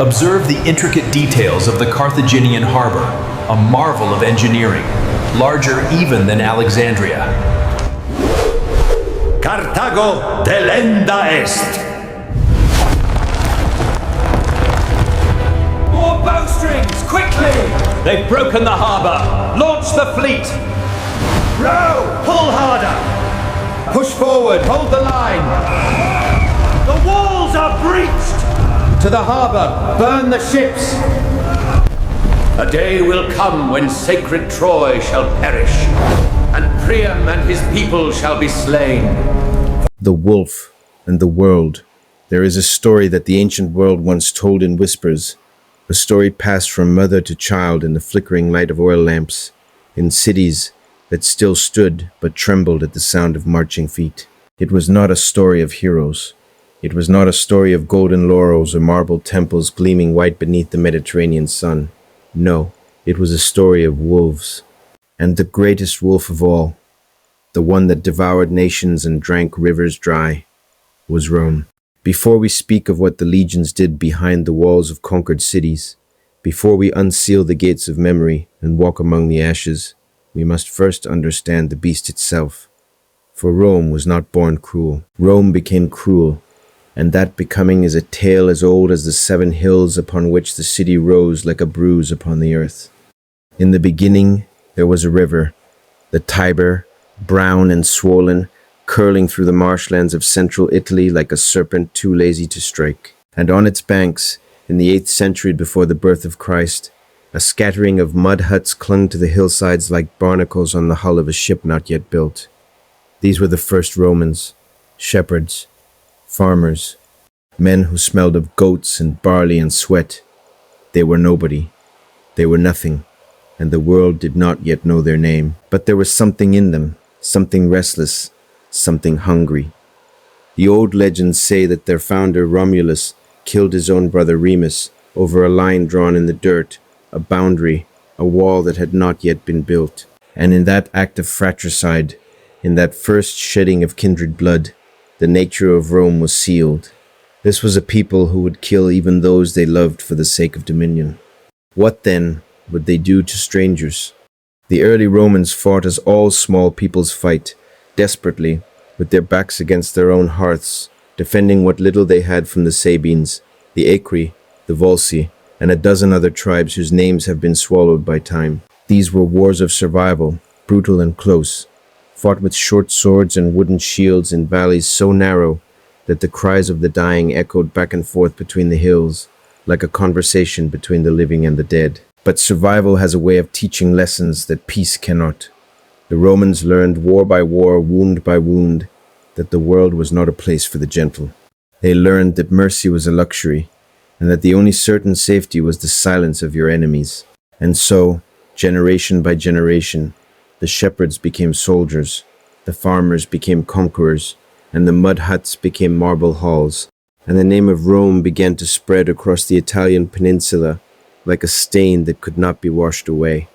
Observe the intricate details of the Carthaginian harbor, a marvel of engineering, larger even than Alexandria. Carthago delenda est! More bowstrings, quickly! They've broken the harbor! Launch the fleet! Row! Pull harder! Push forward, hold the line! The walls are breached! To the harbor, burn the ships! A day will come when sacred Troy shall perish, and Priam and his people shall be slain. The Wolf and the World. There is a story that the ancient world once told in whispers, a story passed from mother to child in the flickering light of oil lamps, in cities that still stood but trembled at the sound of marching feet. It was not a story of heroes. It was not a story of golden laurels or marble temples gleaming white beneath the Mediterranean sun. No, it was a story of wolves. And the greatest wolf of all, the one that devoured nations and drank rivers dry, was Rome. Before we speak of what the legions did behind the walls of conquered cities, before we unseal the gates of memory and walk among the ashes, we must first understand the beast itself. For Rome was not born cruel. Rome became cruel, and that becoming is a tale as old as the 7 hills upon which the city rose like a bruise upon the earth. In the beginning there was a river, the Tiber, brown and swollen, curling through the marshlands of central Italy like a serpent too lazy to strike. And on its banks, in the 8th century before the birth of Christ, a scattering of mud huts clung to the hillsides like barnacles on the hull of a ship not yet built. These were the first Romans, shepherds, farmers, men who smelled of goats and barley and sweat. They were nobody. They were nothing, and the world did not yet know their name. But there was something in them, something restless, something hungry. The old legends say that their founder Romulus killed his own brother Remus over a line drawn in the dirt, a boundary, a wall that had not yet been built. And in that act of fratricide, in that first shedding of kindred blood, the nature of Rome was sealed. This was a people who would kill even those they loved for the sake of dominion. What then would they do to strangers? The early Romans fought as all small peoples fight, desperately, with their backs against their own hearths, defending what little they had from the Sabines, the Aecri, the Volsi, and a dozen other tribes whose names have been swallowed by time. These were wars of survival, brutal and close, fought with short swords and wooden shields in valleys so narrow that the cries of the dying echoed back and forth between the hills, like a conversation between the living and the dead. But survival has a way of teaching lessons that peace cannot. The Romans learned war by war, wound by wound, that the world was not a place for the gentle. They learned that mercy was a luxury, and that the only certain safety was the silence of your enemies. And so, generation by generation, the shepherds became soldiers, the farmers became conquerors, and the mud huts became marble halls, and the name of Rome began to spread across the Italian peninsula like a stain that could not be washed away.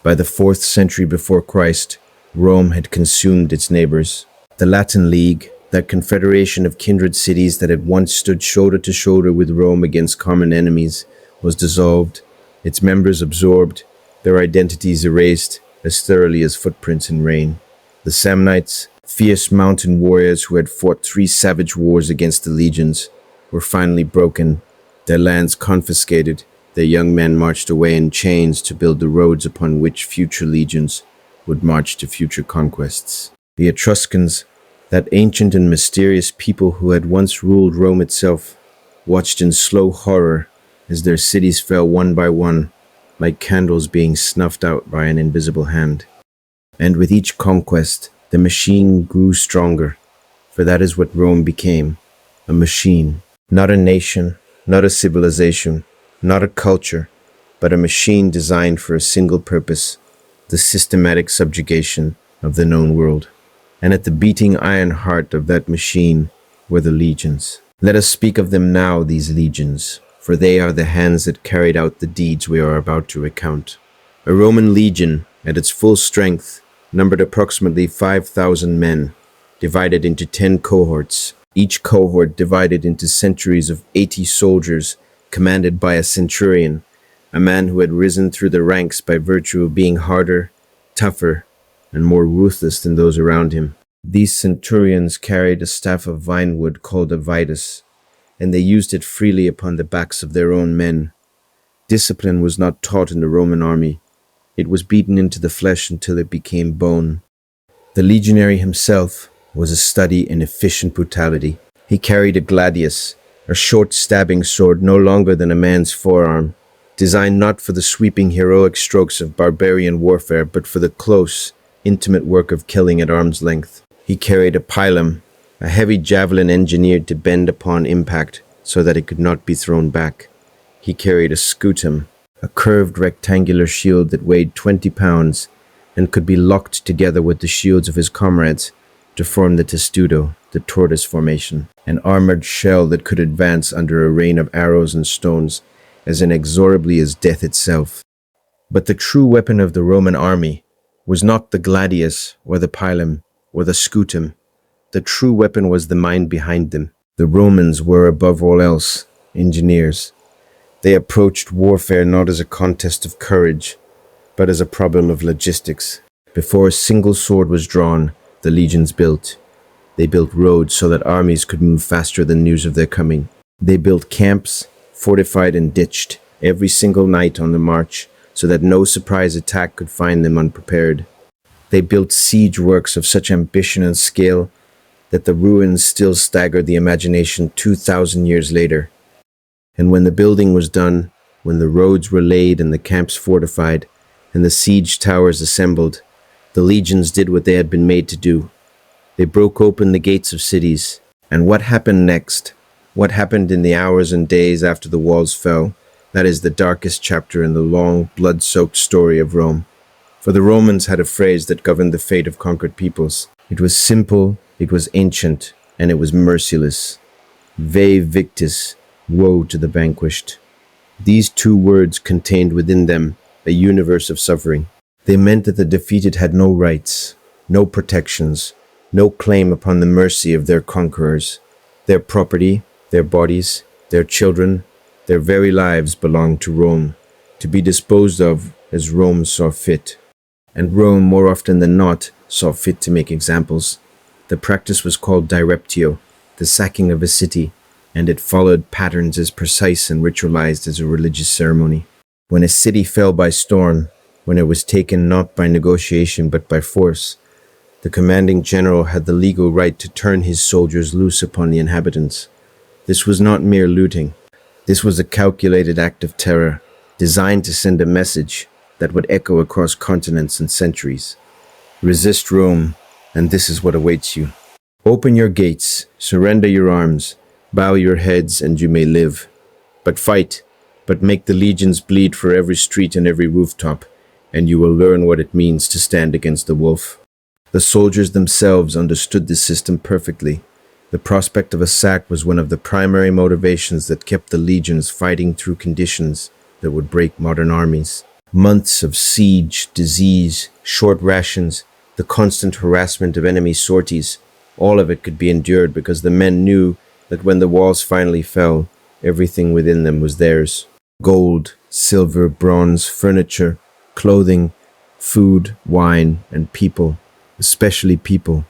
By the 4th century before Christ, Rome had consumed its neighbors. The Latin League, that confederation of kindred cities that had once stood shoulder to shoulder with Rome against common enemies, was dissolved, its members absorbed, their identities erased as thoroughly as footprints in rain. The Samnites, fierce mountain warriors who had fought 3 savage wars against the legions, were finally broken, their lands confiscated, their young men marched away in chains to build the roads upon which future legions would march to future conquests. The Etruscans, that ancient and mysterious people who had once ruled Rome itself, watched in slow horror as their cities fell one by one, like candles being snuffed out by an invisible hand. And with each conquest, the machine grew stronger, for that is what Rome became, a machine, not a nation, not a civilization, not a culture, but a machine designed for a single purpose, the systematic subjugation of the known world. And at the beating iron heart of that machine were the legions. Let us speak of them now, these legions, for they are the hands that carried out the deeds we are about to recount. A Roman legion, at its full strength, numbered approximately 5,000 men, divided into 10 cohorts, each cohort divided into centuries of 80 soldiers commanded by a centurion, a man who had risen through the ranks by virtue of being harder, tougher, and more ruthless than those around him. These centurions carried a staff of vinewood called a Victis, and they used it freely upon the backs of their own men. Discipline was not taught in the Roman army. It was beaten into the flesh until it became bone. The legionary himself was a study in efficient brutality. He carried a gladius, a short stabbing sword no longer than a man's forearm, designed not for the sweeping heroic strokes of barbarian warfare, but for the close, intimate work of killing at arm's length. He carried a pilum, a heavy javelin engineered to bend upon impact so that it could not be thrown back. He carried a scutum, a curved rectangular shield that weighed 20 pounds and could be locked together with the shields of his comrades to form the testudo, the tortoise formation, an armored shell that could advance under a rain of arrows and stones as inexorably as death itself. But the true weapon of the Roman army was not the gladius or the pilum or the scutum. The true weapon was the mind behind them. The Romans were, above all else, engineers. They approached warfare not as a contest of courage, but as a problem of logistics. Before a single sword was drawn, the legions built. They built roads so that armies could move faster than news of their coming. They built camps, fortified and ditched, every single night on the march, so that no surprise attack could find them unprepared. They built siege works of such ambition and scale that the ruins still stagger the imagination 2,000 years later. And when the building was done, when the roads were laid and the camps fortified, and the siege towers assembled, the legions did what they had been made to do. They broke open the gates of cities. And what happened next? What happened in the hours and days after the walls fell? That is the darkest chapter in the long, blood-soaked story of Rome. For the Romans had a phrase that governed the fate of conquered peoples. It was simple, it was ancient, and it was merciless. Veii Victis, woe to the vanquished. These two words contained within them a universe of suffering. They meant that the defeated had no rights, no protections, no claim upon the mercy of their conquerors. Their property, their bodies, their children, their very lives belonged to Rome, to be disposed of as Rome saw fit. And Rome, more often than not, saw fit to make examples. The practice was called direptio, the sacking of a city, and it followed patterns as precise and ritualized as a religious ceremony. When a city fell by storm, when it was taken not by negotiation but by force, the commanding general had the legal right to turn his soldiers loose upon the inhabitants. This was not mere looting. This was a calculated act of terror, designed to send a message that would echo across continents and centuries. Resist Rome, and this is what awaits you. Open your gates, surrender your arms, bow your heads, and you may live. But fight, but make the legions bleed for every street and every rooftop, and you will learn what it means to stand against the wolf. The soldiers themselves understood this system perfectly. The prospect of a sack was one of the primary motivations that kept the legions fighting through conditions that would break modern armies. Months of siege, disease, short rations, the constant harassment of enemy sorties, all of it could be endured because the men knew that when the walls finally fell, everything within them was theirs. Gold, silver, bronze, furniture, clothing, food, wine, and people, especially people.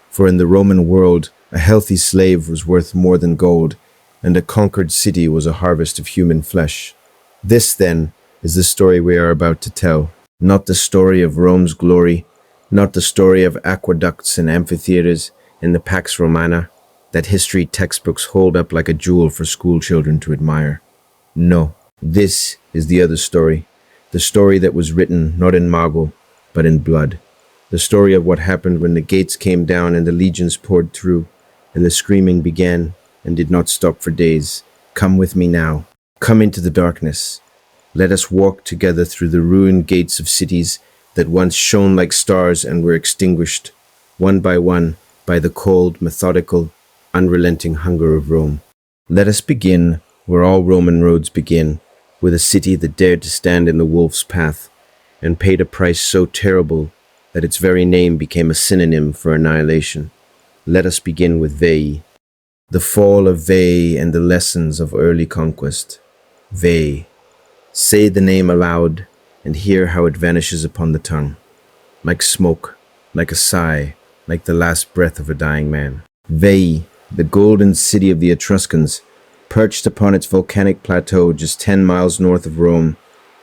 For in the Roman world, a healthy slave was worth more than gold, and a conquered city was a harvest of human flesh. This, then, is the story we are about to tell. Not the story of Rome's glory, not the story of aqueducts and amphitheaters in the Pax Romana that history textbooks hold up like a jewel for school children to admire. No, this is the other story, the story that was written not in marble, but in blood. The story of what happened when the gates came down and the legions poured through, and the screaming began and did not stop for days. Come with me now. Come into the darkness. Let us walk together through the ruined gates of cities that once shone like stars and were extinguished, one by the cold, methodical, unrelenting hunger of Rome. Let us begin where all Roman roads begin, with a city that dared to stand in the wolf's path, and paid a price so terrible that its very name became a synonym for annihilation. Let us begin with Veii, the fall of Veii and the lessons of early conquest. Veii. Say the name aloud and hear how it vanishes upon the tongue. Like smoke, like a sigh, like the last breath of a dying man. Veii, the golden city of the Etruscans, perched upon its volcanic plateau just 10 miles north of Rome,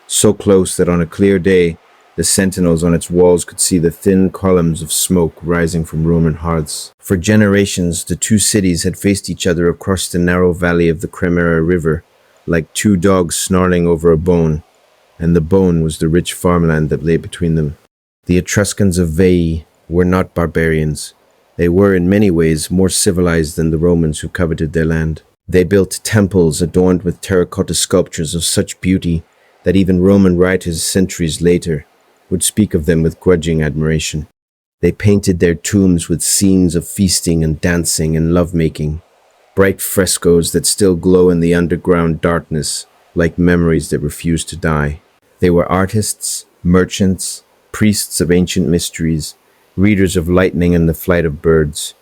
so close that on a clear day, the sentinels on its walls could see the thin columns of smoke rising from Roman hearths. For generations, the two cities had faced each other across the narrow valley of the Cremera River, like two dogs snarling over a bone, and the bone was the rich farmland that lay between them. The Etruscans of Veii were not barbarians. They were in many ways more civilized than the Romans who coveted their land. They built temples adorned with terracotta sculptures of such beauty that even Roman writers centuries later would speak of them with grudging admiration. They painted their tombs with scenes of feasting and dancing and lovemaking, bright frescoes that still glow in the underground darkness like memories that refuse to die. They were artists, merchants, priests of ancient mysteries, readers of lightning and the flight of birds.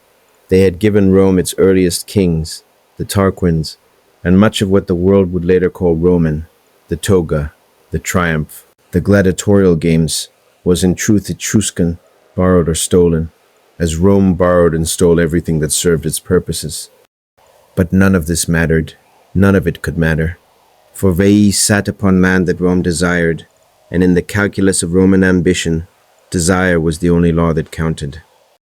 They had given Rome its earliest kings, the Tarquins, and much of what the world would later call Roman, the toga, the triumph. The gladiatorial games was in truth Etruscan, borrowed or stolen, as Rome borrowed and stole everything that served its purposes. But none of this mattered, none of it could matter, for Veii sat upon land that Rome desired, and in the calculus of Roman ambition, desire was the only law that counted.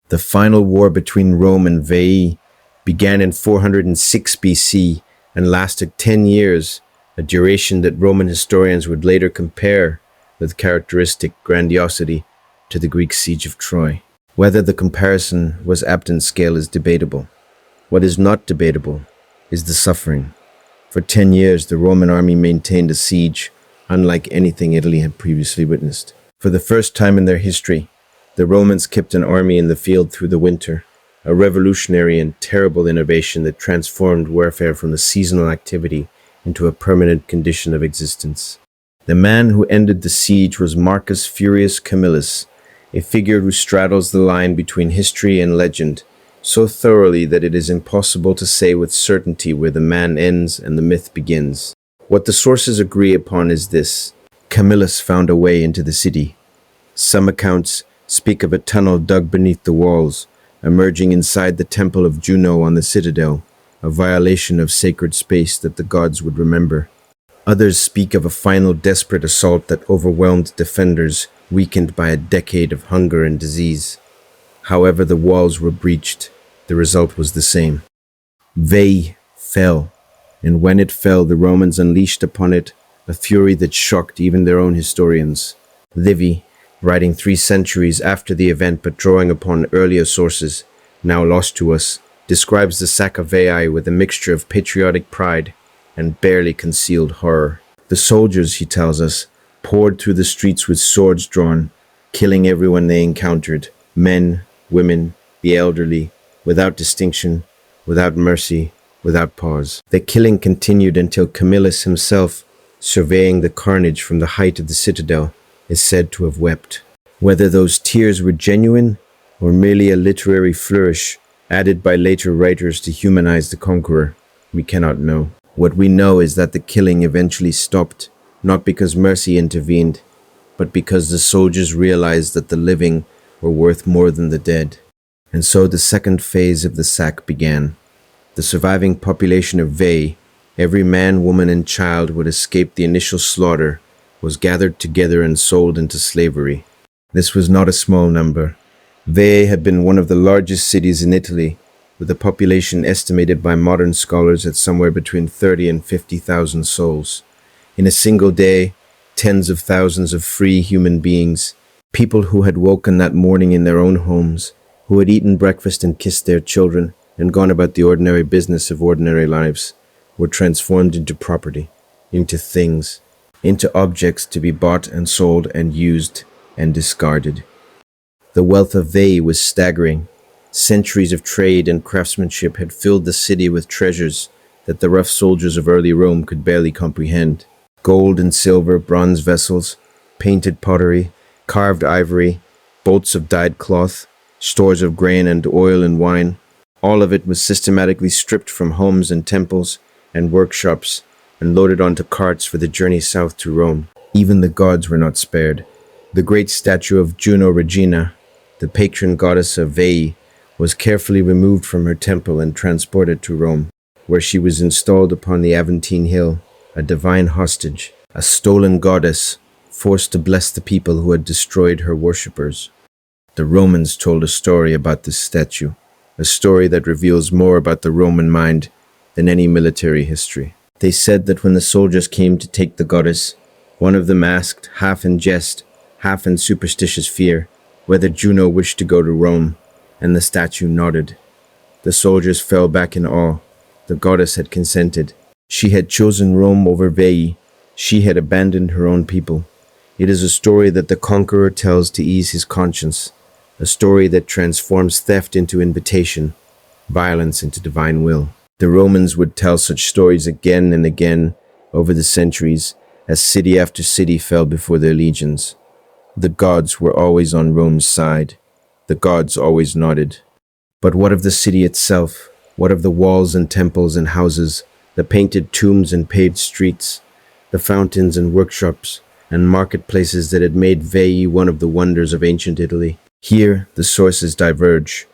The final war between Rome and Veii began in 406 BC and lasted 10 years, a duration that Roman historians would later compare with characteristic grandiosity to the Greek siege of Troy. Whether the comparison was apt in scale is debatable. What is not debatable is the suffering. For 10 years, the Roman army maintained a siege unlike anything Italy had previously witnessed. For the first time in their history, the Romans kept an army in the field through the winter, a revolutionary and terrible innovation that transformed warfare from a seasonal activity into a permanent condition of existence. The man who ended the siege was Marcus Furius Camillus, a figure who straddles the line between history and legend, so thoroughly that it is impossible to say with certainty where the man ends and the myth begins. What the sources agree upon is this: Camillus found a way into the city. Some accounts speak of a tunnel dug beneath the walls, emerging inside the temple of Juno on the citadel, a violation of sacred space that the gods would remember. Others speak of a final desperate assault that overwhelmed defenders, weakened by a decade of hunger and disease. However the walls were breached, the result was the same. Veii fell, and when it fell, the Romans unleashed upon it a fury that shocked even their own historians. Livy, writing 3 centuries after the event but drawing upon earlier sources, now lost to us, describes the sack of Veii with a mixture of patriotic pride and barely concealed horror. The soldiers, he tells us, poured through the streets with swords drawn, killing everyone they encountered, men, women, the elderly, without distinction, without mercy, without pause. The killing continued until Camillus himself, surveying the carnage from the height of the citadel, is said to have wept. Whether those tears were genuine or merely a literary flourish added by later writers to humanize the conqueror, we cannot know. What we know is that the killing eventually stopped, not because mercy intervened, but because the soldiers realized that the living were worth more than the dead. And so the second phase of the sack began. The surviving population of Veii, every man, woman, and child who had escaped the initial slaughter, was gathered together and sold into slavery. This was not a small number. Veii had been one of the largest cities in Italy, with a population estimated by modern scholars at somewhere between 30 and 50,000 souls. In a single day, tens of thousands of free human beings, people who had woken that morning in their own homes, who had eaten breakfast and kissed their children and gone about the ordinary business of ordinary lives, were transformed into property, into things, into objects to be bought and sold and used and discarded. The wealth of Veii was staggering. Centuries of trade and craftsmanship had filled the city with treasures that the rough soldiers of early Rome could barely comprehend. Gold and silver, bronze vessels, painted pottery, carved ivory, bolts of dyed cloth, stores of grain and oil and wine. All of it was systematically stripped from homes and temples and workshops and loaded onto carts for the journey south to Rome. Even the gods were not spared. The great statue of Juno Regina, the patron goddess of Veii, was carefully removed from her temple and transported to Rome, where she was installed upon the Aventine Hill, a divine hostage, a stolen goddess, forced to bless the people who had destroyed her worshippers. The Romans told a story about this statue, a story that reveals more about the Roman mind than any military history. They said that when the soldiers came to take the goddess, one of them asked, half in jest, half in superstitious fear, whether Juno wished to go to Rome, and the statue nodded. The soldiers fell back in awe. The goddess had consented. She had chosen Rome over Veii. She had abandoned her own people. It is a story that the conqueror tells to ease his conscience, a story that transforms theft into invitation, violence into divine will. The Romans would tell such stories again and again over the centuries as city after city fell before their legions. The gods were always on Rome's side. The gods always nodded. But what of the city itself? What of the walls and temples and houses, the painted tombs and paved streets, the fountains and workshops and marketplaces that had made Veii one of the wonders of ancient Italy? Here, the sources diverge.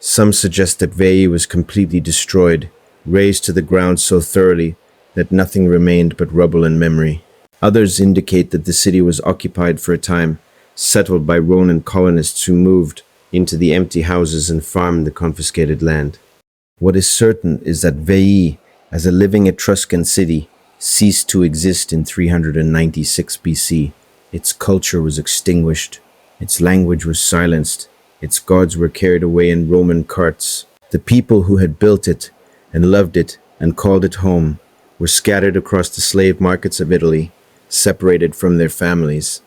Some suggest that Veii was completely destroyed, razed to the ground so thoroughly that nothing remained but rubble and memory. Others indicate that the city was occupied for a time, settled by Roman colonists who moved into the empty houses and farmed the confiscated land. What is certain is that Veii, as a living Etruscan city, ceased to exist in 396 BC. Its culture was extinguished. Its language was silenced. Its gods were carried away in Roman carts. The people who had built it and loved it and called it home were scattered across the slave markets of Italy, separated from their families,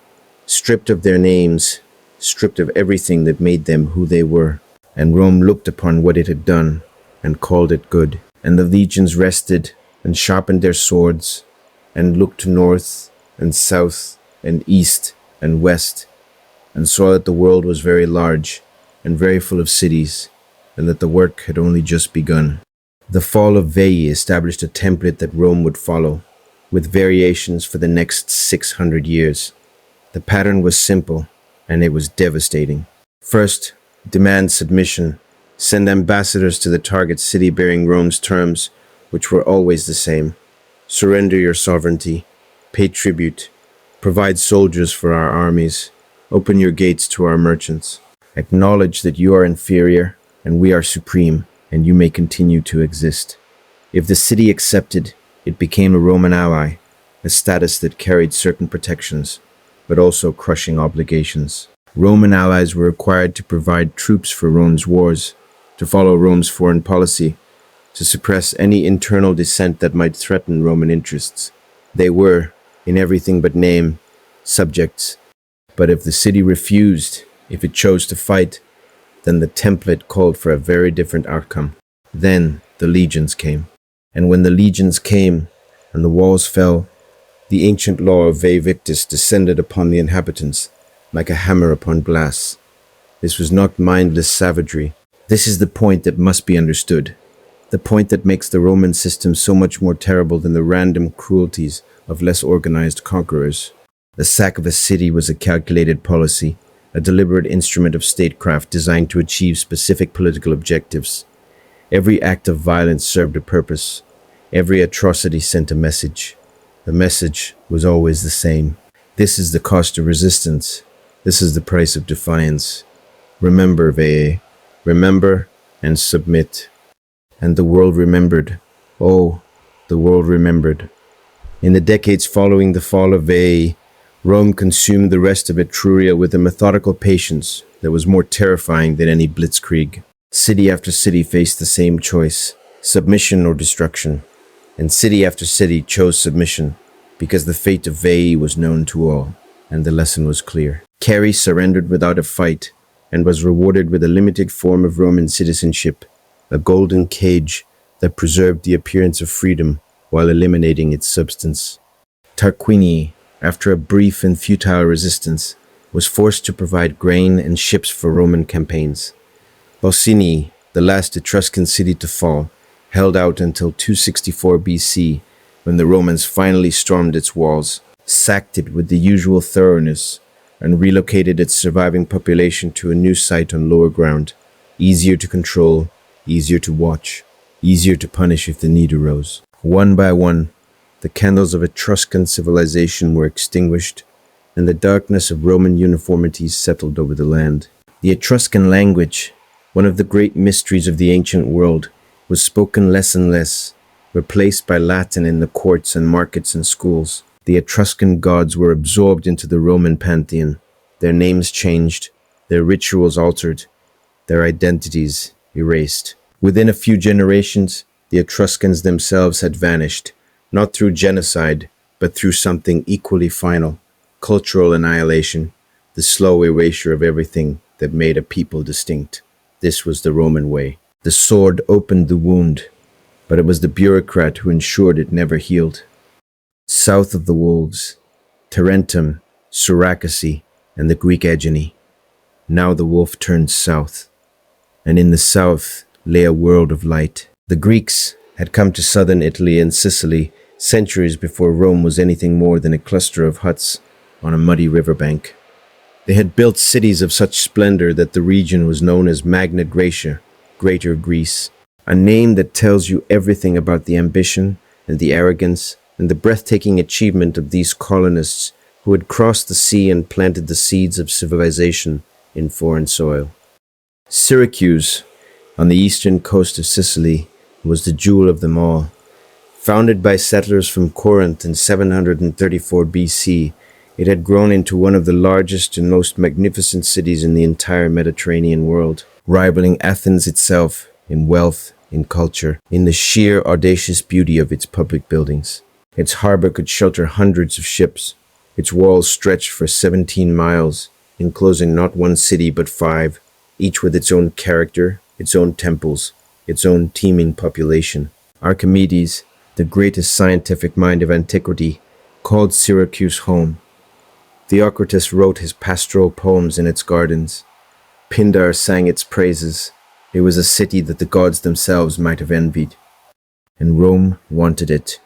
stripped of their names, stripped of everything that made them who they were. And Rome looked upon what it had done and called it good. And the legions rested and sharpened their swords and looked north and south and east and west and saw that the world was very large and very full of cities, and that the work had only just begun. The fall of Veii established a template that Rome would follow, with variations for the next 600 years. The pattern was simple, and it was devastating. First, demand submission. Send ambassadors to the target city bearing Rome's terms, which were always the same. Surrender your sovereignty. Pay tribute. Provide soldiers for our armies. Open your gates to our merchants. Acknowledge that you are inferior and we are supreme, and you may continue to exist. If the city accepted, it became a Roman ally, a status that carried certain protections, but also crushing obligations. Roman allies were required to provide troops for Rome's wars, to follow Rome's foreign policy, to suppress any internal dissent that might threaten Roman interests. They were, in everything but name, subjects. But if the city refused, if it chose to fight, then the template called for a very different outcome. Then the legions came. And when the legions came and the walls fell, the ancient law of Victis descended upon the inhabitants like a hammer upon glass. This was not mindless savagery. This is the point that must be understood. The point that makes the Roman system so much more terrible than the random cruelties of less organized conquerors. The sack of a city was a calculated policy, a deliberate instrument of statecraft designed to achieve specific political objectives. Every act of violence served a purpose. Every atrocity sent a message. The message was always the same. This is the cost of resistance. This is the price of defiance. Remember, Veii. Remember and submit. And the world remembered. Oh, the world remembered. In the decades following the fall of Veii, Rome consumed the rest of Etruria with a methodical patience that was more terrifying than any blitzkrieg. City after city faced the same choice, submission or destruction. And city after city chose submission, because the fate of Veii was known to all, and the lesson was clear. Carrie surrendered without a fight, and was rewarded with a limited form of Roman citizenship, a golden cage that preserved the appearance of freedom while eliminating its substance. Tarquinii, after a brief and futile resistance, was forced to provide grain and ships for Roman campaigns. Bossini, the last Etruscan city to fall, held out until 264 BC when the Romans finally stormed its walls, sacked it with the usual thoroughness, and relocated its surviving population to a new site on lower ground, easier to control, easier to watch, easier to punish if the need arose. One by one, the candles of Etruscan civilization were extinguished, and the darkness of Roman uniformities settled over the land. The Etruscan language, one of the great mysteries of the ancient world, was spoken less and less, replaced by Latin in the courts and markets and schools. The Etruscan gods were absorbed into the Roman pantheon, their names changed, their rituals altered, their identities erased. Within a few generations, the Etruscans themselves had vanished, not through genocide, but through something equally final, cultural annihilation, the slow erasure of everything that made a people distinct. This was the Roman way. The sword opened the wound, but it was the bureaucrat who ensured it never healed. South of the wolves, Tarentum, Syracuse, and the Greek hegemony. Now the wolf turned south, and in the south lay a world of light. The Greeks had come to southern Italy and Sicily centuries before Rome was anything more than a cluster of huts on a muddy riverbank. They had built cities of such splendor that the region was known as Magna Graecia, Greater Greece, a name that tells you everything about the ambition and the arrogance and the breathtaking achievement of these colonists who had crossed the sea and planted the seeds of civilization in foreign soil. Syracuse, on the eastern coast of Sicily, was the jewel of them all. Founded by settlers from Corinth in 734 BC, it had grown into one of the largest and most magnificent cities in the entire Mediterranean world, rivaling Athens itself in wealth, in culture, in the sheer audacious beauty of its public buildings. Its harbor could shelter hundreds of ships. Its walls stretched for 17 miles, enclosing not one city but 5, each with its own character, its own temples, its own teeming population. Archimedes, the greatest scientific mind of antiquity, called Syracuse home. Theocritus wrote his pastoral poems in its gardens. Pindar sang its praises. It was a city that the gods themselves might have envied. And Rome wanted it.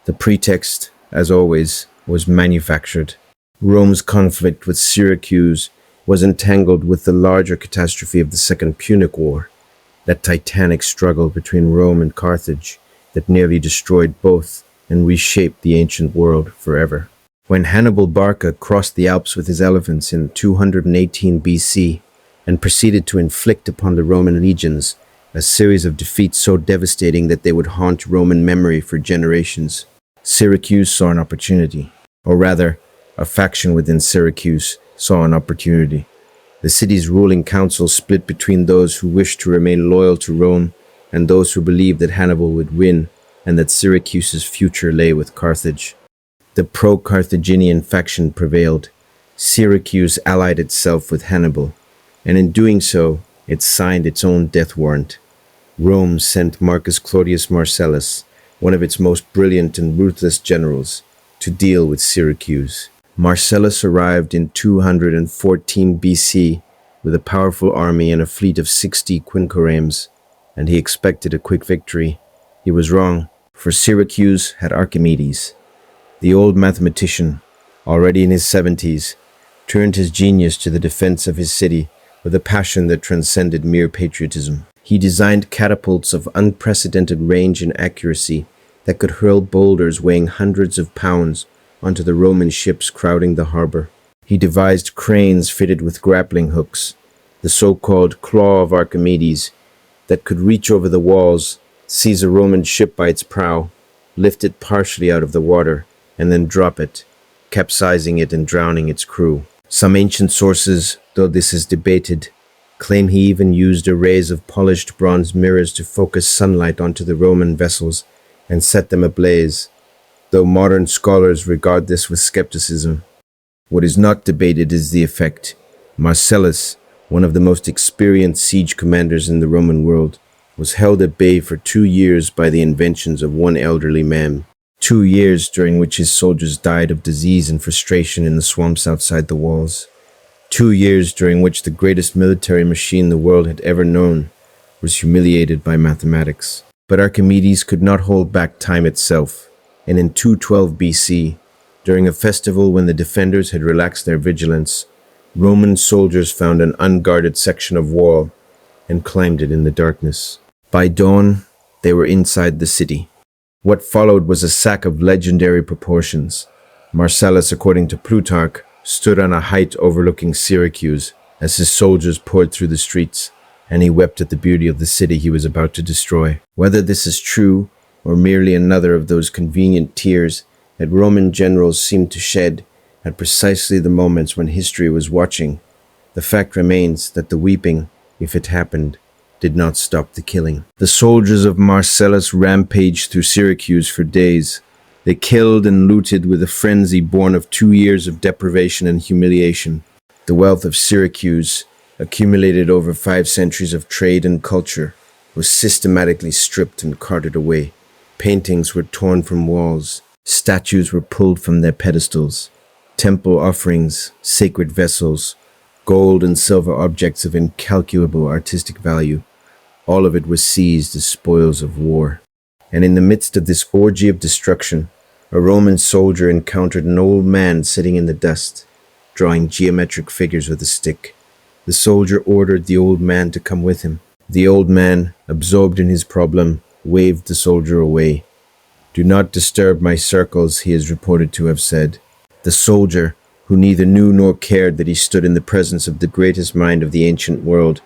The pretext, as always, was manufactured. Rome's conflict with Syracuse was entangled with the larger catastrophe of the Second Punic War, that titanic struggle between Rome and Carthage that nearly destroyed both and reshaped the ancient world forever. When Hannibal Barca crossed the Alps with his elephants in 218 BC and proceeded to inflict upon the Roman legions a series of defeats so devastating that they would haunt Roman memory for generations, Syracuse saw an opportunity. Or rather, a faction within Syracuse saw an opportunity. The city's ruling council split between those who wished to remain loyal to Rome and those who believed that Hannibal would win and that Syracuse's future lay with Carthage. The pro-Carthaginian faction prevailed. Syracuse allied itself with Hannibal, and in doing so, it signed its own death warrant. Rome sent Marcus Claudius Marcellus, one of its most brilliant and ruthless generals, to deal with Syracuse. Marcellus arrived in 214 BC with a powerful army and a fleet of 60 quinqueremes, and he expected a quick victory. He was wrong, for Syracuse had Archimedes. The old mathematician, already in his 70s, turned his genius to the defense of his city with a passion that transcended mere patriotism. He designed catapults of unprecedented range and accuracy that could hurl boulders weighing hundreds of pounds onto the Roman ships crowding the harbor. He devised cranes fitted with grappling hooks, the so-called claw of Archimedes, that could reach over the walls, seize a Roman ship by its prow, lift it partially out of the water, and then drop it, capsizing it and drowning its crew. Some ancient sources, though this is debated, claim he even used arrays of polished bronze mirrors to focus sunlight onto the Roman vessels and set them ablaze, though modern scholars regard this with skepticism. What is not debated is the effect. Marcellus, one of the most experienced siege commanders in the Roman world, was held at bay for 2 years by the inventions of one elderly man. 2 years during which his soldiers died of disease and frustration in the swamps outside the walls. 2 years during which the greatest military machine the world had ever known was humiliated by mathematics. But Archimedes could not hold back time itself. and in 212 BC, during a festival when the defenders had relaxed their vigilance, Roman soldiers found an unguarded section of wall and climbed it in the darkness. By dawn, they were inside the city. What followed was a sack of legendary proportions. Marcellus, according to Plutarch, stood on a height overlooking Syracuse as his soldiers poured through the streets, and he wept at the beauty of the city he was about to destroy. Whether this is true or merely another of those convenient tears that Roman generals seemed to shed at precisely the moments when history was watching, the fact remains that the weeping, if it happened, did not stop the killing. The soldiers of Marcellus rampaged through Syracuse for days. They killed and looted with a frenzy born of 2 years of deprivation and humiliation. The wealth of Syracuse, accumulated over 5 centuries of trade and culture, was systematically stripped and carted away. Paintings were torn from walls. Statues were pulled from their pedestals. Temple offerings, sacred vessels, gold and silver objects of incalculable artistic value, all of it was seized as spoils of war. And in the midst of this orgy of destruction, a Roman soldier encountered an old man sitting in the dust, drawing geometric figures with a stick. The soldier ordered the old man to come with him. The old man, absorbed in his problem, waved the soldier away. "Do not disturb my circles," he is reported to have said. The soldier, who neither knew nor cared that he stood in the presence of the greatest mind of the ancient world,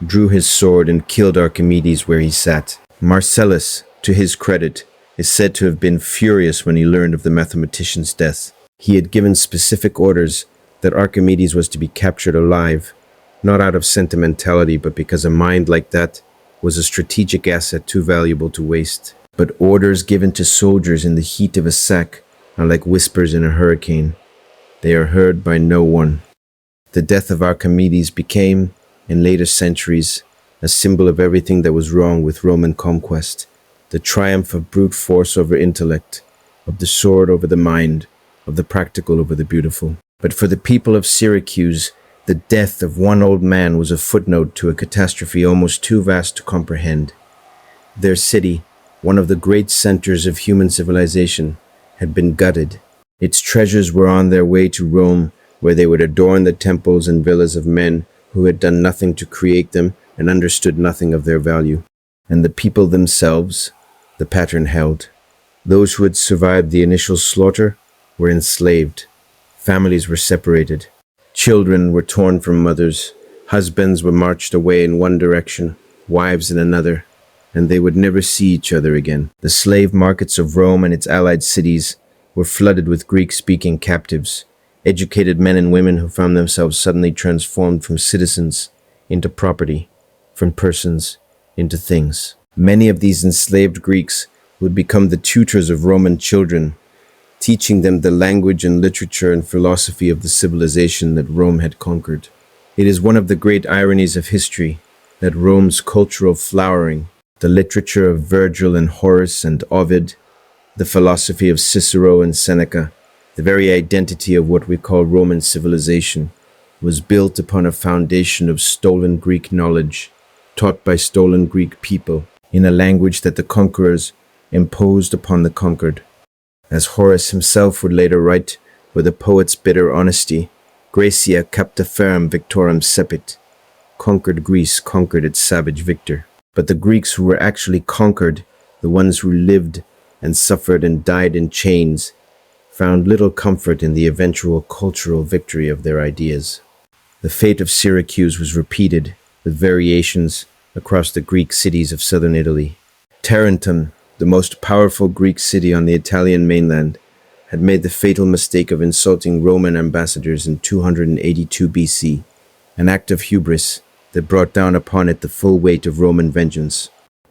drew his sword and killed Archimedes where he sat. Marcellus, to his credit, is said to have been furious when he learned of the mathematician's death. He had given specific orders that Archimedes was to be captured alive, not out of sentimentality, but because a mind like that was a strategic asset too valuable to waste. But orders given to soldiers in the heat of a sack are like whispers in a hurricane. They are heard by no one. The death of Archimedes became, in later centuries, a symbol of everything that was wrong with Roman conquest, the triumph of brute force over intellect, of the sword over the mind, of the practical over the beautiful. But for the people of Syracuse, the death of one old man was a footnote to a catastrophe almost too vast to comprehend. Their city, one of the great centers of human civilization, had been gutted. Its treasures were on their way to Rome, where they would adorn the temples and villas of men who had done nothing to create them and understood nothing of their value. And the people themselves, the pattern held. Those who had survived the initial slaughter were enslaved. Families were separated. Children were torn from mothers. Husbands were marched away in one direction, wives in another, and they would never see each other again. The slave markets of Rome and its allied cities were flooded with Greek-speaking captives, educated men and women who found themselves suddenly transformed from citizens into property, from persons into things. Many of these enslaved Greeks would become the tutors of Roman children, teaching them the language and literature and philosophy of the civilization that Rome had conquered. It is one of the great ironies of history that Rome's cultural flowering, the literature of Virgil and Horace and Ovid, the philosophy of Cicero and Seneca, the very identity of what we call Roman civilization, was built upon a foundation of stolen Greek knowledge, taught by stolen Greek people, in a language that the conquerors imposed upon the conquered. As Horace himself would later write, with a poet's bitter honesty, Graecia capta ferm victorum cepit. Conquered Greece conquered its savage victor. But the Greeks who were actually conquered, the ones who lived and suffered and died in chains, found little comfort in the eventual cultural victory of their ideas. The fate of Syracuse was repeated, with variations, across the Greek cities of southern Italy. Tarentum, the most powerful Greek city on the Italian mainland, had made the fatal mistake of insulting Roman ambassadors in 282 BC, an act of hubris that brought down upon it the full weight of Roman vengeance.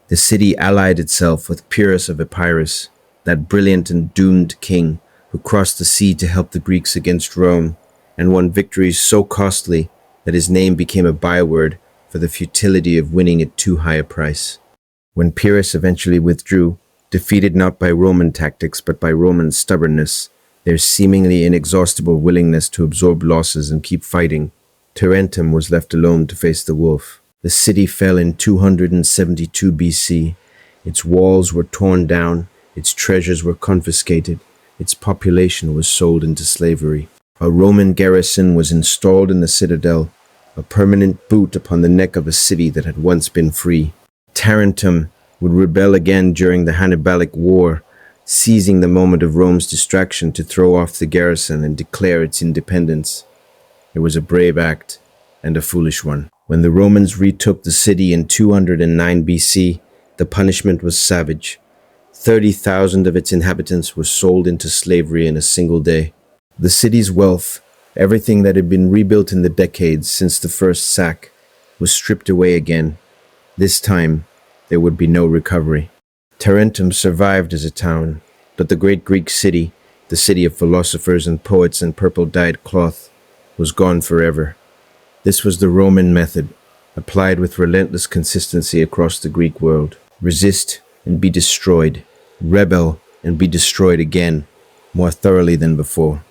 The city allied itself with Pyrrhus of Epirus, that brilliant and doomed king who crossed the sea to help the Greeks against Rome, and won victories so costly that his name became a byword for the futility of winning at too high a price. When Pyrrhus eventually withdrew, defeated not by Roman tactics but by Roman stubbornness, their seemingly inexhaustible willingness to absorb losses and keep fighting, Tarentum was left alone to face the wolf. The city fell in 272 BC. Its walls were torn down, Its treasures were confiscated. Its population was sold into slavery. A Roman garrison was installed in the citadel, a permanent boot upon the neck of a city that had once been free. Tarentum would rebel again during the Hannibalic War, seizing the moment of Rome's distraction to throw off the garrison and declare its independence. It was a brave act and a foolish one. When the Romans retook the city in 209 BC, the punishment was savage. 30,000 of its inhabitants were sold into slavery in a single day. The city's wealth, everything that had been rebuilt in the decades since the first sack, was stripped away again. This time, there would be no recovery. Tarentum survived as a town, but the great Greek city, the city of philosophers and poets and purple-dyed cloth, was gone forever. This was the Roman method, applied with relentless consistency across the Greek world. Resist and be destroyed. Rebel and be destroyed again, more thoroughly than before.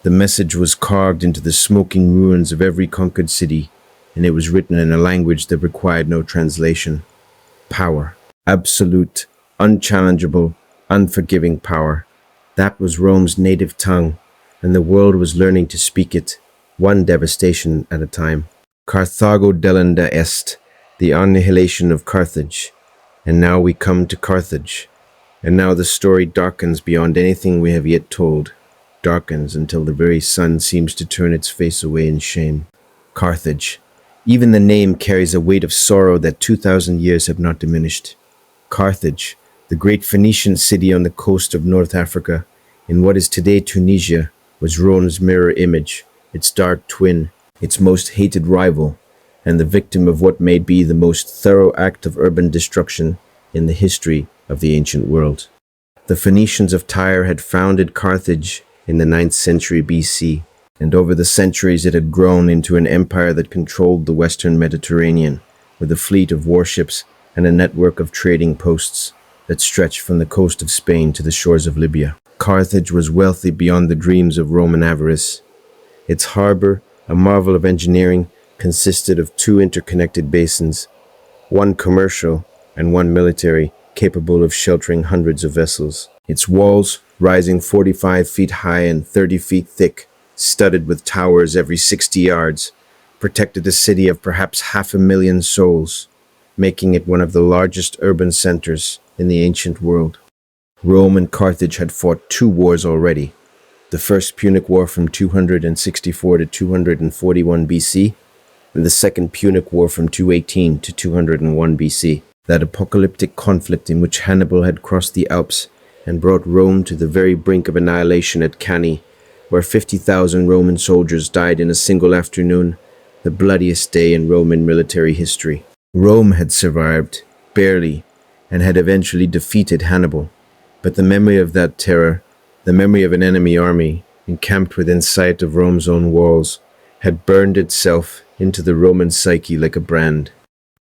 The message was carved into the smoking ruins of every conquered city, and it was written in a language that required no translation. Power. Absolute, unchallengeable, unforgiving power. That was Rome's native tongue, and the world was learning to speak it, one devastation at a time. Carthago delenda est, the annihilation of Carthage. And now we come to Carthage. And now the story darkens beyond anything we have yet told. Darkens until the very sun seems to turn its face away in shame. Carthage. Even the name carries a weight of sorrow that 2,000 years have not diminished. Carthage, the great Phoenician city on the coast of North Africa, in what is today Tunisia, was Rome's mirror image, its dark twin, its most hated rival, and the victim of what may be the most thorough act of urban destruction in the history of the ancient world. The Phoenicians of Tyre had founded Carthage in the 9th century BC, and over the centuries it had grown into an empire that controlled the western Mediterranean, with a fleet of warships and a network of trading posts that stretched from the coast of Spain to the shores of Libya. Carthage was wealthy beyond the dreams of Roman avarice. Its harbor, a marvel of engineering, consisted of 2 interconnected basins, one commercial and one military, capable of sheltering hundreds of vessels. Its walls, rising 45 feet high and 30 feet thick, studded with towers every 60 yards, protected a city of perhaps 500,000 souls, making it one of the largest urban centers in the ancient world. Rome and Carthage had fought 2 wars already. The First Punic War from 264 to 241 BC, and the Second Punic War from 218 to 201 BC. That apocalyptic conflict in which Hannibal had crossed the Alps and brought Rome to the very brink of annihilation at Cannae, where 50,000 Roman soldiers died in a single afternoon, the bloodiest day in Roman military history. Rome had survived, barely, and had eventually defeated Hannibal, but the memory of that terror, the memory of an enemy army encamped within sight of Rome's own walls, had burned itself into the Roman psyche like a brand.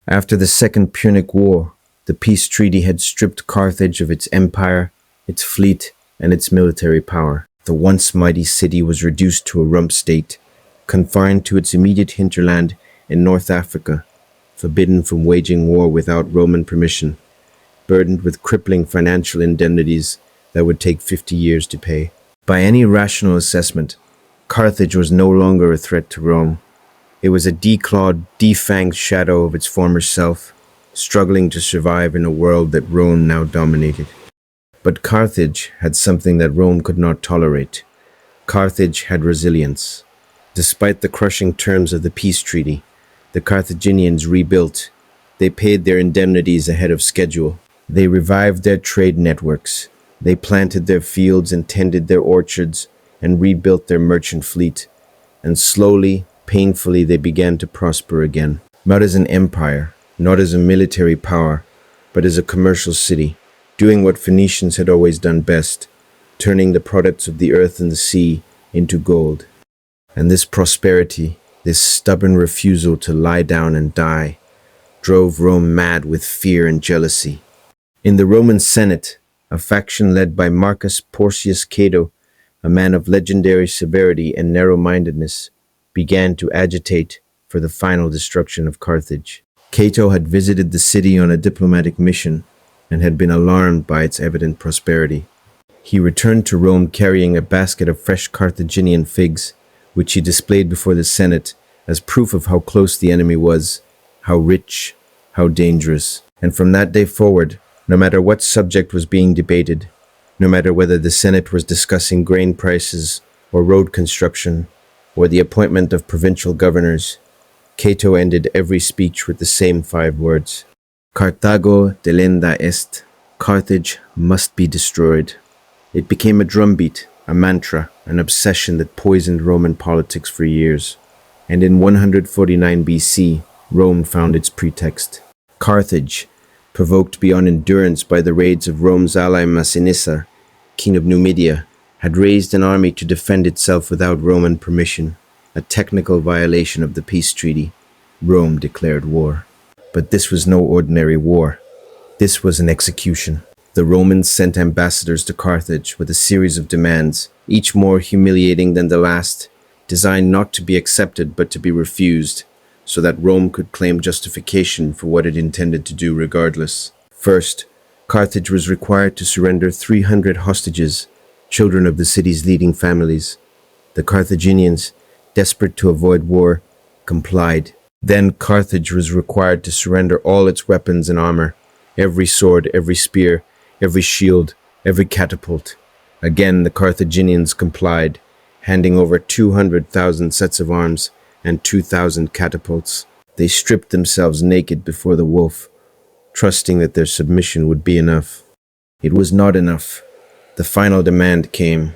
After the Second Punic War, the peace treaty had stripped Carthage of its empire, its fleet, and its military power. The once mighty city was reduced to a rump state, confined to its immediate hinterland in North Africa, forbidden from waging war without Roman permission, burdened with crippling financial indemnities that would take 50 years to pay. By any rational assessment, Carthage was no longer a threat to Rome. It was a declawed, defanged shadow of its former self, struggling to survive in a world that Rome now dominated. But Carthage had something that Rome could not tolerate. Carthage had resilience. Despite the crushing terms of the peace treaty, the Carthaginians rebuilt. They paid their indemnities ahead of schedule. They revived their trade networks. They planted their fields and tended their orchards and rebuilt their merchant fleet. And slowly, painfully, they began to prosper again. Not as an empire, not as a military power, but as a commercial city, doing what Phoenicians had always done best, turning the products of the earth and the sea into gold. And this prosperity, this stubborn refusal to lie down and die, drove Rome mad with fear and jealousy. In the Roman Senate, a faction led by Marcus Porcius Cato, a man of legendary severity and narrow-mindedness, began to agitate for the final destruction of Carthage. Cato had visited the city on a diplomatic mission, and had been alarmed by its evident prosperity. He returned to Rome carrying a basket of fresh Carthaginian figs, which he displayed before the Senate as proof of how close the enemy was, how rich, how dangerous. And from that day forward, no matter what subject was being debated, no matter whether the Senate was discussing grain prices or road construction or the appointment of provincial governors, Cato ended every speech with the same 5 words. Carthago delenda est. Carthage must be destroyed. It became a drumbeat, a mantra, an obsession that poisoned Roman politics for years. And in 149 BC, Rome found its pretext. Carthage, provoked beyond endurance by the raids of Rome's ally Massinissa, king of Numidia, had raised an army to defend itself without Roman permission, a technical violation of the peace treaty. Rome declared war. But this was no ordinary war. This was an execution. The Romans sent ambassadors to Carthage with a series of demands, each more humiliating than the last, designed not to be accepted but to be refused, so that Rome could claim justification for what it intended to do regardless. First, Carthage was required to surrender 300 hostages, children of the city's leading families. The Carthaginians, desperate to avoid war, complied. Then Carthage was required to surrender all its weapons and armor, every sword, every spear, every shield, every catapult. Again, the Carthaginians complied, handing over 200,000 sets of arms and 2,000 catapults. They stripped themselves naked before the wolf, trusting that their submission would be enough. It was not enough. The final demand came.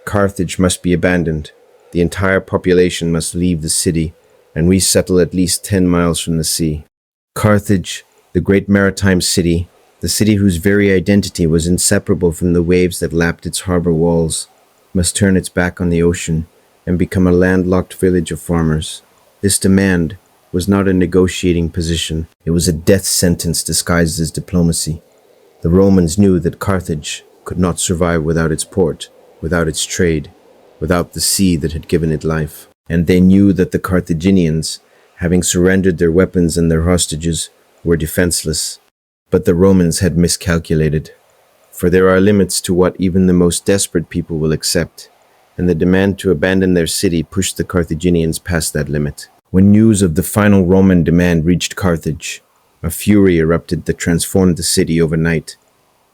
Carthage must be abandoned. The entire population must leave the city and resettle at least 10 miles from the sea. Carthage, the great maritime city, the city whose very identity was inseparable from the waves that lapped its harbor walls, must turn its back on the ocean and become a landlocked village of farmers. This demand was not a negotiating position. It was a death sentence disguised as diplomacy. The Romans knew that Carthage could not survive without its port, without its trade, without the sea that had given it life. And they knew that the Carthaginians, having surrendered their weapons and their hostages, were defenseless. But the Romans had miscalculated. For there are limits to what even the most desperate people will accept, and the demand to abandon their city pushed the Carthaginians past that limit. When news of the final Roman demand reached Carthage, a fury erupted that transformed the city overnight.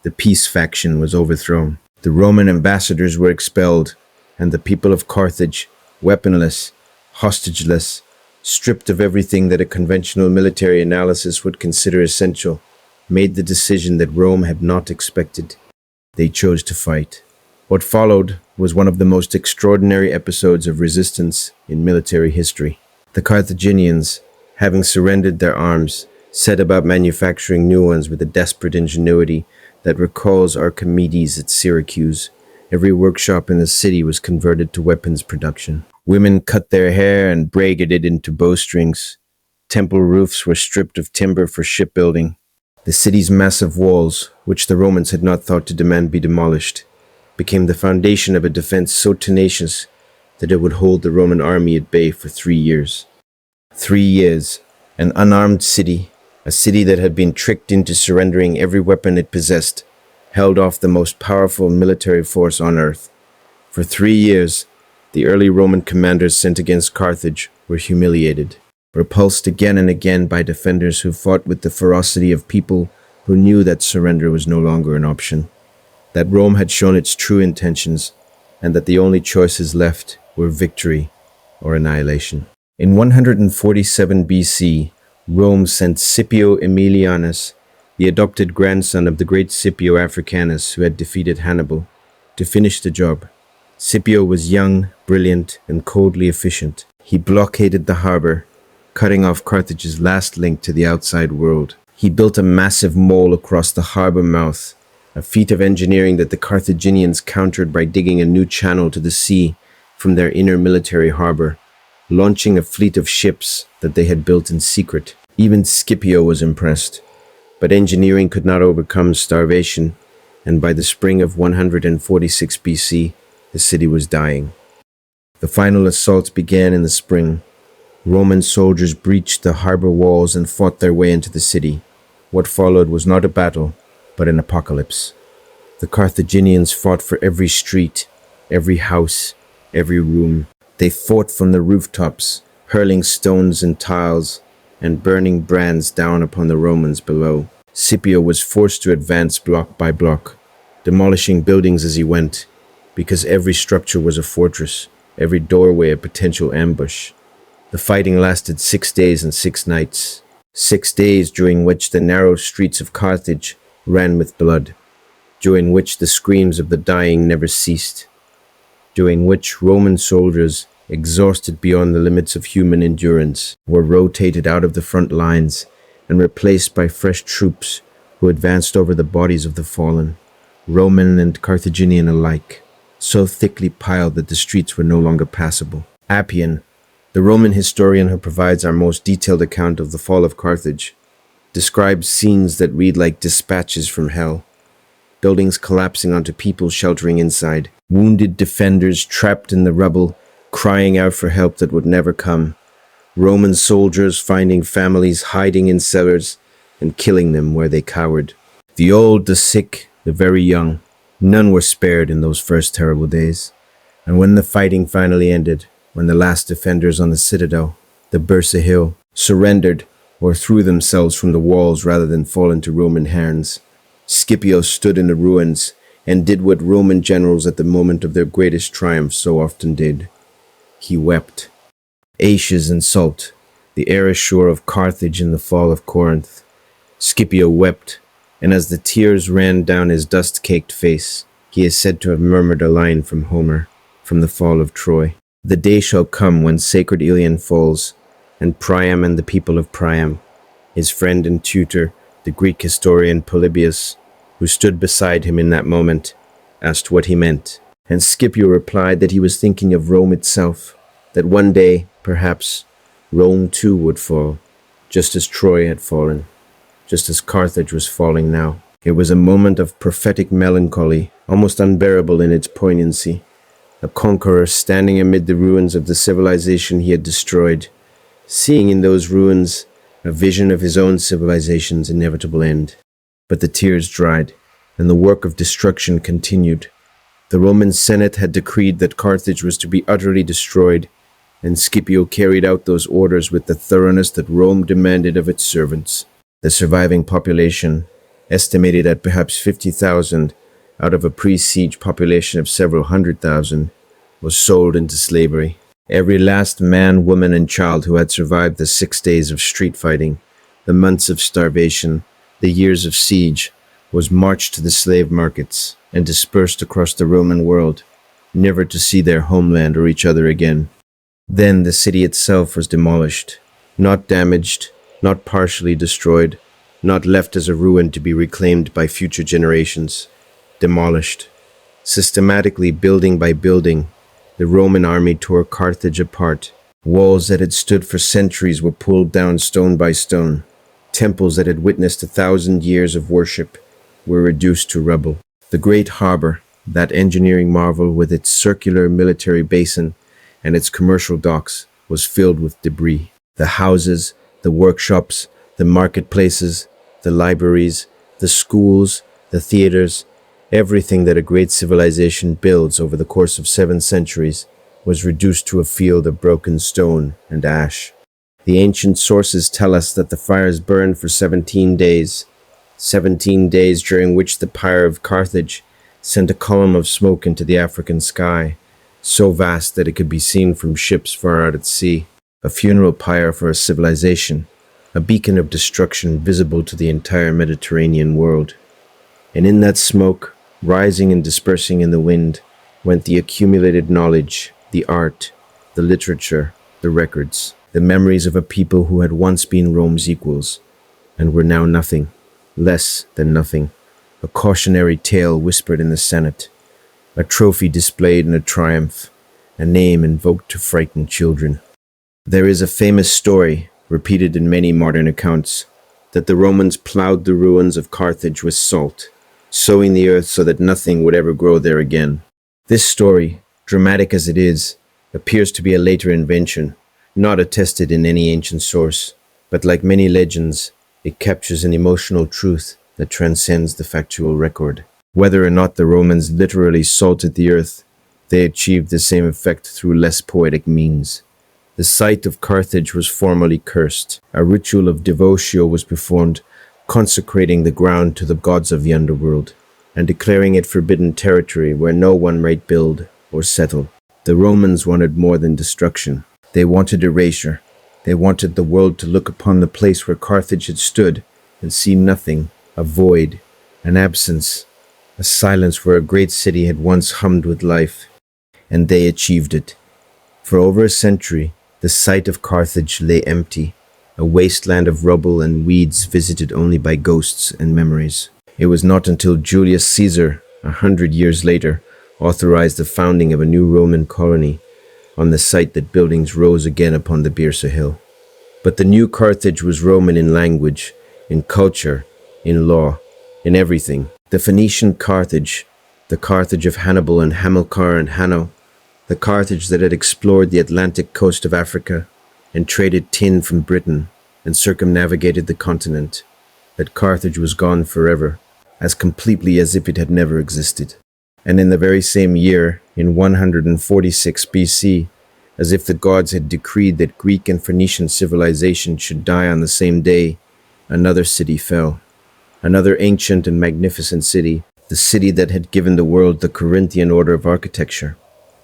The peace faction was overthrown. The Roman ambassadors were expelled, and the people of Carthage, weaponless, hostageless, stripped of everything that a conventional military analysis would consider essential, made the decision that Rome had not expected. They chose to fight. What followed was one of the most extraordinary episodes of resistance in military history. The Carthaginians, having surrendered their arms, set about manufacturing new ones with a desperate ingenuity that recalls Archimedes at Syracuse. Every workshop in the city was converted to weapons production. Women cut their hair and braided it into bowstrings. Temple roofs were stripped of timber for shipbuilding. The city's massive walls, which the Romans had not thought to demand be demolished, became the foundation of a defense so tenacious that it would hold the Roman army at bay for 3 years. 3 years, an unarmed city, a city that had been tricked into surrendering every weapon it possessed, held off the most powerful military force on earth. For 3 years, the early Roman commanders sent against Carthage were humiliated, repulsed again and again by defenders who fought with the ferocity of people who knew that surrender was no longer an option, that Rome had shown its true intentions, and that the only choices left were victory or annihilation. In 147 BC, Rome sent Scipio Aemilianus, the adopted grandson of the great Scipio Africanus who had defeated Hannibal, to finish the job. Scipio was young, brilliant, and coldly efficient. He blockaded the harbor, cutting off Carthage's last link to the outside world. He built a massive mole across the harbor mouth, a feat of engineering that the Carthaginians countered by digging a new channel to the sea from their inner military harbor, launching a fleet of ships that they had built in secret. Even Scipio was impressed. But engineering could not overcome starvation, and by the spring of 146 BC, the city was dying. The final assaults began in the spring. Roman soldiers breached the harbor walls and fought their way into the city. What followed was not a battle, but an apocalypse. The Carthaginians fought for every street, every house, every room. They fought from the rooftops, hurling stones and tiles and burning brands down upon the Romans below. Scipio was forced to advance block by block, demolishing buildings as he went, because every structure was a fortress, every doorway a potential ambush. The fighting lasted 6 days and 6 nights, 6 days during which the narrow streets of Carthage ran with blood, during which the screams of the dying never ceased, during which Roman soldiers, exhausted beyond the limits of human endurance, were rotated out of the front lines and replaced by fresh troops who advanced over the bodies of the fallen, Roman and Carthaginian alike, so thickly piled that the streets were no longer passable. Appian, the Roman historian who provides our most detailed account of the fall of Carthage, describes scenes that read like dispatches from hell. Buildings collapsing onto people sheltering inside, wounded defenders trapped in the rubble, crying out for help that would never come, Roman soldiers finding families hiding in cellars and killing them where they cowered. The old, the sick, the very young, none were spared in those first terrible days. And when the fighting finally ended, when the last defenders on the citadel, the Bursa Hill, surrendered or threw themselves from the walls rather than fall into Roman hands, Scipio stood in the ruins and did what Roman generals at the moment of their greatest triumph so often did. He wept. Ashes and salt, the erasure of Carthage in the fall of Corinth. Scipio wept, and as the tears ran down his dust-caked face, he is said to have murmured a line from Homer, from the fall of Troy. The day shall come when sacred Ilion falls, and Priam and the people of Priam, his friend and tutor, the Greek historian Polybius, who stood beside him in that moment, asked what he meant. And Scipio replied that he was thinking of Rome itself, that one day, perhaps, Rome too would fall, just as Troy had fallen, just as Carthage was falling now. It was a moment of prophetic melancholy, almost unbearable in its poignancy. A conqueror standing amid the ruins of the civilization he had destroyed, seeing in those ruins a vision of his own civilization's inevitable end. But the tears dried, and the work of destruction continued. The Roman Senate had decreed that Carthage was to be utterly destroyed, and Scipio carried out those orders with the thoroughness that Rome demanded of its servants. The surviving population, estimated at perhaps 50,000 out of a pre-siege population of several 100,000, was sold into slavery. Every last man, woman, and child who had survived the 6 days of street fighting, the months of starvation, the years of siege, was marched to the slave markets and dispersed across the Roman world, never to see their homeland or each other again. Then the city itself was demolished, not damaged, not partially destroyed, not left as a ruin to be reclaimed by future generations. Demolished. Systematically, building by building, the Roman army tore Carthage apart. Walls that had stood for centuries were pulled down stone by stone. Temples that had witnessed 1,000 years of worship were reduced to rubble. The great harbor, that engineering marvel with its circular military basin and its commercial docks, was filled with debris. The houses, the workshops, the marketplaces, the libraries, the schools, the theaters, everything that a great civilization builds over the course of 7 centuries was reduced to a field of broken stone and ash. The ancient sources tell us that the fires burned for 17 days, 17 days during which the pyre of Carthage sent a column of smoke into the African sky, so vast that it could be seen from ships far out at sea. A funeral pyre for a civilization, a beacon of destruction visible to the entire Mediterranean world. And in that smoke, rising and dispersing in the wind, went the accumulated knowledge, the art, the literature, the records, the memories of a people who had once been Rome's equals, and were now nothing, less than nothing, a cautionary tale whispered in the Senate, a trophy displayed in a triumph, a name invoked to frighten children. There is a famous story, repeated in many modern accounts, that the Romans plowed the ruins of Carthage with salt, sowing the earth so that nothing would ever grow there again. This story, dramatic as it is, appears to be a later invention, not attested in any ancient source, but like many legends, it captures an emotional truth that transcends the factual record. Whether or not the Romans literally salted the earth, they achieved the same effect through less poetic means. The site of Carthage was formally cursed. A ritual of devotio was performed, consecrating the ground to the gods of the underworld, and declaring it forbidden territory where no one might build or settle. The Romans wanted more than destruction. They wanted erasure. They wanted the world to look upon the place where Carthage had stood and see nothing, a void, an absence, a silence where a great city had once hummed with life. And they achieved it. For over a century, the site of Carthage lay empty, a wasteland of rubble and weeds visited only by ghosts and memories. It was not until Julius Caesar, 100 years later, authorized the founding of a new Roman colony on the site that buildings rose again upon the Byrsa hill. But the new Carthage was Roman in language, in culture, in law, in everything. The Phoenician Carthage, the Carthage of Hannibal and Hamilcar and Hanno, the Carthage that had explored the Atlantic coast of Africa and traded tin from Britain and circumnavigated the continent, that Carthage was gone forever, as completely as if it had never existed. And in the very same year, in 146 BC, as if the gods had decreed that Greek and Phoenician civilization should die on the same day, another city fell. Another ancient and magnificent city, the city that had given the world the Corinthian order of architecture.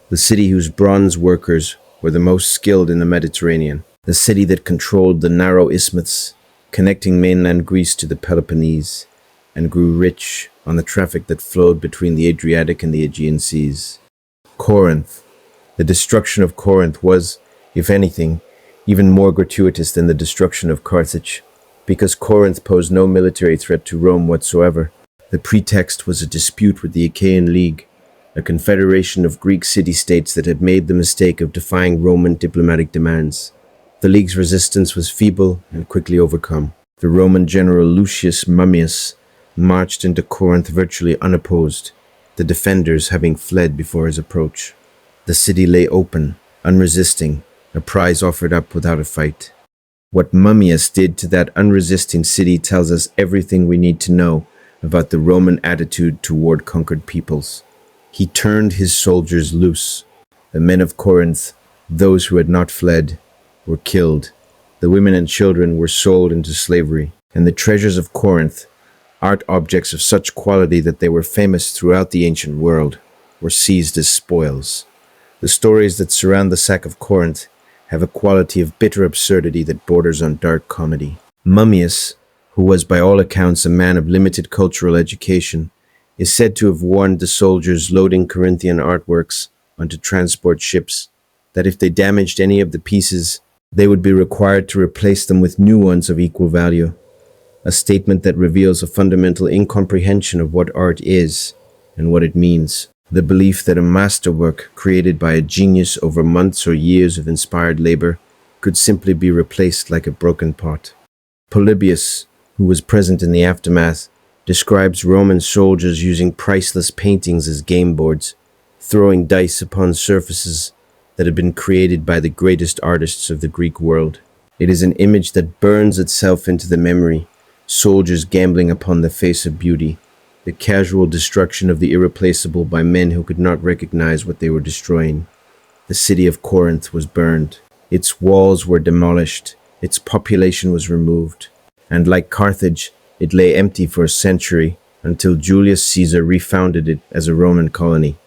The city whose bronze workers were the most skilled in the Mediterranean. The city that controlled the narrow isthmus, connecting mainland Greece to the Peloponnese, and grew rich on the traffic that flowed between the Adriatic and the Aegean seas. Corinth. The destruction of Corinth was, if anything, even more gratuitous than the destruction of Carthage, because Corinth posed no military threat to Rome whatsoever. The pretext was a dispute with the Achaean League, a confederation of Greek city-states that had made the mistake of defying Roman diplomatic demands. The League's resistance was feeble and quickly overcome. The Roman general Lucius Mummius marched into Corinth virtually unopposed, the defenders having fled before his approach. The city lay open, unresisting, a prize offered up without a fight. What Mummius did to that unresisting city tells us everything we need to know about the Roman attitude toward conquered peoples. He turned his soldiers loose. The men of Corinth, those who had not fled, were killed. The women and children were sold into slavery. And the treasures of Corinth, art objects of such quality that they were famous throughout the ancient world, were seized as spoils. The stories that surround the sack of Corinth have a quality of bitter absurdity that borders on dark comedy. Mummius, who was by all accounts a man of limited cultural education, is said to have warned the soldiers loading Corinthian artworks onto transport ships that if they damaged any of the pieces, they would be required to replace them with new ones of equal value. A statement that reveals a fundamental incomprehension of what art is and what it means. The belief that a masterwork created by a genius over months or years of inspired labor could simply be replaced like a broken pot. Polybius, who was present in the aftermath, describes Roman soldiers using priceless paintings as game boards, throwing dice upon surfaces that had been created by the greatest artists of the Greek world. It is an image that burns itself into the memory, soldiers gambling upon the face of beauty, the casual destruction of the irreplaceable by men who could not recognize what they were destroying. The city of Corinth was burned. Its walls were demolished. Its population was removed. And like Carthage, it lay empty for a century until Julius Caesar refounded it as a Roman colony,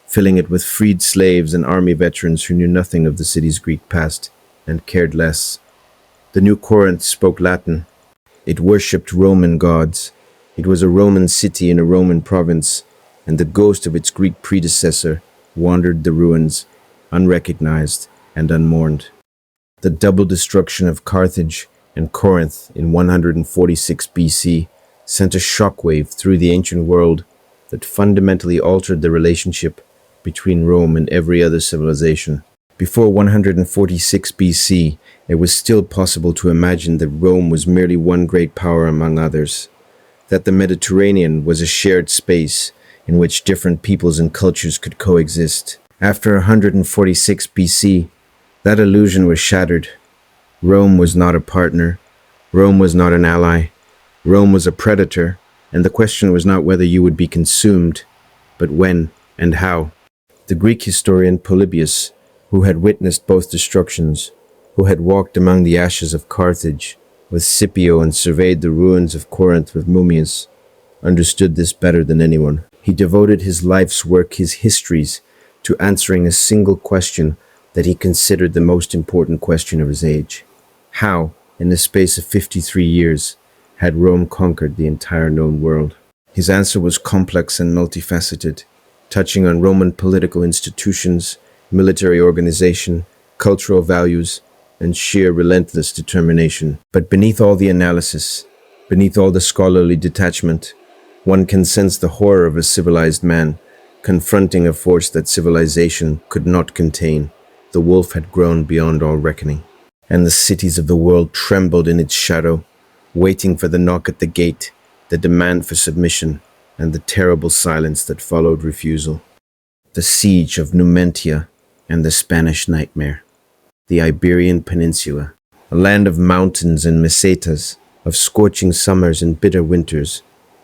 filling it with freed slaves and army veterans who knew nothing of the city's Greek past and cared less. The new Corinth spoke Latin. It worshipped Roman gods. It was a Roman city in a Roman province, and the ghost of its Greek predecessor wandered the ruins, unrecognized and unmourned. The double destruction of Carthage and Corinth in 146 BC sent a shockwave through the ancient world that fundamentally altered the relationship between Rome and every other civilization. Before 146 BC, it was still possible to imagine that Rome was merely one great power among others, that the Mediterranean was a shared space in which different peoples and cultures could coexist. After 146 BC, that illusion was shattered. Rome was not a partner. Rome was not an ally. Rome was a predator, And the question was not whether you would be consumed, but when and how. The Greek historian Polybius, who had witnessed both destructions, who had walked among the ashes of Carthage with Scipio and surveyed the ruins of Corinth with Mummius, understood this better than anyone. He devoted his life's work, his histories, to answering a single question that he considered the most important question of his age. How, in the space of 53 years, had Rome conquered the entire known world? His answer was complex and multifaceted, touching on Roman political institutions, military organization, cultural values, and sheer relentless determination. But beneath all the analysis, beneath all the scholarly detachment, one can sense the horror of a civilized man confronting a force that civilization could not contain. The wolf had grown beyond all reckoning, and the cities of the world trembled in its shadow, waiting for the knock at the gate, the demand for submission, and the terrible silence that followed refusal. The siege of Numantia and the Spanish nightmare. The Iberian Peninsula, a land of mountains and mesetas, of scorching summers and bitter winters,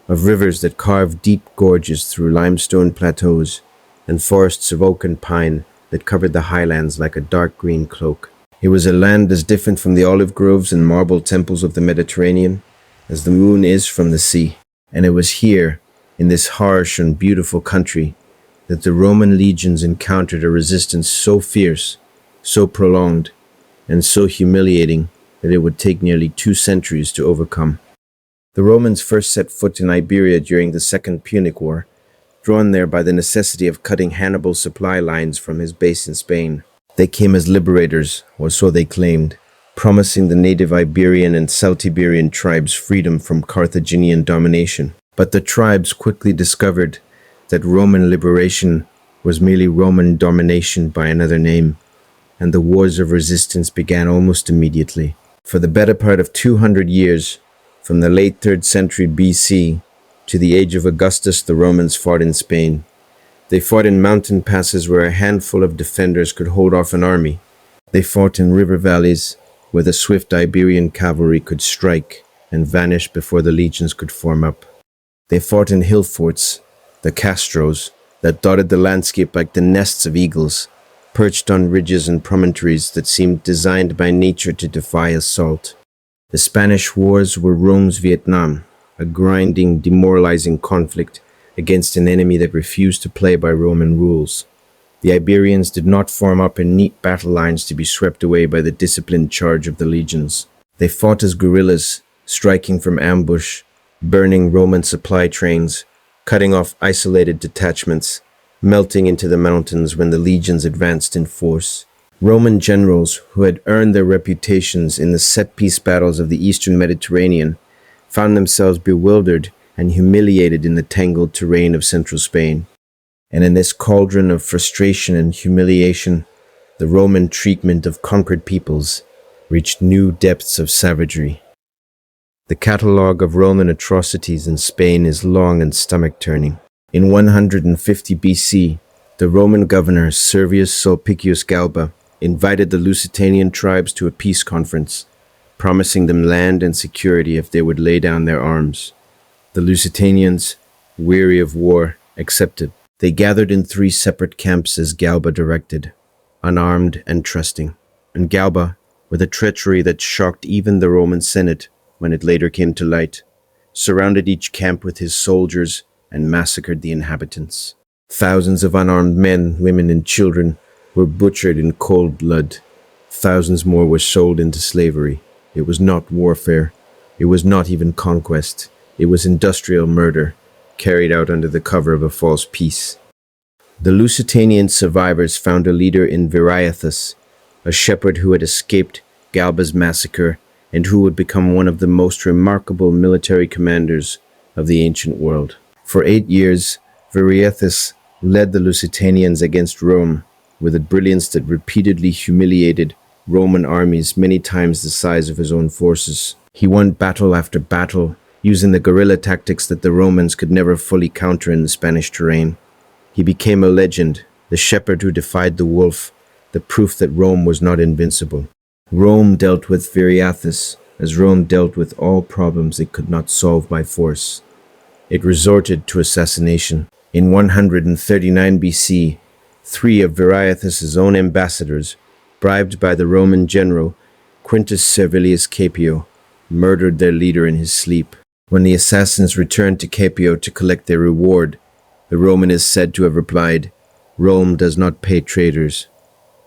of rivers that carved deep gorges through limestone plateaus, and forests of oak and pine that covered the highlands like a dark green cloak. It was a land as different from the olive groves and marble temples of the Mediterranean as the moon is from the sea. And it was here, in this harsh and beautiful country, that the Roman legions encountered a resistance so fierce, so prolonged, and so humiliating that it would take nearly 2 centuries to overcome. The Romans first set foot in Iberia during the Second Punic War, drawn there by the necessity of cutting Hannibal's supply lines from his base in Spain. They came as liberators, or so they claimed, promising the native Iberian and Celtiberian tribes freedom from Carthaginian domination. But the tribes quickly discovered that Roman liberation was merely Roman domination by another name, and the wars of resistance began almost immediately. For the better part of 200 years, from the late 3rd century BC to the age of Augustus, the Romans fought in Spain. They fought in mountain passes where a handful of defenders could hold off an army. They fought in river valleys where the swift Iberian cavalry could strike and vanish before the legions could form up. They fought in hill forts, the castros, that dotted the landscape like the nests of eagles, perched on ridges and promontories that seemed designed by nature to defy assault. The Spanish Wars were Rome's Vietnam, a grinding, demoralizing conflict against an enemy that refused to play by Roman rules. The Iberians did not form up in neat battle lines to be swept away by the disciplined charge of the legions. They fought as guerrillas, striking from ambush, burning Roman supply trains, cutting off isolated detachments, melting into the mountains when the legions advanced in force. Roman generals who had earned their reputations in the set-piece battles of the eastern Mediterranean found themselves bewildered and humiliated in the tangled terrain of central Spain. And in this cauldron of frustration and humiliation, the Roman treatment of conquered peoples reached new depths of savagery. The catalogue of Roman atrocities in Spain is long and stomach-turning. In 150 BC, the Roman governor Servius Sulpicius Galba invited the Lusitanian tribes to a peace conference, promising them land and security if they would lay down their arms. The Lusitanians, weary of war, accepted. They gathered in 3 separate camps as Galba directed, unarmed and trusting. And Galba, with a treachery that shocked even the Roman Senate when it later came to light, surrounded each camp with his soldiers and massacred the inhabitants. Thousands of unarmed men, women, and children were butchered in cold blood. Thousands more were sold into slavery. It was not warfare. It was not even conquest. It was industrial murder, carried out under the cover of a false peace. The Lusitanian survivors found a leader in Veii, a shepherd who had escaped Galba's massacre and who would become one of the most remarkable military commanders of the ancient world. For 8 years, Veii led the Lusitanians against Rome with a brilliance that repeatedly humiliated Roman armies many times the size of his own forces. He won battle after battle, using the guerrilla tactics that the Romans could never fully counter in the Spanish terrain. He became a legend, the shepherd who defied the wolf, the proof that Rome was not invincible. Rome dealt with Veii as Rome dealt with all problems it could not solve by force. it resorted to assassination. In 139 BC, three of Viriathus's own ambassadors, bribed by the Roman general Quintus Servilius Caepio, murdered their leader in his sleep. When the assassins returned to Caepio to collect their reward, the Roman is said to have replied, "Rome does not pay traitors."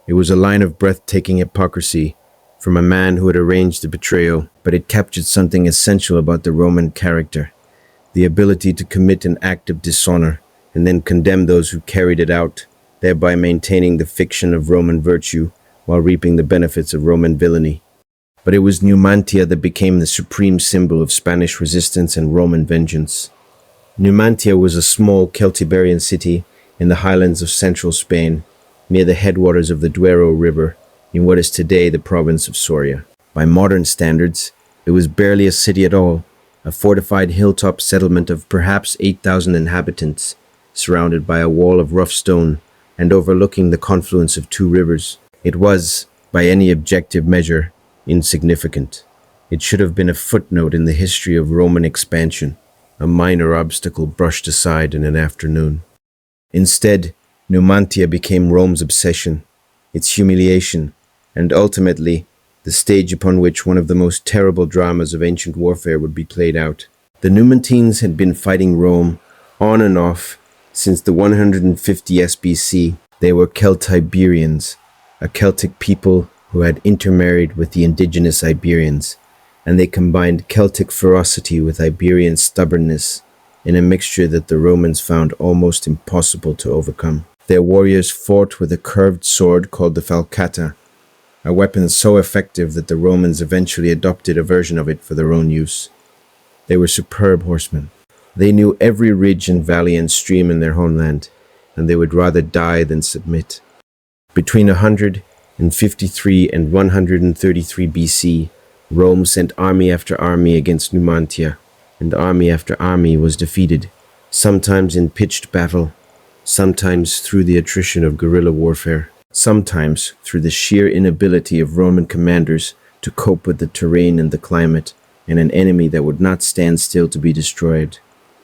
It was a line of breathtaking hypocrisy from a man who had arranged the betrayal, but it captured something essential about the Roman character: the ability to commit an act of dishonor and then condemn those who carried it out, thereby maintaining the fiction of Roman virtue while reaping the benefits of Roman villainy. But it was Numantia that became the supreme symbol of Spanish resistance and Roman vengeance. Numantia was a small Celtiberian city in the highlands of central Spain, near the headwaters of the Duero River, in what is today the province of Soria. By modern standards, it was barely a city at all, a fortified hilltop settlement of perhaps 8,000 inhabitants, surrounded by a wall of rough stone and overlooking the confluence of two rivers. It was, by any objective measure, insignificant. It should have been a footnote in the history of Roman expansion, a minor obstacle brushed aside in an afternoon. Instead, Numantia became Rome's obsession, its humiliation, and ultimately, the stage upon which one of the most terrible dramas of ancient warfare would be played out. The Numantines had been fighting Rome, on and off, since the 150 SBC. They were Celtiberians, a Celtic people who had intermarried with the indigenous Iberians, and they combined Celtic ferocity with Iberian stubbornness in a mixture that the Romans found almost impossible to overcome. Their warriors fought with a curved sword called the falcata, a weapon so effective that the Romans eventually adopted a version of it for their own use. They were superb horsemen. They knew every ridge and valley and stream in their homeland, and they would rather die than submit. Between 153 and 133 BC, Rome sent army after army against Numantia, and army after army was defeated, sometimes in pitched battle, sometimes through the attrition of guerrilla warfare, sometimes through the sheer inability of Roman commanders to cope with the terrain and the climate, and an enemy that would not stand still to be destroyed.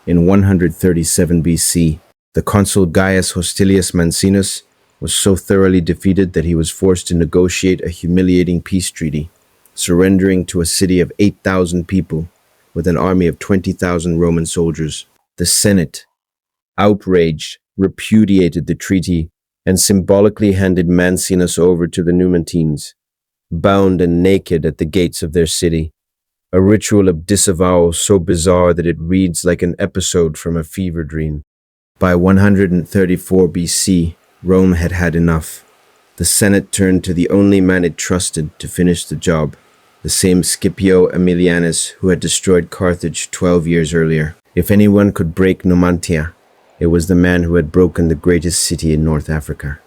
In 137 BC, the consul Gaius Hostilius Mancinus was so thoroughly defeated that he was forced to negotiate a humiliating peace treaty, surrendering to a city of 8,000 people with an army of 20,000 Roman soldiers. The Senate, outraged, repudiated the treaty and symbolically handed Mancinus over to the Numantines, bound and naked at the gates of their city, a ritual of disavowal so bizarre that it reads like an episode from a fever dream. By 134 BC, Rome had had enough. The Senate turned to the only man it trusted to finish the job, the same Scipio Aemilianus who had destroyed Carthage 12 years earlier. If anyone could break Numantia, it was the man who had broken the greatest city in North Africa.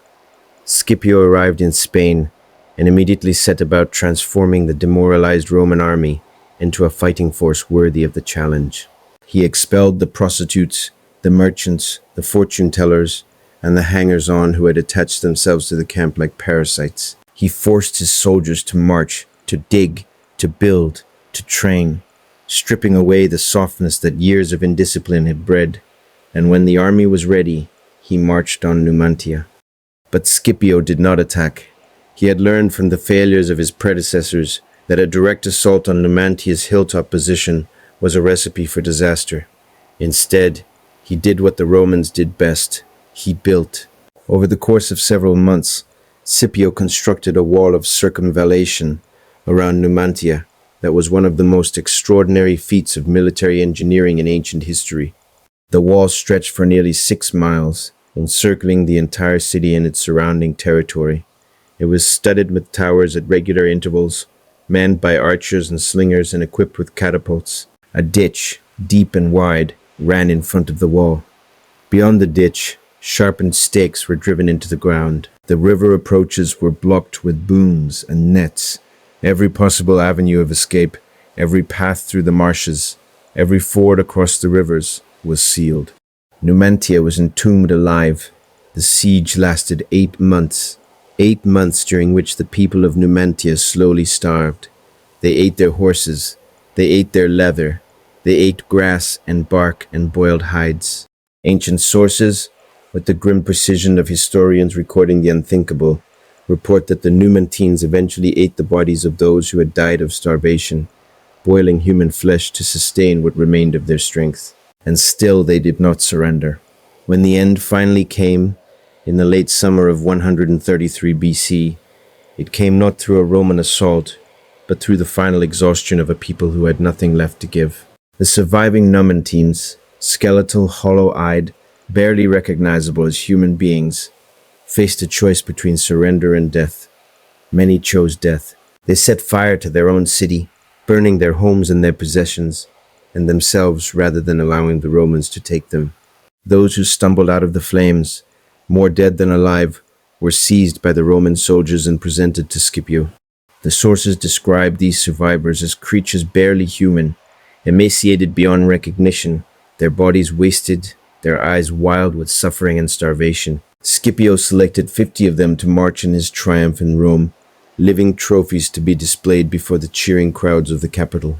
Scipio arrived in Spain and immediately set about transforming the demoralized Roman army into a fighting force worthy of the challenge. He expelled the prostitutes, the merchants, the fortune-tellers, and the hangers-on who had attached themselves to the camp like parasites. He forced his soldiers to march, to dig, to build, to train, stripping away the softness that years of indiscipline had bred. And when the army was ready, he marched on Numantia. But Scipio did not attack. He had learned from the failures of his predecessors that a direct assault on Numantia's hilltop position was a recipe for disaster. Instead, he did what the Romans did best. He built. Over the course of several months, Scipio constructed a wall of circumvallation around Numantia that was one of the most extraordinary feats of military engineering in ancient history. The wall stretched for nearly 6 miles, encircling the entire city and its surrounding territory. It was studded with towers at regular intervals, manned by archers and slingers and equipped with catapults. A ditch, deep and wide, ran in front of the wall. Beyond the ditch, sharpened stakes were driven into the ground. The river approaches were blocked with booms and nets. Every possible avenue of escape, every path through the marshes, every ford across the rivers was sealed. Numantia was entombed alive. The siege lasted 8 months. 8 months during which the people of Numantia slowly starved. They ate their horses. They ate their leather. They ate grass and bark and boiled hides. Ancient sources, with the grim precision of historians recording the unthinkable, report that the Numantines eventually ate the bodies of those who had died of starvation, boiling human flesh to sustain what remained of their strength. And still they did not surrender. When the end finally came, in the late summer of 133 BC, it came not through a Roman assault, but through the final exhaustion of a people who had nothing left to give. The surviving Numantines, skeletal, hollow-eyed, barely recognizable as human beings, faced a choice between surrender and death. Many chose death. They set fire to their own city, burning their homes and their possessions, and themselves rather than allowing the Romans to take them. Those who stumbled out of the flames, more dead than alive, were seized by the Roman soldiers and presented to Scipio. The sources describe these survivors as creatures barely human, emaciated beyond recognition, their bodies wasted, their eyes wild with suffering and starvation. Scipio selected 50 of them to march in his triumph in Rome, living trophies to be displayed before the cheering crowds of the capital.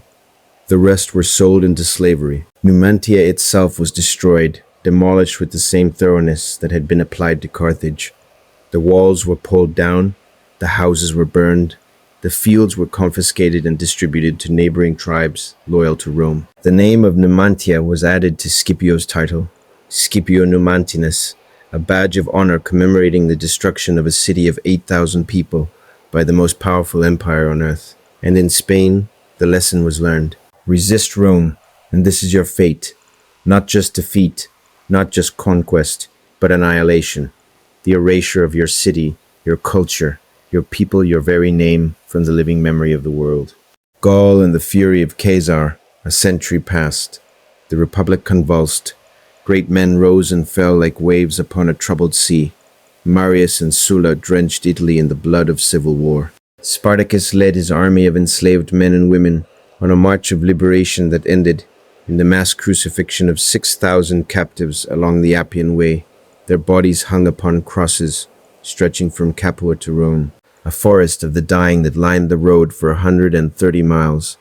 The rest were sold into slavery. Numantia itself was destroyed, demolished with the same thoroughness that had been applied to Carthage. The walls were pulled down, the houses were burned, the fields were confiscated and distributed to neighboring tribes loyal to Rome. The name of Numantia was added to Scipio's title, Scipio Numantinus, a badge of honor commemorating the destruction of a city of 8,000 people by the most powerful empire on earth. And in Spain, the lesson was learned. Resist Rome, and this is your fate. Not just defeat, not just conquest, but annihilation. The erasure of your city, your culture, your people, your very name from the living memory of the world. Gaul and the fury of Caesar, a century passed. The republic convulsed. Great men rose and fell like waves upon a troubled sea. Marius and Sulla drenched Italy in the blood of civil war. Spartacus led his army of enslaved men and women on a march of liberation that ended in the mass crucifixion of 6,000 captives along the Appian Way, their bodies hung upon crosses stretching from Capua to Rome, a forest of the dying that lined the road for 130 miles.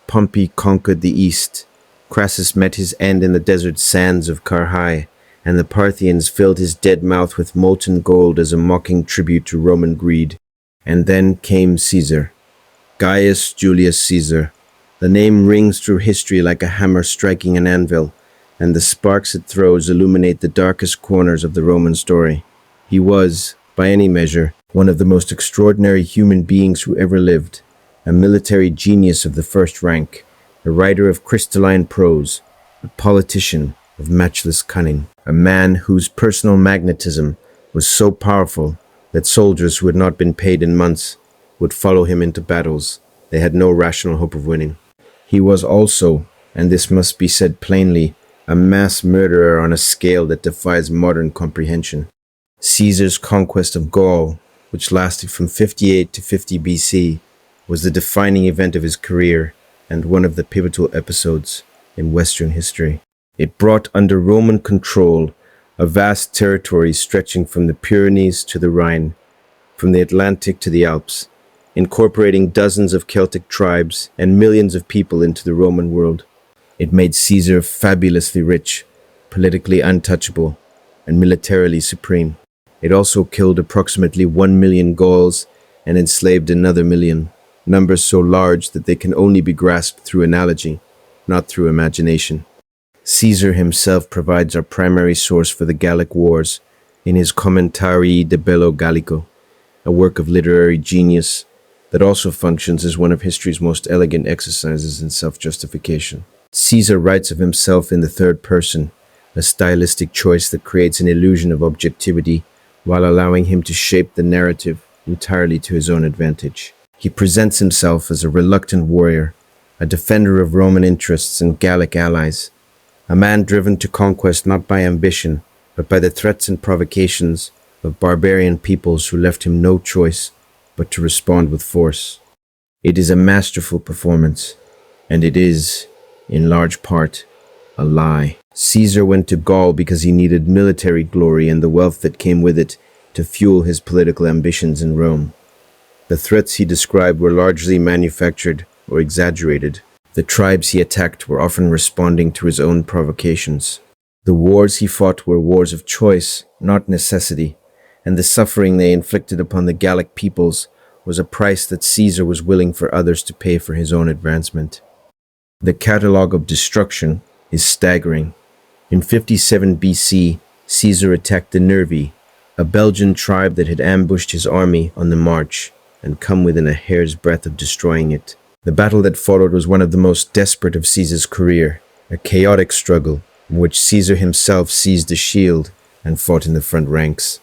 Pompey conquered the east. Crassus met his end in the desert sands of Carrhae, and the Parthians filled his dead mouth with molten gold as a mocking tribute to Roman greed. And then came Caesar. Gaius Julius Caesar. The name rings through history like a hammer striking an anvil, and the sparks it throws illuminate the darkest corners of the Roman story. He was, by any measure, one of the most extraordinary human beings who ever lived, a military genius of the first rank, a writer of crystalline prose, a politician of matchless cunning, a man whose personal magnetism was so powerful that soldiers who had not been paid in months would follow him into battles they had no rational hope of winning. He was also, and this must be said plainly, a mass murderer on a scale that defies modern comprehension. Caesar's conquest of Gaul, which lasted from 58 to 50 BC, was the defining event of his career and one of the pivotal episodes in Western history. It brought under Roman control a vast territory stretching from the Pyrenees to the Rhine, from the Atlantic to the Alps, incorporating dozens of Celtic tribes and millions of people into the Roman world. It made Caesar fabulously rich, politically untouchable, and militarily supreme. It also killed approximately 1 million Gauls and enslaved another million, numbers so large that they can only be grasped through analogy, not through imagination. Caesar himself provides our primary source for the Gallic Wars in his Commentarii de Bello Gallico, a work of literary genius that also functions as one of history's most elegant exercises in self-justification. Caesar writes of himself in the third person, a stylistic choice that creates an illusion of objectivity while allowing him to shape the narrative entirely to his own advantage. He presents himself as a reluctant warrior, a defender of Roman interests and Gallic allies, a man driven to conquest not by ambition, but by the threats and provocations of barbarian peoples who left him no choice but to respond with force. It is a masterful performance, and it is, in large part, a lie. Caesar went to Gaul because he needed military glory and the wealth that came with it to fuel his political ambitions in Rome. The threats he described were largely manufactured or exaggerated. The tribes he attacked were often responding to his own provocations. The wars he fought were wars of choice, not necessity, and the suffering they inflicted upon the Gallic peoples was a price that Caesar was willing for others to pay for his own advancement. The catalogue of destruction is staggering. In 57 BC, Caesar attacked the Nervi, a Belgian tribe that had ambushed his army on the march and come within a hair's breadth of destroying it. The battle that followed was one of the most desperate of Caesar's career, a chaotic struggle in which Caesar himself seized the shield and fought in the front ranks.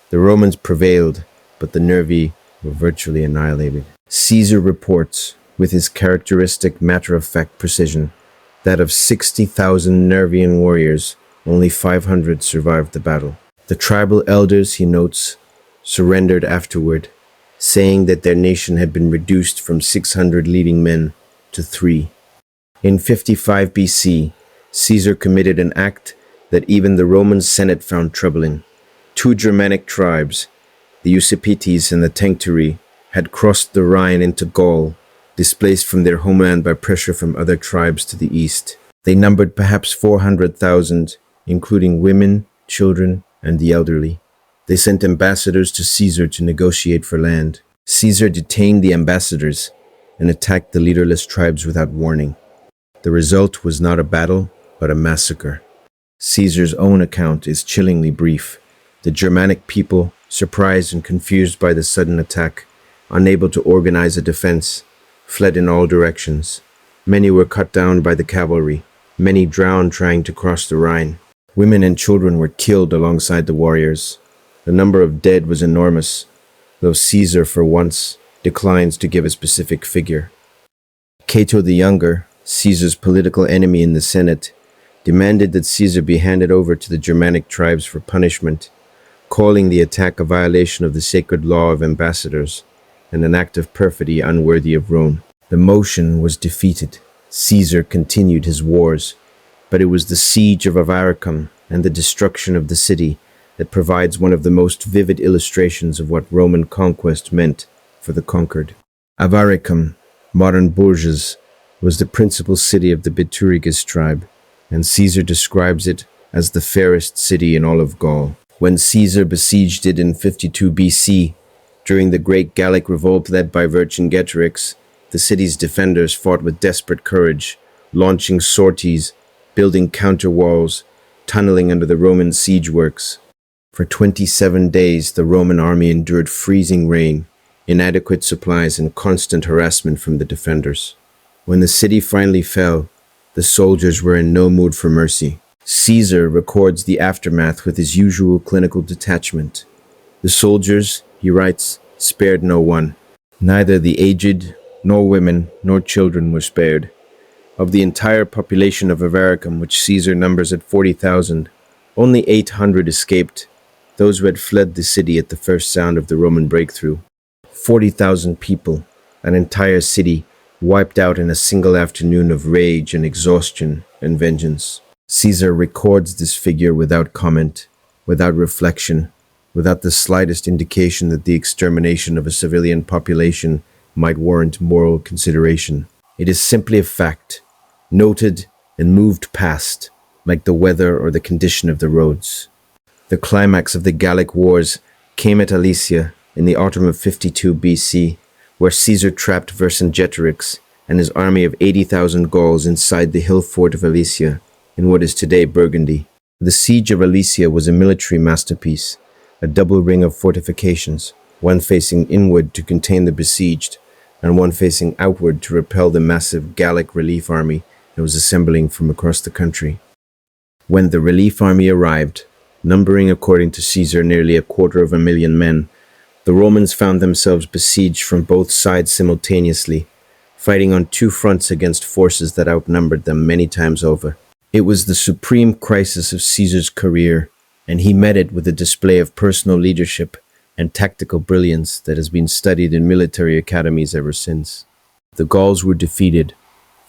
The Romans prevailed, but the Nervi were virtually annihilated. Caesar reports, with his characteristic matter-of-fact precision, that of 60,000 Nervian warriors, only 500 survived the battle. The tribal elders, he notes, surrendered afterward, saying that their nation had been reduced from 600 leading men to 3. In 55 BC, Caesar committed an act that even the Roman Senate found troubling. 2 Germanic tribes, the Usipetes and the Tencteri, had crossed the Rhine into Gaul, displaced from their homeland by pressure from other tribes to the east. They numbered perhaps 400,000, including women, children, and the elderly. They sent ambassadors to Caesar to negotiate for land. Caesar detained the ambassadors and attacked the leaderless tribes without warning. The result was not a battle, but a massacre. Caesar's own account is chillingly brief. The Germanic people, surprised and confused by the sudden attack, unable to organize a defense, fled in all directions. Many were cut down by the cavalry. Many drowned trying to cross the Rhine. Women and children were killed alongside the warriors. The number of dead was enormous, though Caesar, for once, declines to give a specific figure. Cato the Younger, Caesar's political enemy in the Senate, demanded that Caesar be handed over to the Germanic tribes for punishment, calling the attack a violation of the sacred law of ambassadors and an act of perfidy unworthy of Rome. The motion was defeated. Caesar continued his wars, but it was the siege of Avaricum and the destruction of the city that provides one of the most vivid illustrations of what Roman conquest meant for the conquered. Avaricum, modern Bourges, was the principal city of the Bituriges tribe, and Caesar describes it as the fairest city in all of Gaul. When Caesar besieged it in 52 BC, during the Great Gallic Revolt led by Vercingetorix, the city's defenders fought with desperate courage, launching sorties, building counter-walls, tunneling under the Roman siege works. For 27 days, the Roman army endured freezing rain, inadequate supplies, and constant harassment from the defenders. When the city finally fell, the soldiers were in no mood for mercy. Caesar records the aftermath with his usual clinical detachment. The soldiers, he writes, spared no one. Neither the aged, nor women, nor children were spared. Of the entire population of Avaricum, which Caesar numbers at 40,000, only 800 escaped, those who had fled the city at the first sound of the Roman breakthrough. 40,000 people, an entire city, wiped out in a single afternoon of rage and exhaustion and vengeance. Caesar records this figure without comment, without reflection, without the slightest indication that the extermination of a civilian population might warrant moral consideration. It is simply a fact, noted and moved past, like the weather or the condition of the roads. The climax of the Gallic Wars came at Alesia in the autumn of 52 BC, where Caesar trapped Vercingetorix and his army of 80,000 Gauls inside the hill fort of Alesia, in what is today Burgundy. The siege of Alesia was a military masterpiece, a double ring of fortifications, one facing inward to contain the besieged, and one facing outward to repel the massive Gallic relief army that was assembling from across the country. When the relief army arrived, numbering according to Caesar nearly 250,000 men, the Romans found themselves besieged from both sides simultaneously, fighting on 2 fronts against forces that outnumbered them many times over. It was the supreme crisis of Caesar's career, and he met it with a display of personal leadership and tactical brilliance that has been studied in military academies ever since. The Gauls were defeated.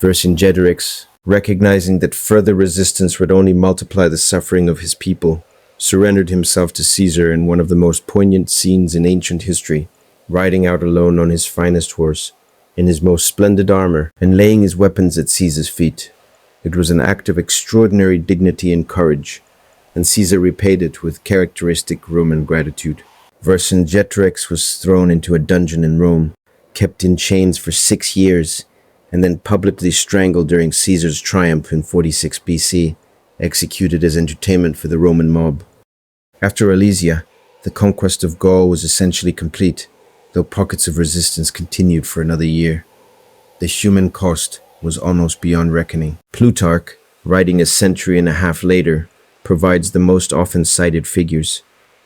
Vercingetorix, recognizing that further resistance would only multiply the suffering of his people, surrendered himself to Caesar in one of the most poignant scenes in ancient history, riding out alone on his finest horse, in his most splendid armor and laying his weapons at Caesar's feet. It was an act of extraordinary dignity and courage, and Caesar repaid it with characteristic Roman gratitude. Vercingetorix was thrown into a dungeon in Rome, kept in chains for 6 years, and then publicly strangled during Caesar's triumph in 46 BC, executed as entertainment for the Roman mob. After Alesia, the conquest of Gaul was essentially complete, though pockets of resistance continued for another year. The human cost was almost beyond reckoning. Plutarch, writing a century and a half later, provides the most often cited figures.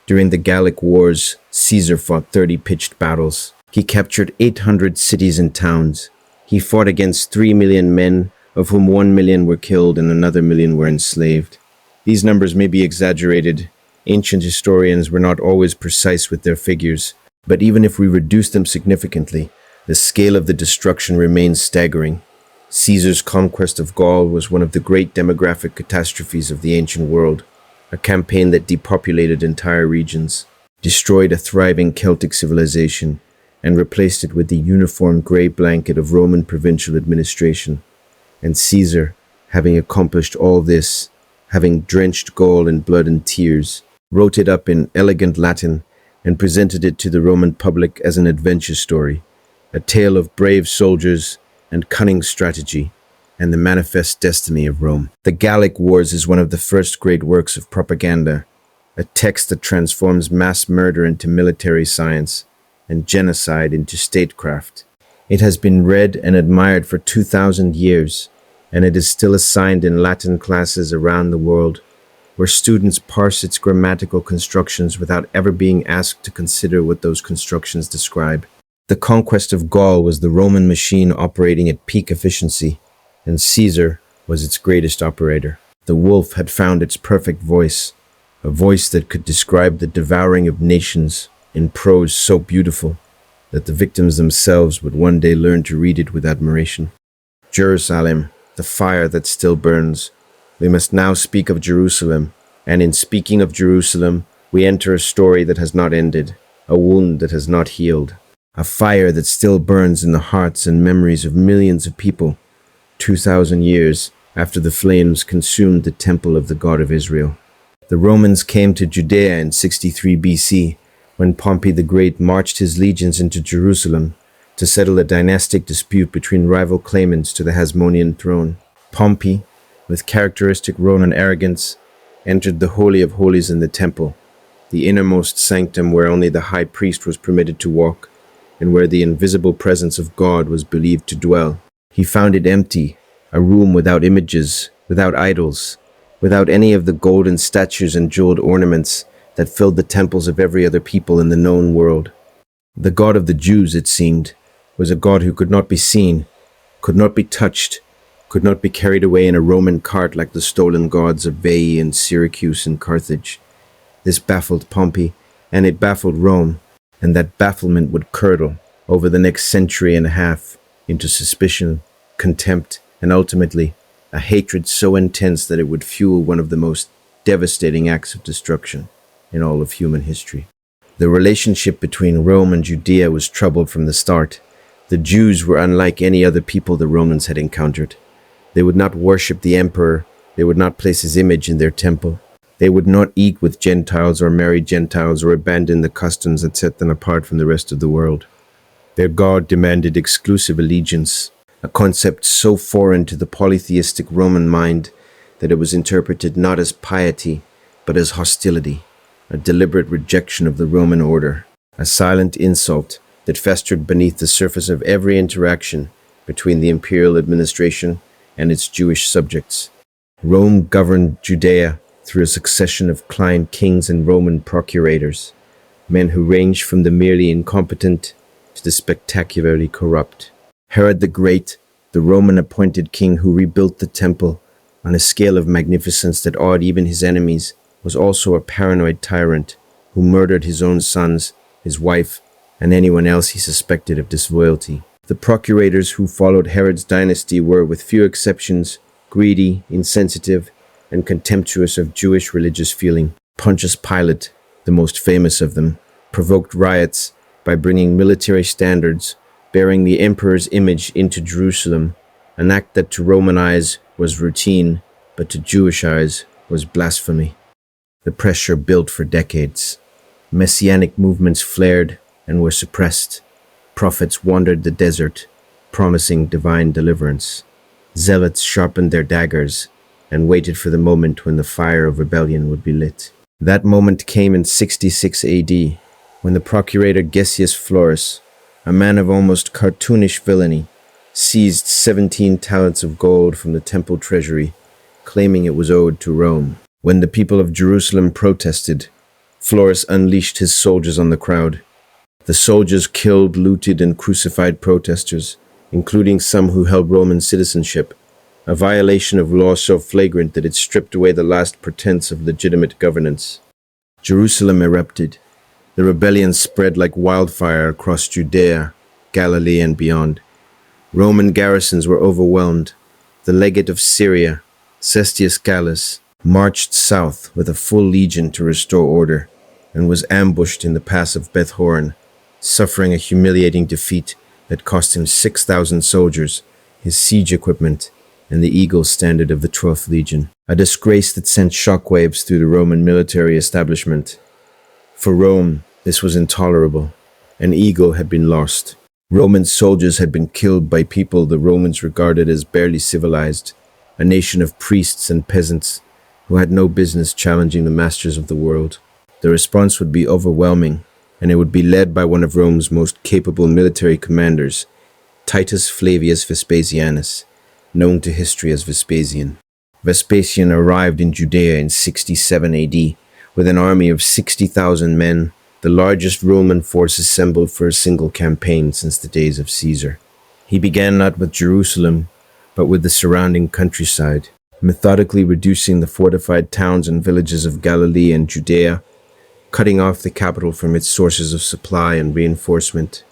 During the Gallic Wars, Caesar fought 30 pitched battles. He captured 800 cities and towns. He fought against 3 million men, of whom 1 million were killed and another million were enslaved. These numbers may be exaggerated. Ancient historians were not always precise with their figures, but even if we reduce them significantly, the scale of the destruction remains staggering. Caesar's conquest of Gaul was one of the great demographic catastrophes of the ancient world, a campaign that depopulated entire regions, destroyed a thriving Celtic civilization, and replaced it with the uniform grey blanket of Roman provincial administration. And Caesar, having accomplished all this, having drenched Gaul in blood and tears, wrote it up in elegant Latin and presented it to the Roman public as an adventure story, a tale of brave soldiers and cunning strategy, and the manifest destiny of Rome. The Gallic Wars is one of the first great works of propaganda, a text that transforms mass murder into military science and genocide into statecraft. It has been read and admired for 2,000 years, and it is still assigned in Latin classes around the world, where students parse its grammatical constructions without ever being asked to consider what those constructions describe. The conquest of Gaul was the Roman machine operating at peak efficiency, and Caesar was its greatest operator. The wolf had found its perfect voice, a voice that could describe the devouring of nations in prose so beautiful that the victims themselves would one day learn to read it with admiration. Jerusalem, the fire that still burns. We must now speak of Jerusalem, and in speaking of Jerusalem, we enter a story that has not ended, a wound that has not healed, a fire that still burns in the hearts and memories of millions of people, 2,000 years after the flames consumed the temple of the God of Israel. The Romans came to Judea in 63 BC, when Pompey the Great marched his legions into Jerusalem to settle a dynastic dispute between rival claimants to the Hasmonean throne. Pompey, with characteristic Roman arrogance, entered the Holy of Holies in the temple, the innermost sanctum where only the high priest was permitted to walk, and where the invisible presence of God was believed to dwell. He found it empty, a room without images, without idols, without any of the golden statues and jeweled ornaments that filled the temples of every other people in the known world. The God of the Jews, it seemed, was a God who could not be seen, could not be touched, could not be carried away in a Roman cart like the stolen gods of Veii and Syracuse and Carthage. This baffled Pompey, and it baffled Rome, and that bafflement would curdle over the next century and a half into suspicion, contempt, and ultimately a hatred so intense that it would fuel one of the most devastating acts of destruction in all of human history. The relationship between Rome and Judea was troubled from the start. The Jews were unlike any other people the Romans had encountered. They would not worship the emperor. They would not place his image in their temple. They would not eat with Gentiles or marry Gentiles or abandon the customs that set them apart from the rest of the world. Their God demanded exclusive allegiance, a concept so foreign to the polytheistic Roman mind that it was interpreted not as piety, but as hostility, a deliberate rejection of the Roman order, a silent insult that festered beneath the surface of every interaction between the imperial administration and its Jewish subjects. Rome governed Judea through a succession of client kings and Roman procurators, men who ranged from the merely incompetent to the spectacularly corrupt. Herod the Great, the Roman appointed king who rebuilt the temple on a scale of magnificence that awed even his enemies, was also a paranoid tyrant who murdered his own sons, his wife, and anyone else he suspected of disloyalty. The procurators who followed Herod's dynasty were, with few exceptions, greedy, insensitive, and contemptuous of Jewish religious feeling. Pontius Pilate, the most famous of them, provoked riots by bringing military standards bearing the emperor's image into Jerusalem, an act that to Roman eyes was routine, but to Jewish eyes was blasphemy. The pressure built for decades. Messianic movements flared and were suppressed. Prophets wandered the desert, promising divine deliverance. Zealots sharpened their daggers and waited for the moment when the fire of rebellion would be lit. That moment came in 66 AD, when the procurator Gessius Florus, a man of almost cartoonish villainy, seized 17 talents of gold from the temple treasury, claiming it was owed to Rome. When the people of Jerusalem protested, Florus unleashed his soldiers on the crowd. The soldiers killed, looted, and crucified protesters, including some who held Roman citizenship, a violation of law so flagrant that it stripped away the last pretense of legitimate governance. Jerusalem erupted. The rebellion spread like wildfire across Judea, Galilee, and beyond. Roman garrisons were overwhelmed. The legate of Syria, Cestius Gallus, marched south with a full legion to restore order, and was ambushed in the pass of Beth Horon, suffering a humiliating defeat that cost him 6,000 soldiers, his siege equipment, and the eagle standard of the 12th Legion, a disgrace that sent shockwaves through the Roman military establishment. For Rome, this was intolerable. An eagle had been lost. Roman soldiers had been killed by people the Romans regarded as barely civilized, a nation of priests and peasants who had no business challenging the masters of the world. The response would be overwhelming, and it would be led by one of Rome's most capable military commanders, Titus Flavius Vespasianus, known to history as Vespasian. Vespasian arrived in Judea in 67 AD with an army of 60,000 men, the largest Roman force assembled for a single campaign since the days of Caesar. He began not with Jerusalem, but with the surrounding countryside, methodically reducing the fortified towns and villages of Galilee and Judea, cutting off the capital from its sources of supply and reinforcement,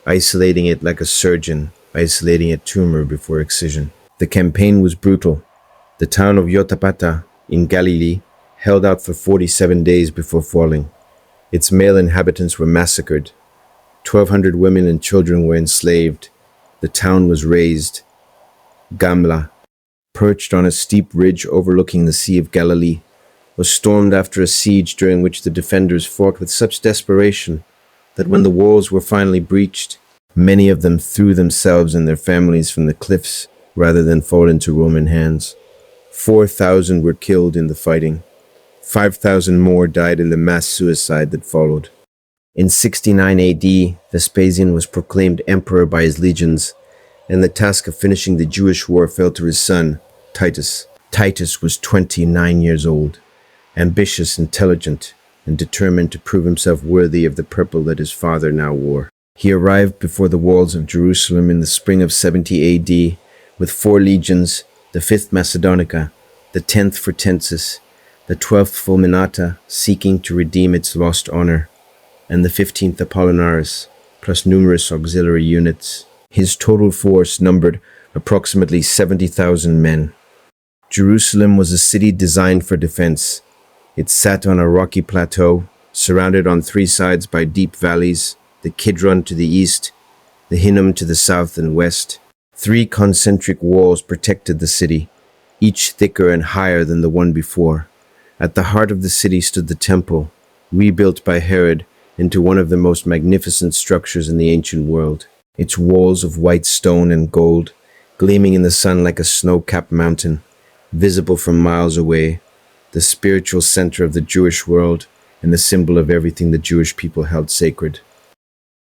isolating it like a surgeon isolating a tumor before excision. The campaign was brutal. The town of Yotapata in Galilee held out for 47 days before falling. Its male inhabitants were massacred. 1,200 women and children were enslaved. The town was razed. Gamla, perched on a steep ridge overlooking the Sea of Galilee, was stormed after a siege during which the defenders fought with such desperation that when the walls were finally breached, many of them threw themselves and their families from the cliffs rather than fall into Roman hands. 4,000 were killed in the fighting. 5,000 more died in the mass suicide that followed. In 69 AD, Vespasian was proclaimed emperor by his legions, and the task of finishing the Jewish war fell to his son, Titus. Titus was 29 years old, ambitious, intelligent, and determined to prove himself worthy of the purple that his father now wore. He arrived before the walls of Jerusalem in the spring of 70 AD with 4 legions, the 5th Macedonica, the 10th Fretensis, the 12th Fulminata, seeking to redeem its lost honor, and the 15th Apollinaris, plus numerous auxiliary units. His total force numbered approximately 70,000 men. Jerusalem was a city designed for defense. It sat on a rocky plateau, surrounded on 3 sides by deep valleys, the Kidron to the east, the Hinnom to the south and west. 3 concentric walls protected the city, each thicker and higher than the one before. At the heart of the city stood the temple, rebuilt by Herod into one of the most magnificent structures in the ancient world. Its walls of white stone and gold, gleaming in the sun like a snow-capped mountain, visible from miles away, the spiritual center of the Jewish world and the symbol of everything the Jewish people held sacred.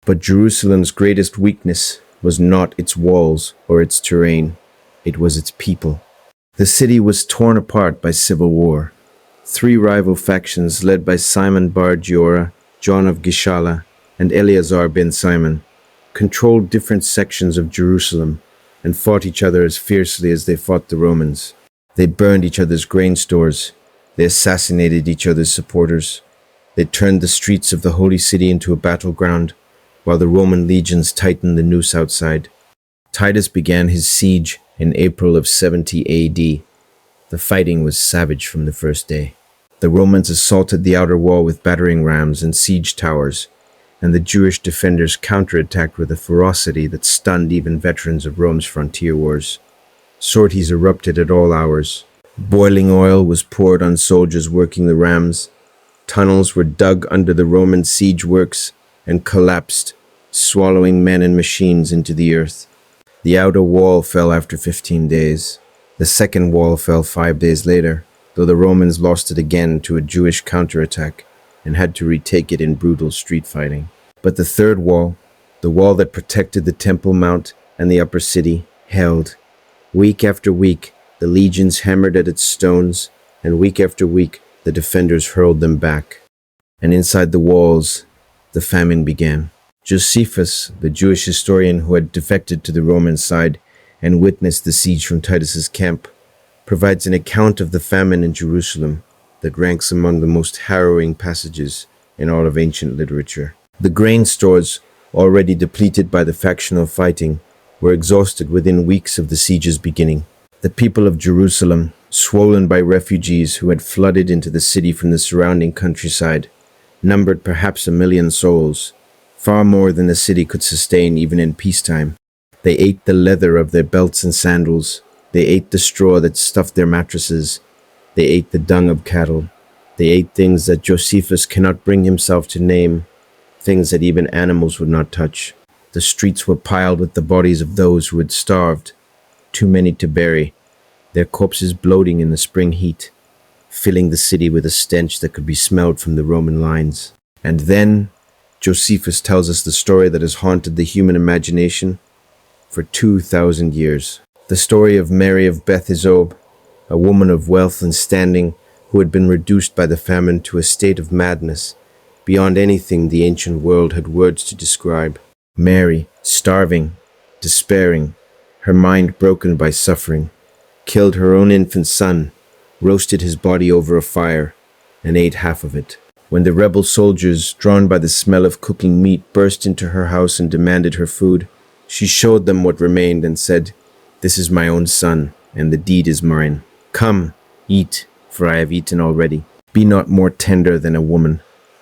But Jerusalem's greatest weakness was not its walls or its terrain, it was its people. The city was torn apart by civil war. 3 rival factions led by Simon bar Giora, John of Gishala, and Eleazar ben Simon controlled different sections of Jerusalem and fought each other as fiercely as they fought the Romans. They burned each other's grain stores. They assassinated each other's supporters. They turned the streets of the holy city into a battleground, while the Roman legions tightened the noose outside. Titus began his siege in April of 70 AD. The fighting was savage from the first day. The Romans assaulted the outer wall with battering rams and siege towers, and the Jewish defenders counterattacked with a ferocity that stunned even veterans of Rome's frontier wars. Sorties erupted at all hours. Boiling oil was poured on soldiers working the rams. Tunnels were dug under the Roman siege works and collapsed, swallowing men and machines into the earth. The outer wall fell after 15 days. The second wall fell 5 days later, though the Romans lost it again to a Jewish counterattack and had to retake it in brutal street fighting. But the third wall, the wall that protected the Temple Mount and the upper city, held. Week after week, the legions hammered at its stones, and week after week, the defenders hurled them back. And inside the walls, the famine began. Josephus, the Jewish historian who had defected to the Roman side and witnessed the siege from Titus's camp, provides an account of the famine in Jerusalem that ranks among the most harrowing passages in all of ancient literature. The grain stores, already depleted by the factional fighting, were exhausted within weeks of the siege's beginning. The people of Jerusalem, swollen by refugees who had flooded into the city from the surrounding countryside, numbered perhaps 1 million souls, far more than the city could sustain even in peacetime. They ate the leather of their belts and sandals. They ate the straw that stuffed their mattresses. They ate the dung of cattle. They ate things that Josephus cannot bring himself to name, things that even animals would not touch. The streets were piled with the bodies of those who had starved, too many to bury, their corpses bloating in the spring heat, filling the city with a stench that could be smelled from the Roman lines. And then Josephus tells us the story that has haunted the human imagination for 2,000 years. The story of Mary of Beth-Izob, a woman of wealth and standing who had been reduced by the famine to a state of madness beyond anything the ancient world had words to describe. Mary, starving, despairing, her mind broken by suffering, killed her own infant son, roasted his body over a fire, and ate half of it. When the rebel soldiers, drawn by the smell of cooking meat, burst into her house and demanded her food, she showed them what remained and said, "This is my own son, and the deed is mine. Come, eat, for I have eaten already. Be not more tender than a woman,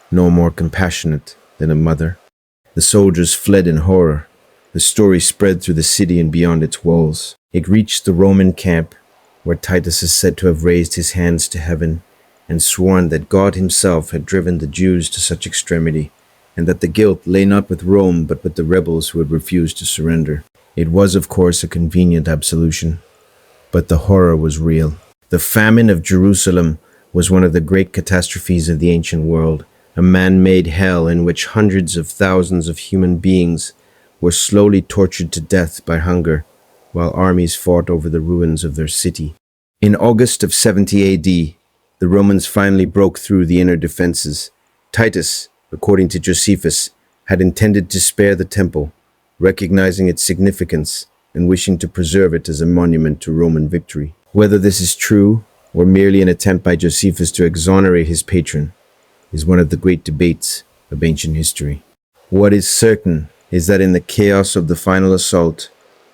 nor more compassionate than a mother." The soldiers fled in horror. The story spread through the city and beyond its walls. It reached the Roman camp, where Titus is said to have raised his hands to heaven and sworn that God himself had driven the Jews to such extremity, and that the guilt lay not with Rome but with the rebels who had refused to surrender. It was, of course, a convenient absolution, but the horror was real. The famine of Jerusalem was one of the great catastrophes of the ancient world, a man-made hell in which hundreds of thousands of human beings were slowly tortured to death by hunger, while armies fought over the ruins of their city. In August of 70 AD, the Romans finally broke through the inner defenses. Titus, according to Josephus, had intended to spare the temple, recognizing its significance and wishing to preserve it as a monument to Roman victory. Whether this is true, or merely an attempt by Josephus to exonerate his patron, is one of the great debates of ancient history. What is certain is that in the chaos of the final assault,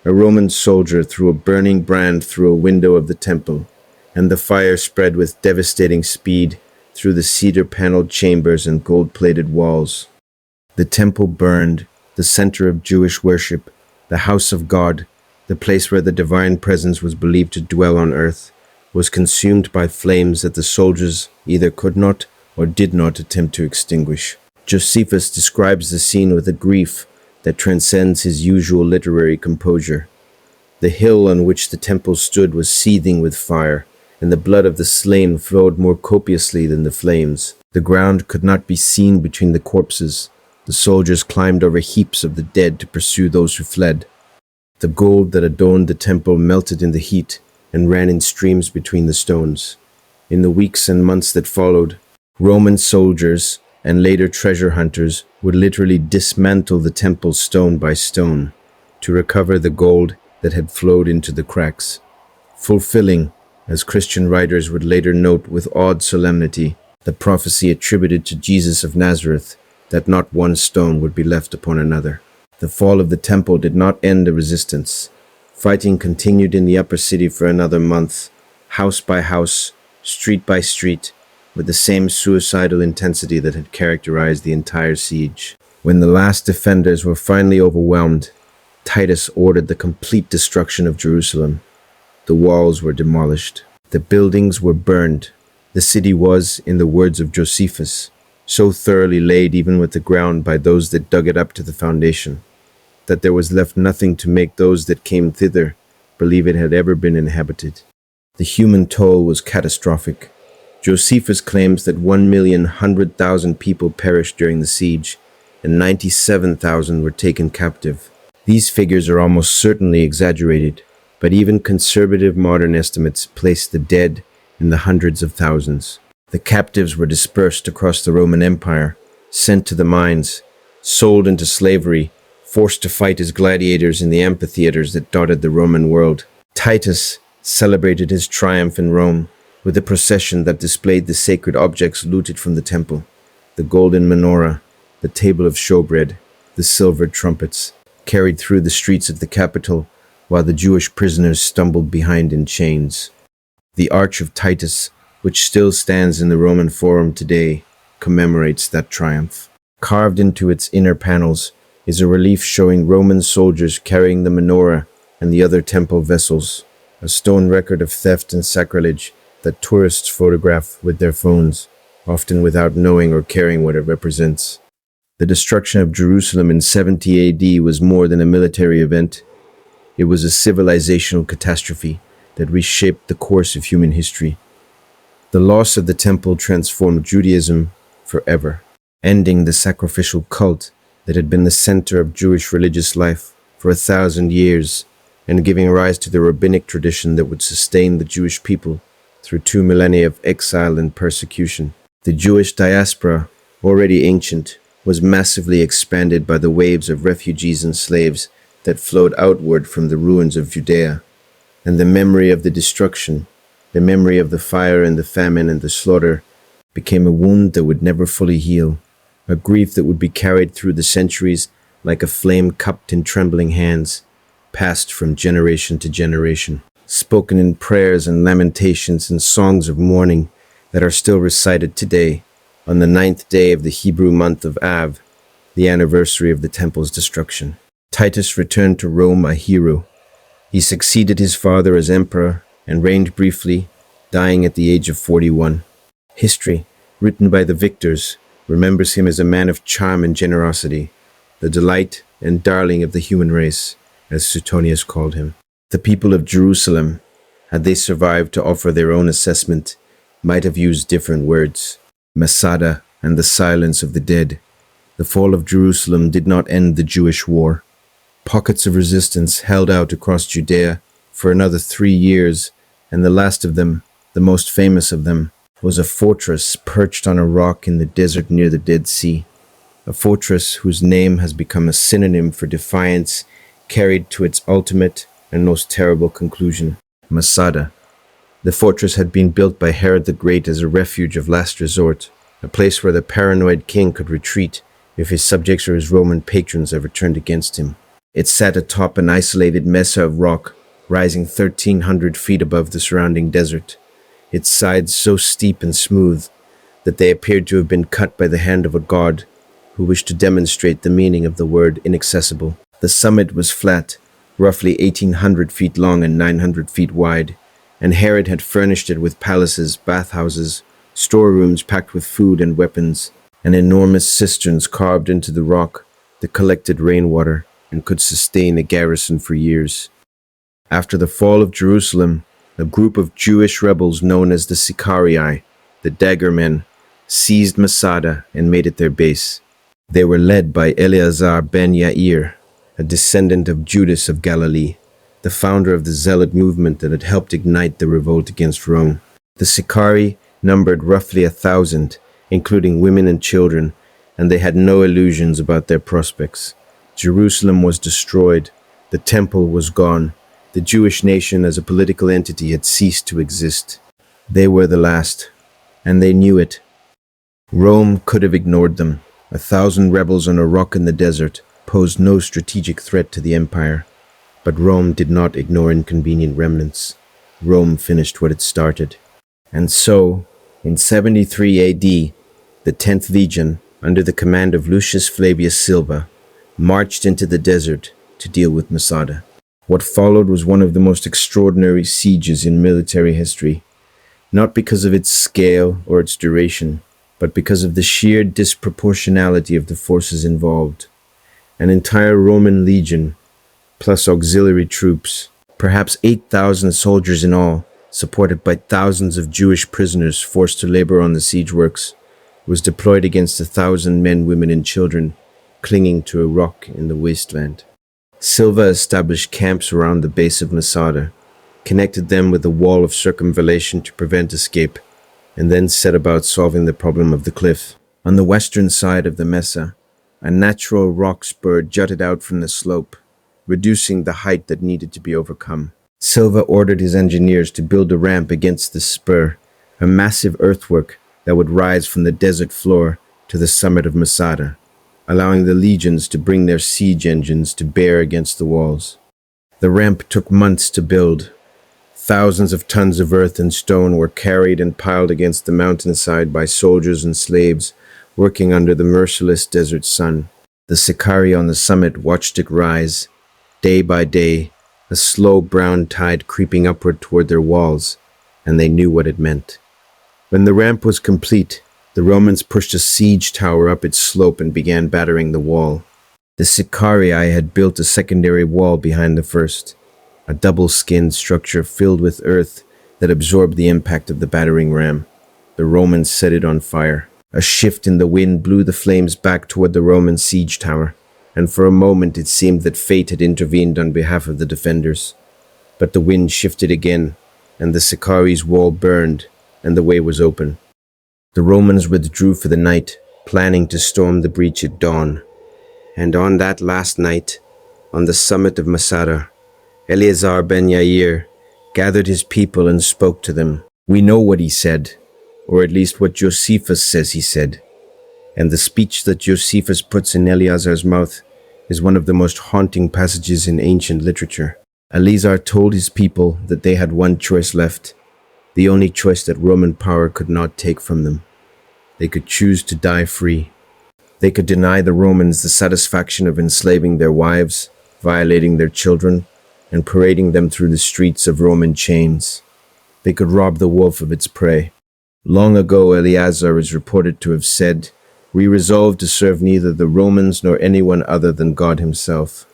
a Roman soldier threw a burning brand through a window of the temple, and the fire spread with devastating speed through the cedar-paneled chambers and gold-plated walls. The temple burned, the center of Jewish worship, the house of God, the place where the divine presence was believed to dwell on earth, was consumed by flames that the soldiers either could not or did not attempt to extinguish. Josephus describes the scene with a grief that transcends his usual literary composure. The hill on which the temple stood was seething with fire, and the blood of the slain flowed more copiously than the flames. The ground could not be seen between the corpses. The soldiers climbed over heaps of the dead to pursue those who fled. The gold that adorned the temple melted in the heat and ran in streams between the stones. In the weeks and months that followed, Roman soldiers and later treasure hunters would literally dismantle the temple stone by stone to recover the gold that had flowed into the cracks, fulfilling, as Christian writers would later note with awed solemnity, the prophecy attributed to Jesus of Nazareth that not one stone would be left upon another. The fall of the temple did not end the resistance. Fighting continued in the upper city for another month, house by house, street by street, with the same suicidal intensity that had characterized the entire siege. When the last defenders were finally overwhelmed, Titus ordered the complete destruction of Jerusalem. The walls were demolished. The buildings were burned. The city was, in the words of Josephus, so thoroughly laid even with the ground by those that dug it up to the foundation, that there was left nothing to make those that came thither believe it had ever been inhabited. The human toll was catastrophic. Josephus claims that 1,100,000 people perished during the siege, and 97,000 were taken captive. These figures are almost certainly exaggerated, but even conservative modern estimates place the dead in the hundreds of thousands. The captives were dispersed across the Roman Empire, sent to the mines, sold into slavery, forced to fight as gladiators in the amphitheaters that dotted the Roman world. Titus celebrated his triumph in Rome with a procession that displayed the sacred objects looted from the temple: the golden menorah, the table of showbread, the silver trumpets, carried through the streets of the capital while the Jewish prisoners stumbled behind in chains. The Arch of Titus, which still stands in the Roman Forum today, commemorates that triumph. Carved into its inner panels is a relief showing Roman soldiers carrying the menorah and the other temple vessels, a stone record of theft and sacrilege that tourists photograph with their phones, often without knowing or caring what it represents. The destruction of Jerusalem in 70 AD was more than a military event. It was a civilizational catastrophe that reshaped the course of human history. The loss of the temple transformed Judaism forever, ending the sacrificial cult that had been the center of Jewish religious life for 1,000 years, and giving rise to the rabbinic tradition that would sustain the Jewish people through 2 millennia of exile and persecution. The Jewish diaspora, already ancient, was massively expanded by the waves of refugees and slaves that flowed outward from the ruins of Judea. And the memory of the destruction, the memory of the fire and the famine and the slaughter, became a wound that would never fully heal, a grief that would be carried through the centuries like a flame cupped in trembling hands, passed from generation to generation, spoken in prayers and lamentations and songs of mourning that are still recited today on the 9th day of the Hebrew month of Av, the anniversary of the temple's destruction. Titus returned to Rome a hero. He succeeded his father as emperor and reigned briefly, dying at the age of 41. History, written by the victors, remembers him as a man of charm and generosity, the delight and darling of the human race, as Suetonius called him. The people of Jerusalem, had they survived to offer their own assessment, might have used different words. Masada and the silence of the dead. The fall of Jerusalem did not end the Jewish war. Pockets of resistance held out across Judea for another 3 years, and the last of them, the most famous of them, was a fortress perched on a rock in the desert near the Dead Sea. A fortress whose name has become a synonym for defiance, carried to its ultimate and most terrible conclusion: Masada. The fortress had been built by Herod the Great as a refuge of last resort, a place where the paranoid king could retreat if his subjects or his Roman patrons ever turned against him. It sat atop an isolated mesa of rock, rising 1,300 feet above the surrounding desert, its sides so steep and smooth that they appeared to have been cut by the hand of a god who wished to demonstrate the meaning of the word inaccessible. The summit was flat, roughly 1,800 feet long and 900 feet wide, and Herod had furnished it with palaces, bathhouses, storerooms packed with food and weapons, and enormous cisterns carved into the rock that collected rainwater and could sustain a garrison for years. After the fall of Jerusalem, a group of Jewish rebels known as the Sicarii, the Dagger Men, seized Masada and made it their base. They were led by Eleazar ben Yair, a descendant of Judas of Galilee, the founder of the Zealot movement that had helped ignite the revolt against Rome. The Sicarii numbered roughly 1,000, including women and children, and they had no illusions about their prospects. Jerusalem was destroyed, the temple was gone, the Jewish nation as a political entity had ceased to exist. They were the last, and they knew it. Rome could have ignored them. 1,000 rebels on a rock in the desert posed no strategic threat to the empire. But Rome did not ignore inconvenient remnants. Rome finished what it started. And so, in 73 AD, the 10th Legion, under the command of Lucius Flavius Silva, marched into the desert to deal with Masada. What followed was one of the most extraordinary sieges in military history, not because of its scale or its duration, but because of the sheer disproportionality of the forces involved. An entire Roman legion, plus auxiliary troops, perhaps 8,000 soldiers in all, supported by thousands of Jewish prisoners forced to labor on the siege works, was deployed against 1,000 men, women, and children clinging to a rock in the wasteland. Silva established camps around the base of Masada, connected them with a wall of circumvallation to prevent escape, and then set about solving the problem of the cliff. On the western side of the mesa, a natural rock spur jutted out from the slope, reducing the height that needed to be overcome. Silva ordered his engineers to build a ramp against the spur, a massive earthwork that would rise from the desert floor to the summit of Masada, allowing the legions to bring their siege engines to bear against the walls. The ramp took months to build. Thousands of tons of earth and stone were carried and piled against the mountainside by soldiers and slaves working under the merciless desert sun. The Sicarii on the summit watched it rise, day by day, a slow brown tide creeping upward toward their walls, and they knew what it meant. When the ramp was complete, the Romans pushed a siege tower up its slope and began battering the wall. The Sicarii had built a secondary wall behind the first, a double-skinned structure filled with earth that absorbed the impact of the battering ram. The Romans set it on fire. A shift in the wind blew the flames back toward the Roman siege tower, and for a moment it seemed that fate had intervened on behalf of the defenders. But the wind shifted again, and the Sicarii's wall burned, and the way was open. The Romans withdrew for the night, planning to storm the breach at dawn. And on that last night, on the summit of Masada, Eleazar ben Yair gathered his people and spoke to them. We know what he said, or at least what Josephus says he said. And the speech that Josephus puts in Eleazar's mouth is one of the most haunting passages in ancient literature. Eleazar told his people that they had one choice left, the only choice that Roman power could not take from them. They could choose to die free. They could deny the Romans the satisfaction of enslaving their wives, violating their children, and parading them through the streets of Roman chains. They could rob the wolf of its prey. Long ago, Eleazar is reported to have said, "We resolved to serve neither the Romans nor anyone other than God himself.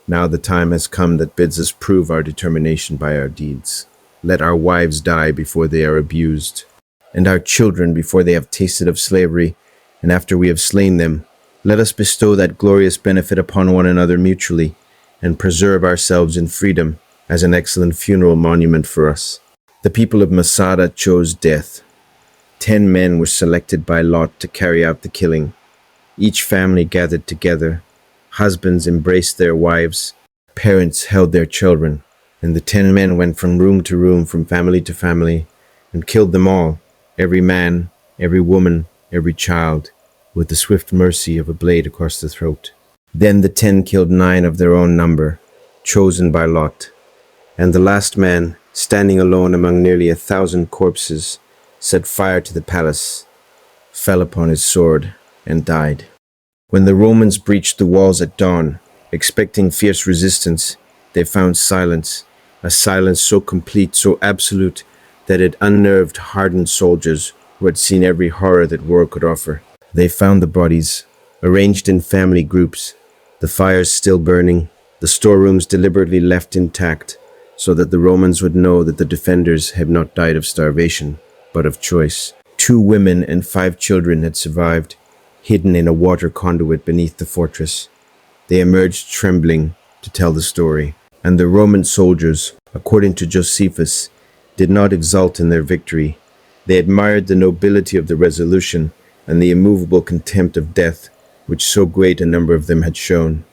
Now the time has come that bids us prove our determination by our deeds. Let our wives die before they are abused, and our children before they have tasted of slavery, and after we have slain them, let us bestow that glorious benefit upon one another mutually, and preserve ourselves in freedom as an excellent funeral monument for us." The people of Masada chose death. 10 men were selected by lot to carry out the killing. Each family gathered together. Husbands embraced their wives. Parents held their children. And the 10 men went from room to room, from family to family, and killed them all, every man, every woman, every child, with the swift mercy of a blade across the throat. Then the 10 killed 9 of their own number, chosen by lot. And the last man, standing alone among nearly 1,000 corpses, set fire to the palace, fell upon his sword, and died. When the Romans breached the walls at dawn, expecting fierce resistance, they found silence, a silence so complete, so absolute, that it unnerved hardened soldiers who had seen every horror that war could offer. They found the bodies, arranged in family groups, the fires still burning, the storerooms deliberately left intact, so that the Romans would know that the defenders had not died of starvation, but of choice. 2 women and 5 children had survived, hidden in a water conduit beneath the fortress. They emerged trembling to tell the story. And the Roman soldiers, according to Josephus, did not exult in their victory. They admired the nobility of the resolution and the immovable contempt of death, which so great a number of them had shown.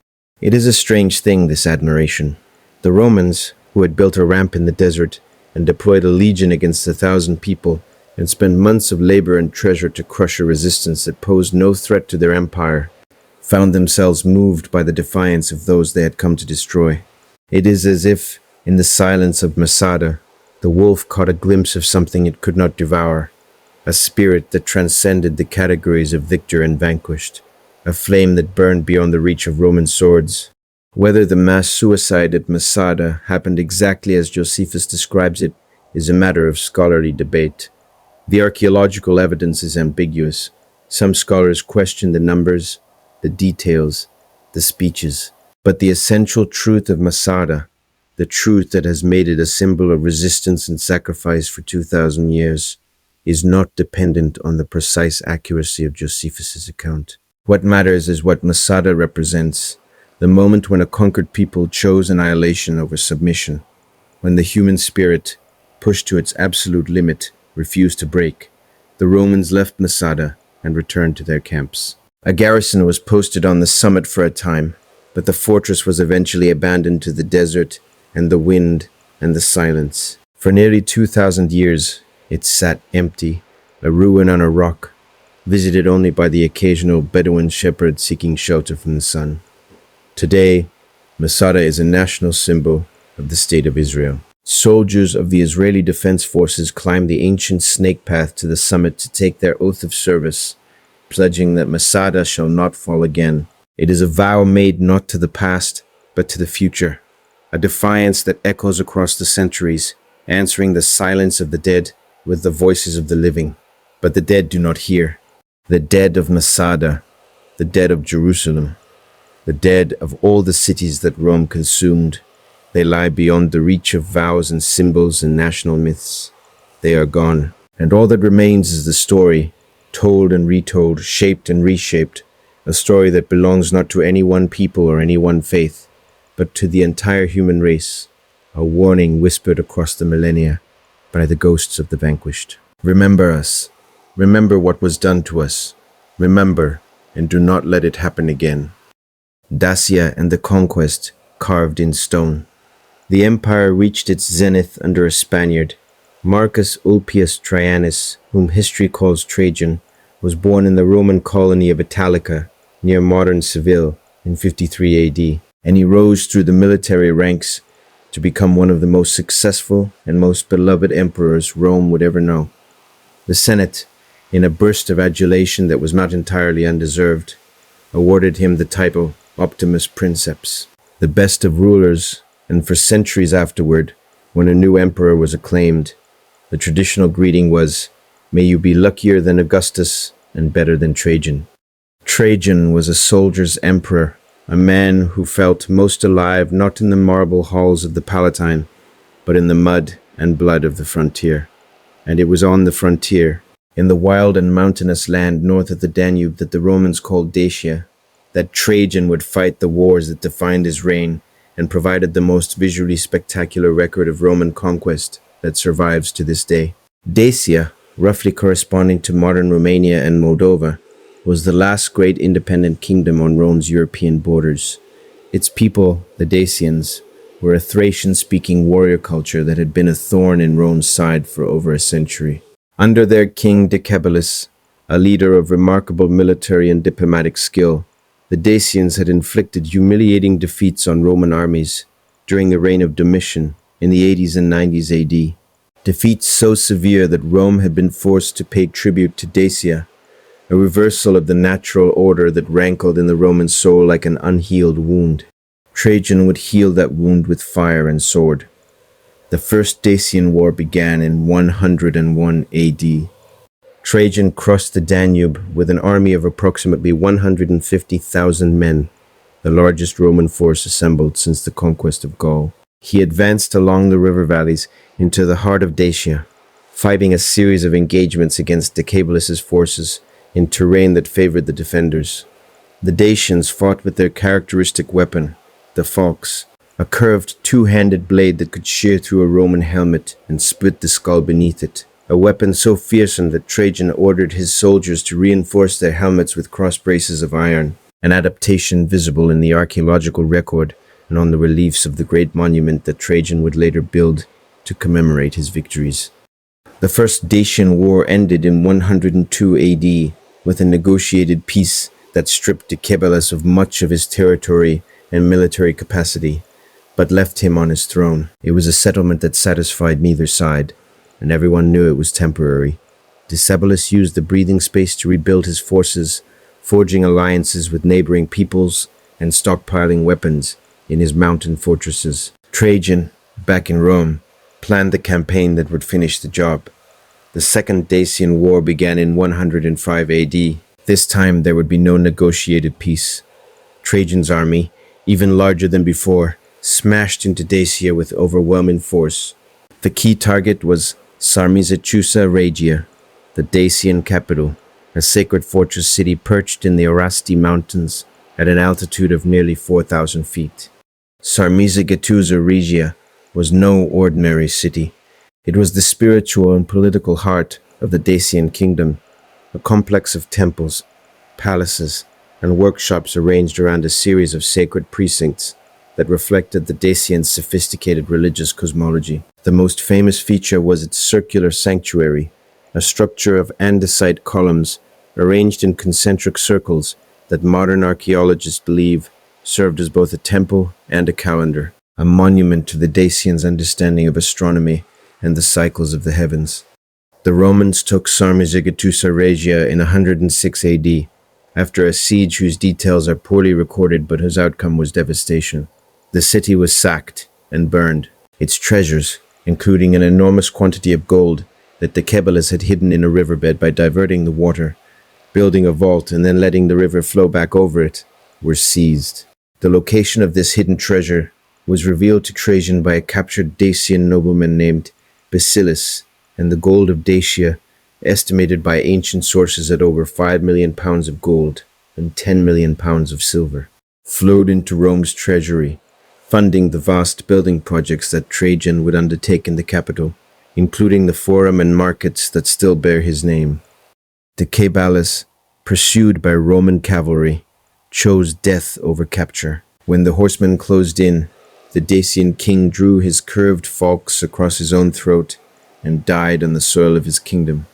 It is a strange thing, this admiration. The Romans, who had built a ramp in the desert and deployed a legion against 1,000 people, and spent months of labor and treasure to crush a resistance that posed no threat to their empire, found themselves moved by the defiance of those they had come to destroy. It is as if, in the silence of Masada, the wolf caught a glimpse of something it could not devour, a spirit that transcended the categories of victor and vanquished, a flame that burned beyond the reach of Roman swords. Whether the mass suicide at Masada happened exactly as Josephus describes it is a matter of scholarly debate. The archaeological evidence is ambiguous. Some scholars question the numbers, the details, the speeches. But the essential truth of Masada, the truth that has made it a symbol of resistance and sacrifice for 2,000 years, is not dependent on the precise accuracy of Josephus's account. What matters is what Masada represents, the moment when a conquered people chose annihilation over submission, when the human spirit, pushed to its absolute limit, refused to break. The Romans left Masada and returned to their camps. A garrison was posted on the summit for a time, but the fortress was eventually abandoned to the desert and the wind and the silence. For nearly 2,000 years, it sat empty, a ruin on a rock, visited only by the occasional Bedouin shepherd seeking shelter from the sun. Today, Masada is a national symbol of the State of Israel. Soldiers of the Israeli Defense Forces climb the ancient snake path to the summit to take their oath of service, pledging that Masada shall not fall again. It is a vow made not to the past, but to the future, a defiance that echoes across the centuries, answering the silence of the dead with the voices of the living. But the dead do not hear. The dead of Masada, the dead of Jerusalem, the dead of all the cities that Rome consumed. They lie beyond the reach of vows and symbols and national myths. They are gone, and all that remains is the story, told and retold, shaped and reshaped, a story that belongs not to any one people or any one faith, but to the entire human race, a warning whispered across the millennia by the ghosts of the vanquished. Remember us. Remember what was done to us. Remember, and do not let it happen again. Dacia and the Conquest, carved in stone. The empire reached its zenith under a Spaniard. Marcus Ulpius Traianus, whom history calls Trajan, was born in the Roman colony of Italica, near modern Seville, in 53 AD, and he rose through the military ranks to become one of the most successful and most beloved emperors Rome would ever know. The Senate, in a burst of adulation that was not entirely undeserved, awarded him the title Optimus Princeps, the best of rulers, and for centuries afterward, when a new emperor was acclaimed, the traditional greeting was, "May you be luckier than Augustus and better than Trajan." Trajan was a soldier's emperor, a man who felt most alive not in the marble halls of the Palatine, but in the mud and blood of the frontier. And it was on the frontier, in the wild and mountainous land north of the Danube that the Romans called Dacia, that Trajan would fight the wars that defined his reign and provided the most visually spectacular record of Roman conquest that survives to this day. Dacia, roughly corresponding to modern Romania and Moldova, was the last great independent kingdom on Rome's European borders. Its people, the Dacians, were a Thracian-speaking warrior culture that had been a thorn in Rome's side for over a century. Under their king Decebalus, a leader of remarkable military and diplomatic skill, the Dacians had inflicted humiliating defeats on Roman armies during the reign of Domitian in the 80s and 90s AD. Defeats so severe that Rome had been forced to pay tribute to Dacia, a reversal of the natural order that rankled in the Roman soul like an unhealed wound. Trajan would heal that wound with fire and sword. The First Dacian War began in 101 AD. Trajan crossed the Danube with an army of approximately 150,000 men, the largest Roman force assembled since the conquest of Gaul. He advanced along the river valleys into the heart of Dacia, fighting a series of engagements against Decebalus's forces in terrain that favored the defenders. The Dacians fought with their characteristic weapon, the falx, a curved two-handed blade that could shear through a Roman helmet and split the skull beneath it, a weapon so fearsome that Trajan ordered his soldiers to reinforce their helmets with cross braces of iron, an adaptation visible in the archaeological record and on the reliefs of the great monument that Trajan would later build to commemorate his victories. The First Dacian War ended in 102 AD with a negotiated peace that stripped Decebalus of much of his territory and military capacity, but left him on his throne. It was a settlement that satisfied neither side, and everyone knew it was temporary. Decebalus used the breathing space to rebuild his forces, forging alliances with neighboring peoples and stockpiling weapons in his mountain fortresses. Trajan, back in Rome, planned the campaign that would finish the job. The Second Dacian War began in 105 AD. This time there would be no negotiated peace. Trajan's army, even larger than before, smashed into Dacia with overwhelming force. The key target was Sarmizechusa Regia, the Dacian capital, a sacred fortress city perched in the Orasti Mountains at an altitude of nearly 4,000 feet. Sarmizegetusa Regia was no ordinary city. It was the spiritual and political heart of the Dacian kingdom, a complex of temples, palaces, and workshops arranged around a series of sacred precincts that reflected the Dacians' sophisticated religious cosmology. The most famous feature was its circular sanctuary, a structure of andesite columns arranged in concentric circles that modern archaeologists believe served as both a temple and a calendar, a monument to the Dacians' understanding of astronomy and the cycles of the heavens. The Romans took Sarmizegetusa Regia in 106 AD, after a siege whose details are poorly recorded but whose outcome was devastation. The city was sacked and burned. Its treasures, including an enormous quantity of gold that Decebalus had hidden in a riverbed by diverting the water, building a vault and then letting the river flow back over it, were seized. The location of this hidden treasure was revealed to Trajan by a captured Dacian nobleman named Basilis, and the gold of Dacia, estimated by ancient sources at over 5 million pounds of gold and 10 million pounds of silver, flowed into Rome's treasury, funding the vast building projects that Trajan would undertake in the capital, including the forum and markets that still bear his name. Decebalus, pursued by Roman cavalry, chose death over capture. When the horsemen closed in, the Dacian king drew his curved falx across his own throat and died on the soil of his kingdom,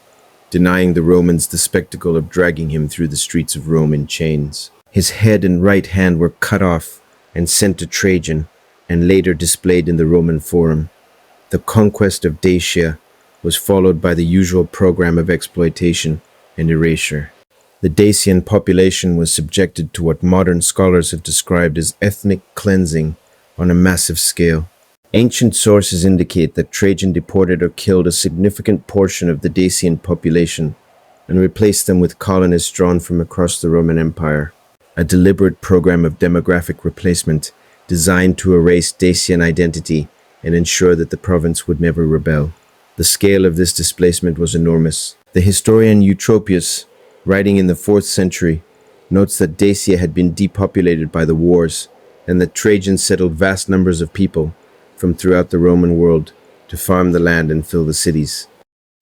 denying the Romans the spectacle of dragging him through the streets of Rome in chains. His head and right hand were cut off and sent to Trajan, and later displayed in the Roman Forum. The conquest of Dacia was followed by the usual program of exploitation and erasure. The Dacian population was subjected to what modern scholars have described as ethnic cleansing on a massive scale. Ancient sources indicate that Trajan deported or killed a significant portion of the Dacian population and replaced them with colonists drawn from across the Roman Empire, a deliberate program of demographic replacement designed to erase Dacian identity and ensure that the province would never rebel. The scale of this displacement was enormous. The historian Eutropius, writing in the 4th century, notes that Dacia had been depopulated by the wars and that Trajan settled vast numbers of people from throughout the Roman world to farm the land and fill the cities.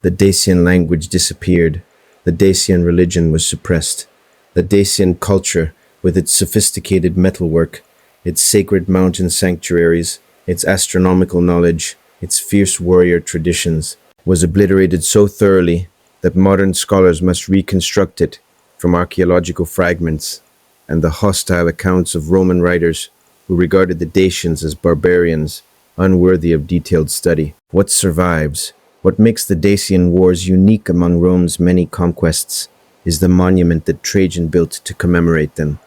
The Dacian language disappeared. The Dacian religion was suppressed. The Dacian culture, with its sophisticated metalwork, its sacred mountain sanctuaries, its astronomical knowledge, its fierce warrior traditions, was obliterated so thoroughly that modern scholars must reconstruct it from archaeological fragments and the hostile accounts of Roman writers who regarded the Dacians as barbarians, unworthy of detailed study. What survives, what makes the Dacian Wars unique among Rome's many conquests, is the monument that Trajan built to commemorate them.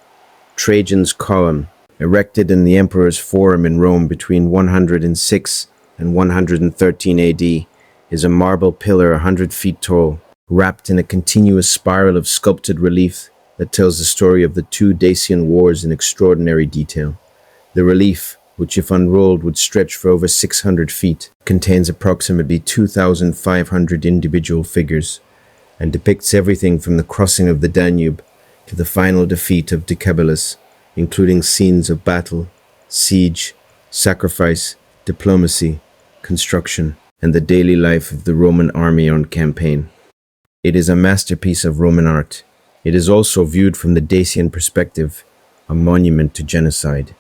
Trajan's Column, erected in the Emperor's Forum in Rome between 106 and 113 AD, is a marble pillar 100 feet tall, wrapped in a continuous spiral of sculpted relief that tells the story of the two Dacian wars in extraordinary detail. The relief, which if unrolled would stretch for over 600 feet, contains approximately 2,500 individual figures, and depicts everything from the crossing of the Danube to the final defeat of Decebalus, including scenes of battle, siege, sacrifice, diplomacy, construction, and the daily life of the Roman army on campaign. It is a masterpiece of Roman art. It is also viewed from the Dacian perspective, a monument to genocide.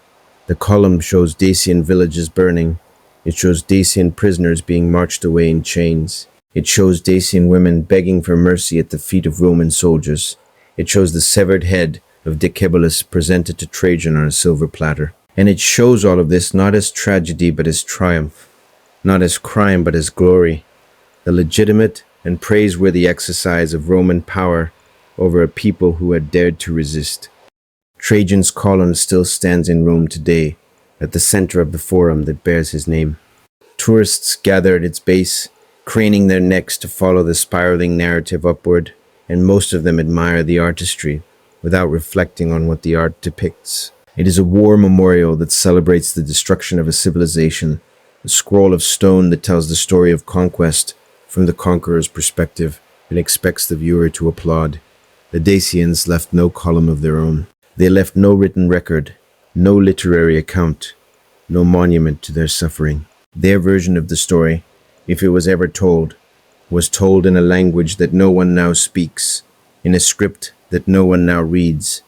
The column shows Dacian villages burning. It shows Dacian prisoners being marched away in chains. It shows Dacian women begging for mercy at the feet of Roman soldiers. It shows the severed head of Decebalus presented to Trajan on a silver platter. And it shows all of this not as tragedy but as triumph, not as crime but as glory. The legitimate and praiseworthy exercise of Roman power over a people who had dared to resist. Trajan's column still stands in Rome today, at the center of the forum that bears his name. Tourists gather at its base, craning their necks to follow the spiraling narrative upward, and most of them admire the artistry, without reflecting on what the art depicts. It is a war memorial that celebrates the destruction of a civilization, a scroll of stone that tells the story of conquest from the conqueror's perspective and expects the viewer to applaud. The Dacians left no column of their own. They left no written record, no literary account, no monument to their suffering. Their version of the story, if it was ever told, was told in a language that no one now speaks, in a script that no one now reads,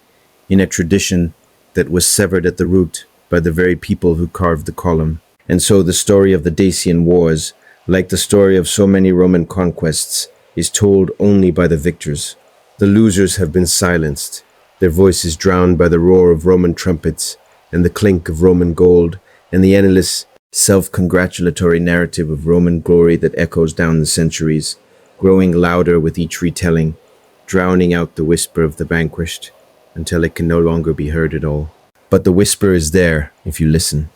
in a tradition that was severed at the root by the very people who carved the column. And so the story of the Dacian wars, like the story of so many Roman conquests, is told only by the victors. The losers have been silenced, their voices drowned by the roar of Roman trumpets and the clink of Roman gold and the endless, self-congratulatory narrative of Roman glory that echoes down the centuries, growing louder with each retelling, drowning out the whisper of the vanquished, until it can no longer be heard at all. But the whisper is there, if you listen.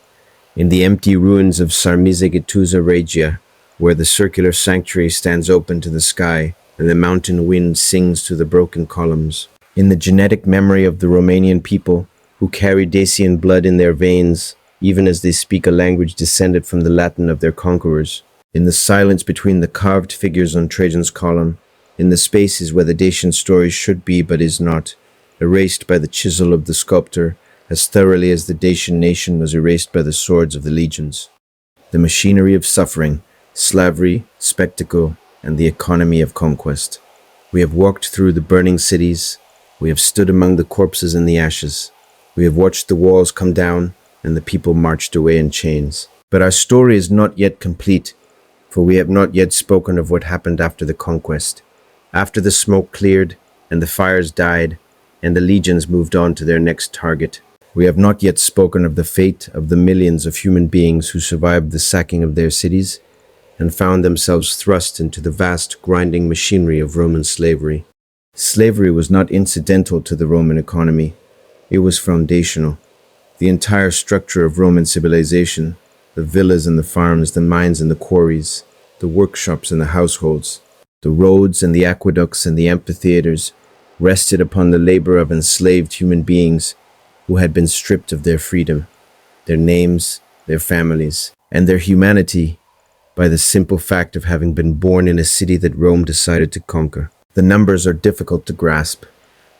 In the empty ruins of Sarmizegetusa Regia, where the circular sanctuary stands open to the sky, and the mountain wind sings to the broken columns. In the genetic memory of the Romanian people, who carry Dacian blood in their veins, even as they speak a language descended from the Latin of their conquerors. In the silence between the carved figures on Trajan's column, in the spaces where the Dacian story should be but is not, erased by the chisel of the sculptor, as thoroughly as the Dacian nation was erased by the swords of the legions. The machinery of suffering, slavery, spectacle, and the economy of conquest. We have walked through the burning cities. We have stood among the corpses and the ashes. We have watched the walls come down and the people marched away in chains. But our story is not yet complete, for we have not yet spoken of what happened after the conquest. After the smoke cleared and the fires died and the legions moved on to their next target. We have not yet spoken of the fate of the millions of human beings who survived the sacking of their cities and found themselves thrust into the vast grinding machinery of Roman slavery. Slavery was not incidental to the Roman economy. It was foundational. The entire structure of Roman civilization, the villas and the farms, the mines and the quarries, the workshops and the households, the roads and the aqueducts and the amphitheaters, rested upon the labor of enslaved human beings who had been stripped of their freedom, their names, their families, and their humanity by the simple fact of having been born in a city that Rome decided to conquer. The numbers are difficult to grasp.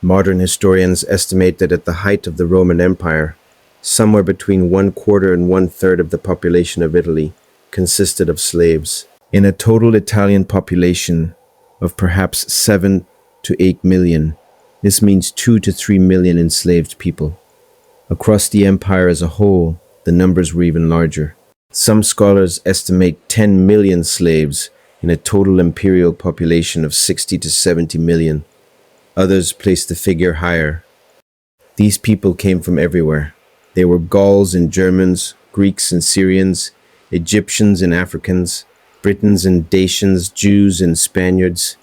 Modern historians estimate that at the height of the Roman Empire, somewhere between 1/4 and 1/3 of the population of Italy consisted of slaves. In a total Italian population of perhaps 7 to 8 million, this means 2 to 3 million enslaved people. Across the empire as a whole, the numbers were even larger. Some scholars estimate 10 million slaves in a total imperial population of 60 to 70 million. Others place the figure higher. These people came from everywhere. They were Gauls and Germans, Greeks and Syrians, Egyptians and Africans, Britons and Dacians, Jews and Spaniards.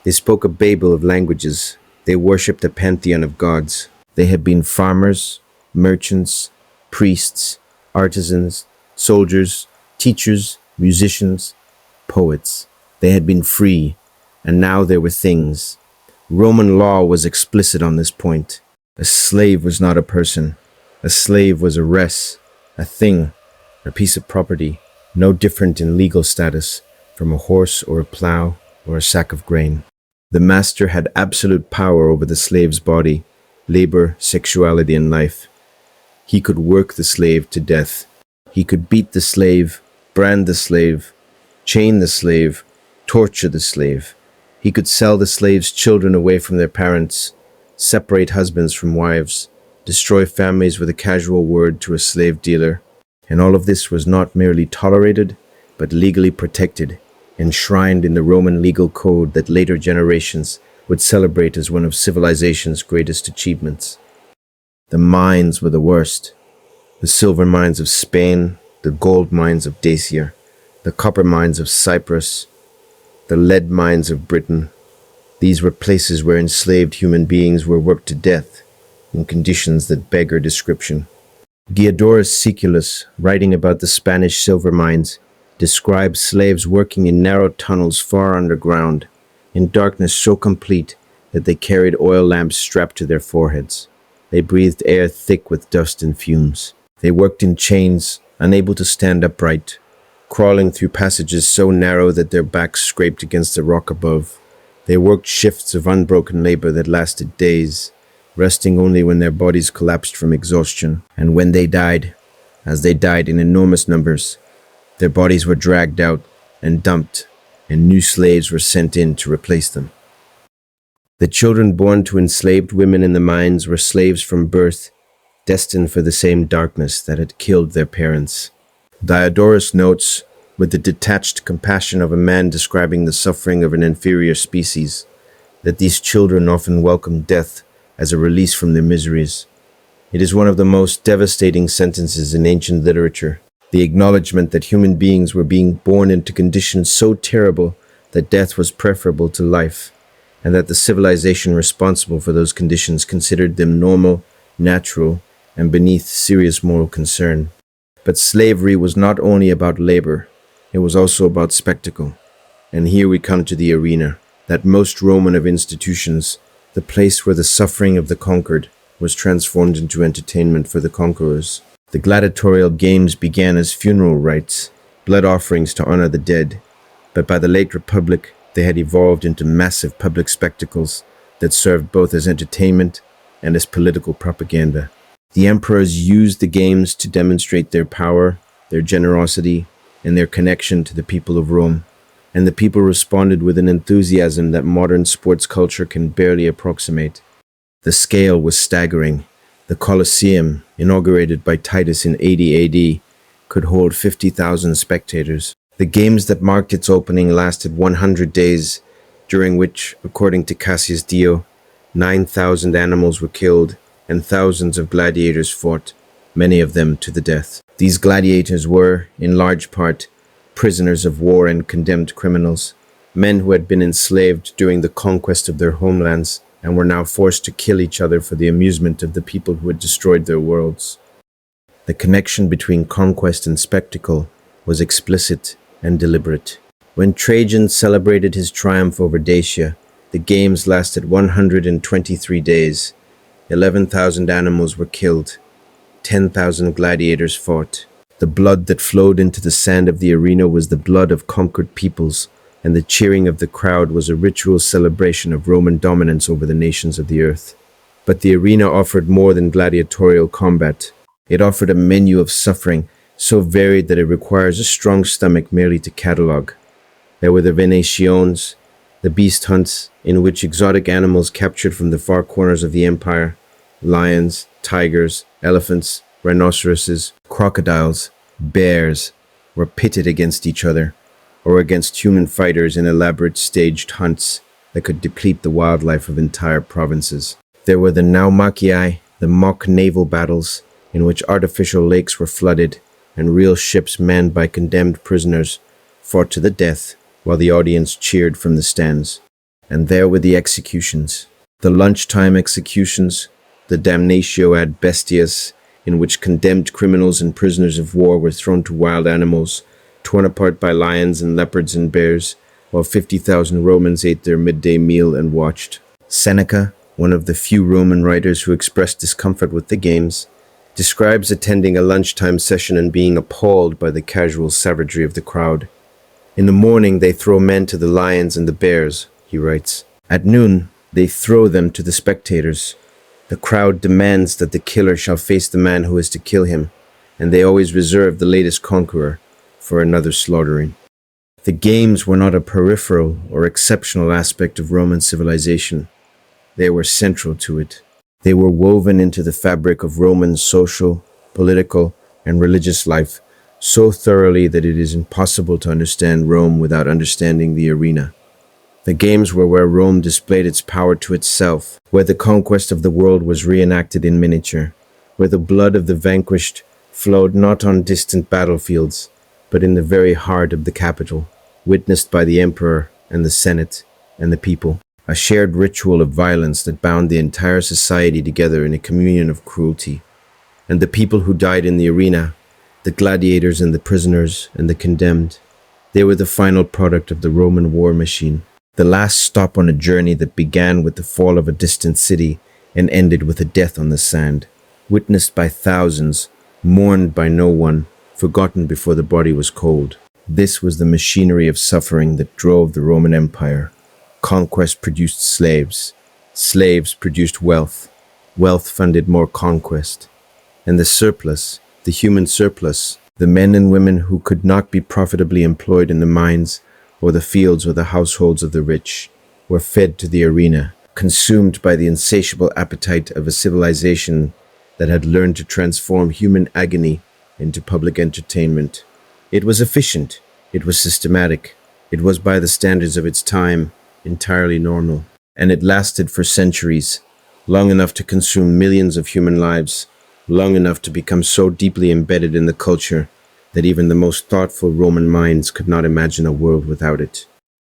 They spoke a babel of languages. They worshipped a pantheon of gods. They had been farmers, merchants, priests, artisans, soldiers, teachers, musicians, poets. They had been free, and now they were things. Roman law was explicit on this point. A slave was not a person. A slave was a res, a thing, a piece of property, no different in legal status from a horse or a plow or a sack of grain. The master had absolute power over the slave's body, labor, sexuality, and life. He could work the slave to death. He could beat the slave, brand the slave, chain the slave, torture the slave. He could sell the slave's children away from their parents, separate husbands from wives, destroy families with a casual word to a slave dealer. And all of this was not merely tolerated, but legally protected, enshrined in the Roman legal code that later generations would celebrate as one of civilization's greatest achievements. The mines were the worst. The silver mines of Spain, the gold mines of Dacia, the copper mines of Cyprus, the lead mines of Britain. These were places where enslaved human beings were worked to death in conditions that beggar description. Diodorus Siculus, writing about the Spanish silver mines, describes slaves working in narrow tunnels far underground, in darkness so complete that they carried oil lamps strapped to their foreheads. They breathed air thick with dust and fumes. They worked in chains, unable to stand upright, crawling through passages so narrow that their backs scraped against the rock above. They worked shifts of unbroken labor that lasted days, resting only when their bodies collapsed from exhaustion. And when they died, as they died in enormous numbers, their bodies were dragged out and dumped, and new slaves were sent in to replace them. The children born to enslaved women in the mines were slaves from birth, destined for the same darkness that had killed their parents. Diodorus notes, with the detached compassion of a man describing the suffering of an inferior species, that these children often welcomed death as a release from their miseries. It is one of the most devastating sentences in ancient literature, the acknowledgement that human beings were being born into conditions so terrible that death was preferable to life, and that the civilization responsible for those conditions considered them normal, natural, and beneath serious moral concern. But slavery was not only about labor, it was also about spectacle. And here we come to the arena, that most Roman of institutions, the place where the suffering of the conquered was transformed into entertainment for the conquerors. The gladiatorial games began as funeral rites, blood offerings to honor the dead, but by the late Republic, they had evolved into massive public spectacles that served both as entertainment and as political propaganda. The emperors used the games to demonstrate their power, their generosity, and their connection to the people of Rome, and the people responded with an enthusiasm that modern sports culture can barely approximate. The scale was staggering. The Colosseum, inaugurated by Titus in 80 AD, could hold 50,000 spectators. The games that marked its opening lasted 100 days, during which, according to Cassius Dio, 9,000 animals were killed and thousands of gladiators fought, many of them to the death. These gladiators were, in large part, prisoners of war and condemned criminals, men who had been enslaved during the conquest of their homelands and were now forced to kill each other for the amusement of the people who had destroyed their worlds. The connection between conquest and spectacle was explicit and deliberate. When Trajan celebrated his triumph over Dacia, the games lasted 123 days. 11,000 animals were killed. 10,000 gladiators fought. The blood that flowed into the sand of the arena was the blood of conquered peoples, and the cheering of the crowd was a ritual celebration of Roman dominance over the nations of the earth. But the arena offered more than gladiatorial combat. It offered a menu of suffering so varied that it requires a strong stomach merely to catalogue. There were the venations, the beast hunts, in which exotic animals captured from the far corners of the empire, lions, tigers, elephants, rhinoceroses, crocodiles, bears, were pitted against each other, or against human fighters in elaborate staged hunts that could deplete the wildlife of entire provinces. There were the naumachii, the mock naval battles, in which artificial lakes were flooded, and real ships manned by condemned prisoners fought to the death while the audience cheered from the stands. And there were the executions, the lunchtime executions, the damnatio ad bestias, in which condemned criminals and prisoners of war were thrown to wild animals, torn apart by lions and leopards and bears, while 50,000 Romans ate their midday meal and watched. Seneca, one of the few Roman writers who expressed discomfort with the games, describes attending a lunchtime session and being appalled by the casual savagery of the crowd. In the morning they throw men to the lions and the bears, he writes. At noon, they throw them to the spectators. The crowd demands that the killer shall face the man who is to kill him, and they always reserve the latest conqueror for another slaughtering. The games were not a peripheral or exceptional aspect of Roman civilization. They were central to it. They were woven into the fabric of Roman social, political, and religious life so thoroughly that it is impossible to understand Rome without understanding the arena. The games were where Rome displayed its power to itself, where the conquest of the world was reenacted in miniature, where the blood of the vanquished flowed not on distant battlefields, but in the very heart of the capital, witnessed by the emperor and the Senate and the people, a shared ritual of violence that bound the entire society together in a communion of cruelty. And the people who died in the arena, the gladiators and the prisoners and the condemned, they were the final product of the Roman war machine, the last stop on a journey that began with the fall of a distant city and ended with a death on the sand, witnessed by thousands, mourned by no one, forgotten before the body was cold. This was the machinery of suffering that drove the Roman Empire. Conquest produced slaves. Slaves produced wealth. Wealth funded more conquest. And the surplus, the human surplus, the men and women who could not be profitably employed in the mines or the fields or the households of the rich, were fed to the arena, consumed by the insatiable appetite of a civilization that had learned to transform human agony into public entertainment. It was efficient, it was systematic, it was by the standards of its time entirely normal, and it lasted for centuries, long enough to consume millions of human lives, long enough to become so deeply embedded in the culture that even the most thoughtful Roman minds could not imagine a world without it.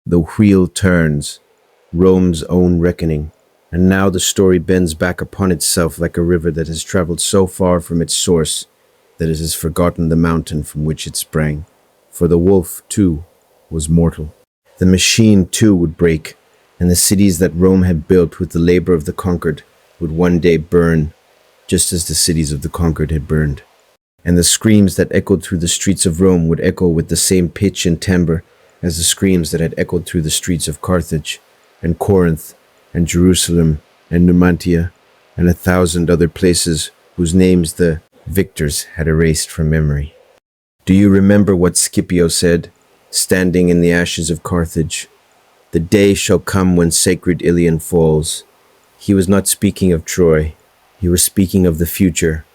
The wheel turns, Rome's own reckoning, and now the story bends back upon itself like a river that has traveled so far from its source that it has forgotten the mountain from which it sprang. For the wolf, too, was mortal. The machine, too, would break, and the cities that Rome had built with the labor of the conquered would one day burn, just as the cities of the conquered had burned. And the screams that echoed through the streets of Rome would echo with the same pitch and timbre as the screams that had echoed through the streets of Carthage and Corinth and Jerusalem and Numantia and 1,000 other places whose names the victors had erased from memory. Do you remember what Scipio said, standing in the ashes of Carthage? The day shall come when sacred Ilion falls. He was not speaking of Troy. He was speaking of the future,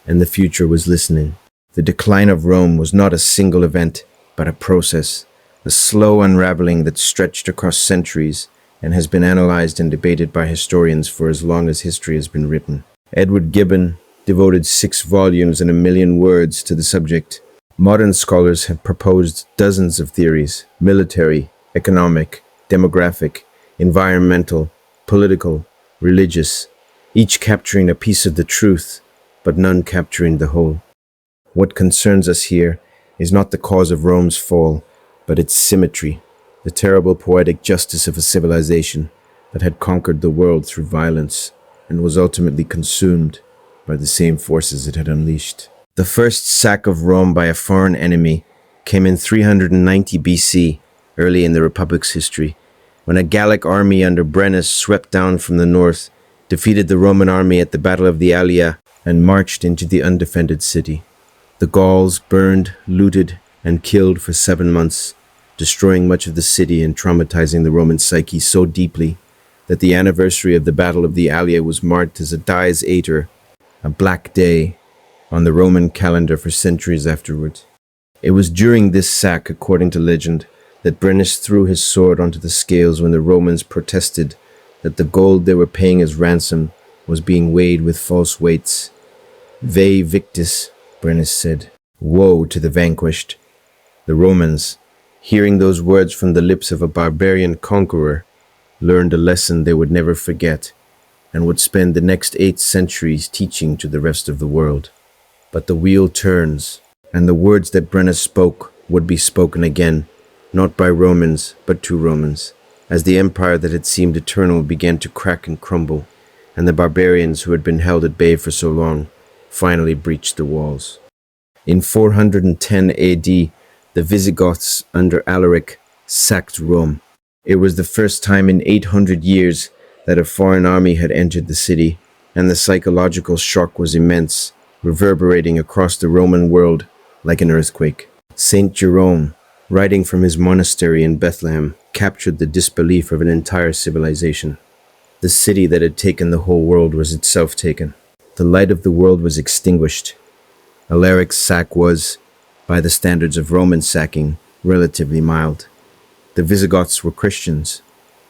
and the future was listening. The decline of Rome was not a single event, but a process, a slow unraveling that stretched across centuries and has been analyzed and debated by historians for as long as history has been written. Edward Gibbon devoted 6 volumes and 1,000,000 words to the subject. Modern scholars have proposed dozens of theories: military, economic, demographic, environmental, political, religious, each capturing a piece of the truth, but none capturing the whole. What concerns us here is not the cause of Rome's fall, but its symmetry, the terrible poetic justice of a civilization that had conquered the world through violence and was ultimately consumed by the same forces it had unleashed. The first sack of Rome by a foreign enemy came in 390 BC, early in the Republic's history, when a Gallic army under Brennus swept down from the north, defeated the Roman army at the Battle of the Alia, and marched into the undefended city. The Gauls burned, looted, and killed for 7 months, destroying much of the city and traumatizing the Roman psyche so deeply that the anniversary of the Battle of the Alia was marked as a dies iter, a black day, on the Roman calendar for centuries afterward. It was during this sack, according to legend, that Brennus threw his sword onto the scales when the Romans protested that the gold they were paying as ransom was being weighed with false weights. Veii Victis, Brennus said. Woe to the vanquished. The Romans, hearing those words from the lips of a barbarian conqueror, learned a lesson they would never forget and would spend the next 8 centuries teaching to the rest of the world. But the wheel turns, and the words that Brennus spoke would be spoken again, not by Romans, but to Romans, as the empire that had seemed eternal began to crack and crumble, and the barbarians who had been held at bay for so long finally breached the walls. In 410 AD, the Visigoths under Alaric sacked Rome. It was the first time in 800 years that a foreign army had entered the city, and the psychological shock was immense, reverberating across the Roman world like an earthquake. Saint Jerome, writing from his monastery in Bethlehem, captured the disbelief of an entire civilization. The city that had taken the whole world was itself taken. The light of the world was extinguished. Alaric's sack was, by the standards of Roman sacking, relatively mild. The Visigoths were Christians,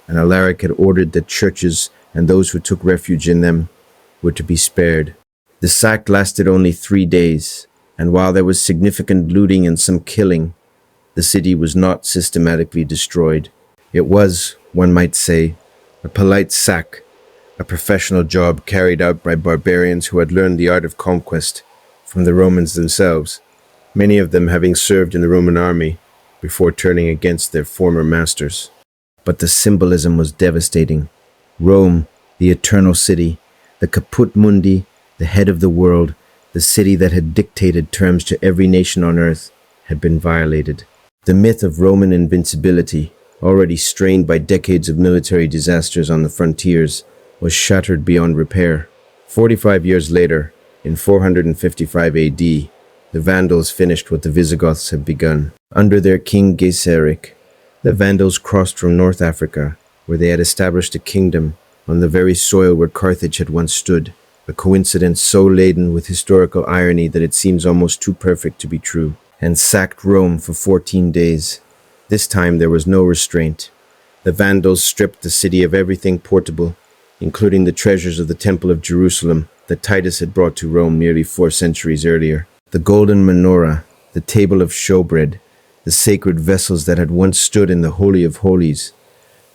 and Alaric had ordered that churches and those who took refuge in them were to be spared. The sack lasted only 3 days, and while there was significant looting and some killing, the city was not systematically destroyed. It was, one might say, a polite sack, a professional job carried out by barbarians who had learned the art of conquest from the Romans themselves, many of them having served in the Roman army before turning against their former masters. But the symbolism was devastating. Rome, the eternal city, the caput mundi, the head of the world, the city that had dictated terms to every nation on earth, had been violated. The myth of Roman invincibility, already strained by decades of military disasters on the frontiers, was shattered beyond repair. 45 years later, in 455 AD, the Vandals finished what the Visigoths had begun. Under their king Gaiseric, the Vandals crossed from North Africa, where they had established a kingdom on the very soil where Carthage had once stood, a coincidence so laden with historical irony that it seems almost too perfect to be true, and sacked Rome for 14 days. This time there was no restraint. The Vandals stripped the city of everything portable, including the treasures of the Temple of Jerusalem that Titus had brought to Rome nearly 4 centuries earlier. The golden menorah, the table of showbread, the sacred vessels that had once stood in the Holy of Holies,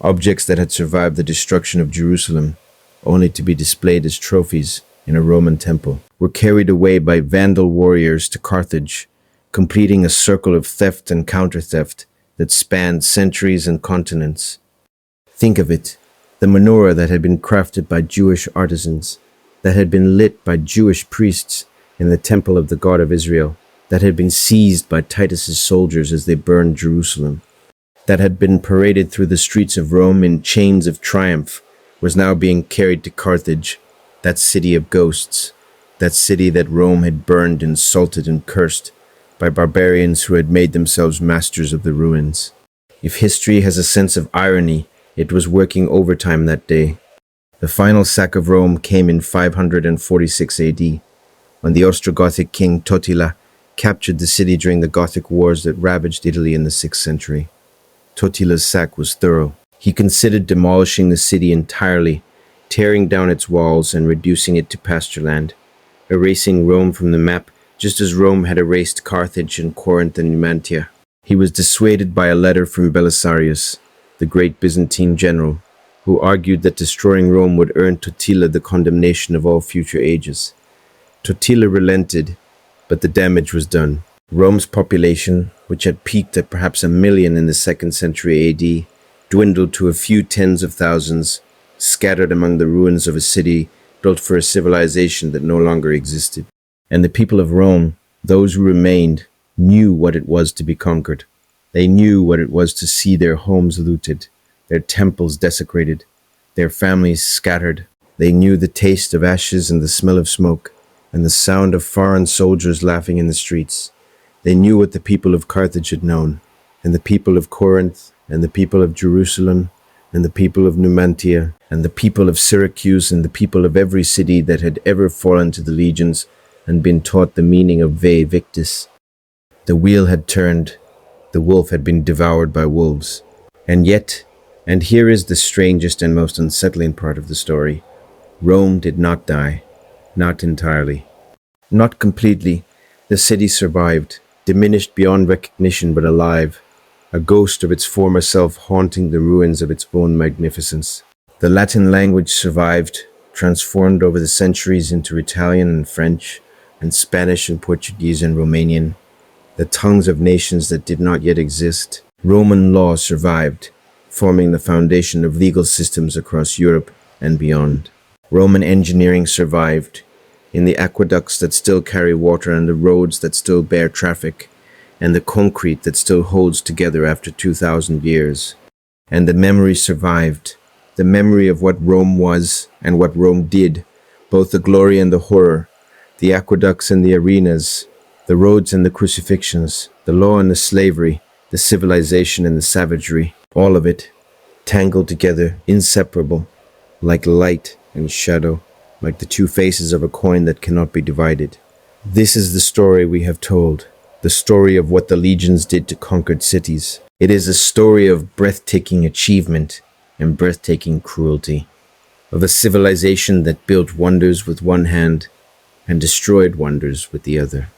objects that had survived the destruction of Jerusalem, only to be displayed as trophies in a Roman temple, were carried away by Vandal warriors to Carthage, completing a circle of theft and counter-theft that spanned centuries and continents. Think of it, the menorah that had been crafted by Jewish artisans, that had been lit by Jewish priests in the temple of the God of Israel, that had been seized by Titus's soldiers as they burned Jerusalem, that had been paraded through the streets of Rome in chains of triumph, was now being carried to Carthage, that city of ghosts, that city that Rome had burned, insulted, and cursed by barbarians who had made themselves masters of the ruins. If history has a sense of irony, it was working overtime that day. The final sack of Rome came in 546 AD, when the Ostrogothic king Totila captured the city during the Gothic wars that ravaged Italy in the 6th century. Totila's sack was thorough. He considered demolishing the city entirely, tearing down its walls and reducing it to pastureland, erasing Rome from the map just as Rome had erased Carthage and Corinth and Numantia. He was dissuaded by a letter from Belisarius, the great Byzantine general, who argued that destroying Rome would earn Totila the condemnation of all future ages. Totila relented, but the damage was done. Rome's population, which had peaked at perhaps 1 million in the 2nd century AD, dwindled to a few tens of thousands, scattered among the ruins of a city built for a civilization that no longer existed. And the people of Rome, those who remained, knew what it was to be conquered. They knew what it was to see their homes looted, their temples desecrated, their families scattered. They knew the taste of ashes and the smell of smoke, and the sound of foreign soldiers laughing in the streets. They knew what the people of Carthage had known, and the people of Corinth, and the people of Jerusalem, and the people of Numantia, and the people of Syracuse, and the people of every city that had ever fallen to the legions and been taught the meaning of Veii Victis. The wheel had turned, the wolf had been devoured by wolves. And yet, and here is the strangest and most unsettling part of the story, Rome did not die, not entirely. Not completely. The city survived, diminished beyond recognition but alive, a ghost of its former self haunting the ruins of its own magnificence. The Latin language survived, transformed over the centuries into Italian and French, and Spanish and Portuguese and Romanian, the tongues of nations that did not yet exist. Roman law survived, forming the foundation of legal systems across Europe and beyond. Roman engineering survived, in the aqueducts that still carry water and the roads that still bear traffic, and the concrete that still holds together after 2,000 years. And the memory survived, the memory of what Rome was and what Rome did, both the glory and the horror, the aqueducts and the arenas, the roads and the crucifixions, the law and the slavery, the civilization and the savagery, all of it, tangled together, inseparable, like light and shadow, like the two faces of a coin that cannot be divided. This is the story we have told, the story of what the legions did to conquered cities. It is a story of breathtaking achievement and breathtaking cruelty, of a civilization that built wonders with one hand and destroyed wonders with the other,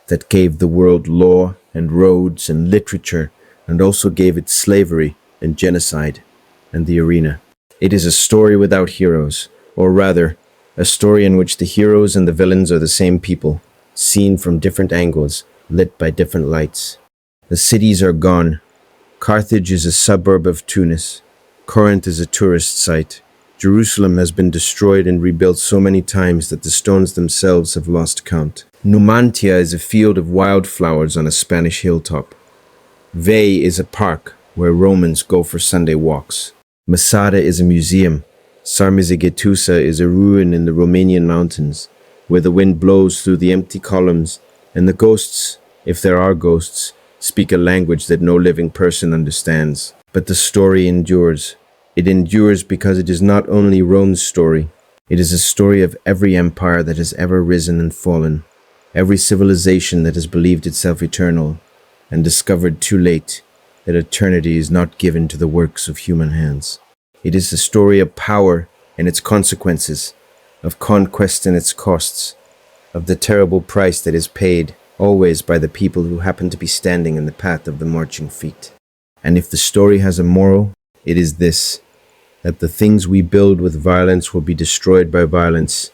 that gave the world law and roads and literature and also gave it slavery and genocide and the arena. It is a story without heroes, or rather, a story in which the heroes and the villains are the same people, seen from different angles, lit by different lights. The cities are gone. Carthage is a suburb of Tunis. Corinth is a tourist site. Jerusalem has been destroyed and rebuilt so many times that the stones themselves have lost count. Numantia is a field of wildflowers on a Spanish hilltop. Veii is a park where Romans go for Sunday walks. Masada is a museum. Sarmizegetusa is a ruin in the Romanian mountains, where the wind blows through the empty columns, and the ghosts, if there are ghosts, speak a language that no living person understands. But the story endures. It endures because it is not only Rome's story. It is a story of every empire that has ever risen and fallen, every civilization that has believed itself eternal, and discovered too late that eternity is not given to the works of human hands. It is a story of power and its consequences, of conquest and its costs, of the terrible price that is paid always by the people who happen to be standing in the path of the marching feet. And if the story has a moral, it is this, that the things we build with violence will be destroyed by violence,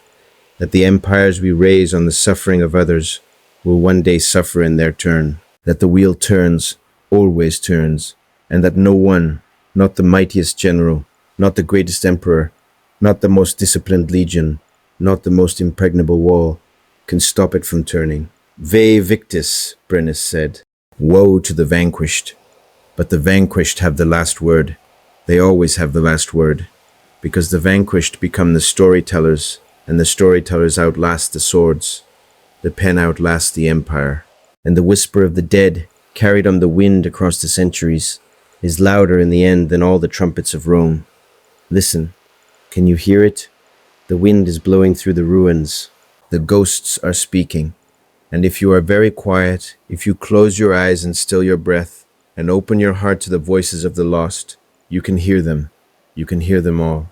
that the empires we raise on the suffering of others will one day suffer in their turn, that the wheel turns, always turns, and that no one, not the mightiest general, not the greatest emperor, not the most disciplined legion, not the most impregnable wall, can stop it from turning. Veii Victis, Brennus said. Woe to the vanquished. But the vanquished have the last word. They always have the last word, because the vanquished become the storytellers, and the storytellers outlast the swords. The pen outlasts the empire, and the whisper of the dead, carried on the wind across the centuries, is louder in the end than all the trumpets of Rome. Listen, can you hear it? The wind is blowing through the ruins. The ghosts are speaking. And if you are very quiet, if you close your eyes and still your breath, and open your heart to the voices of the lost, you can hear them. You can hear them all.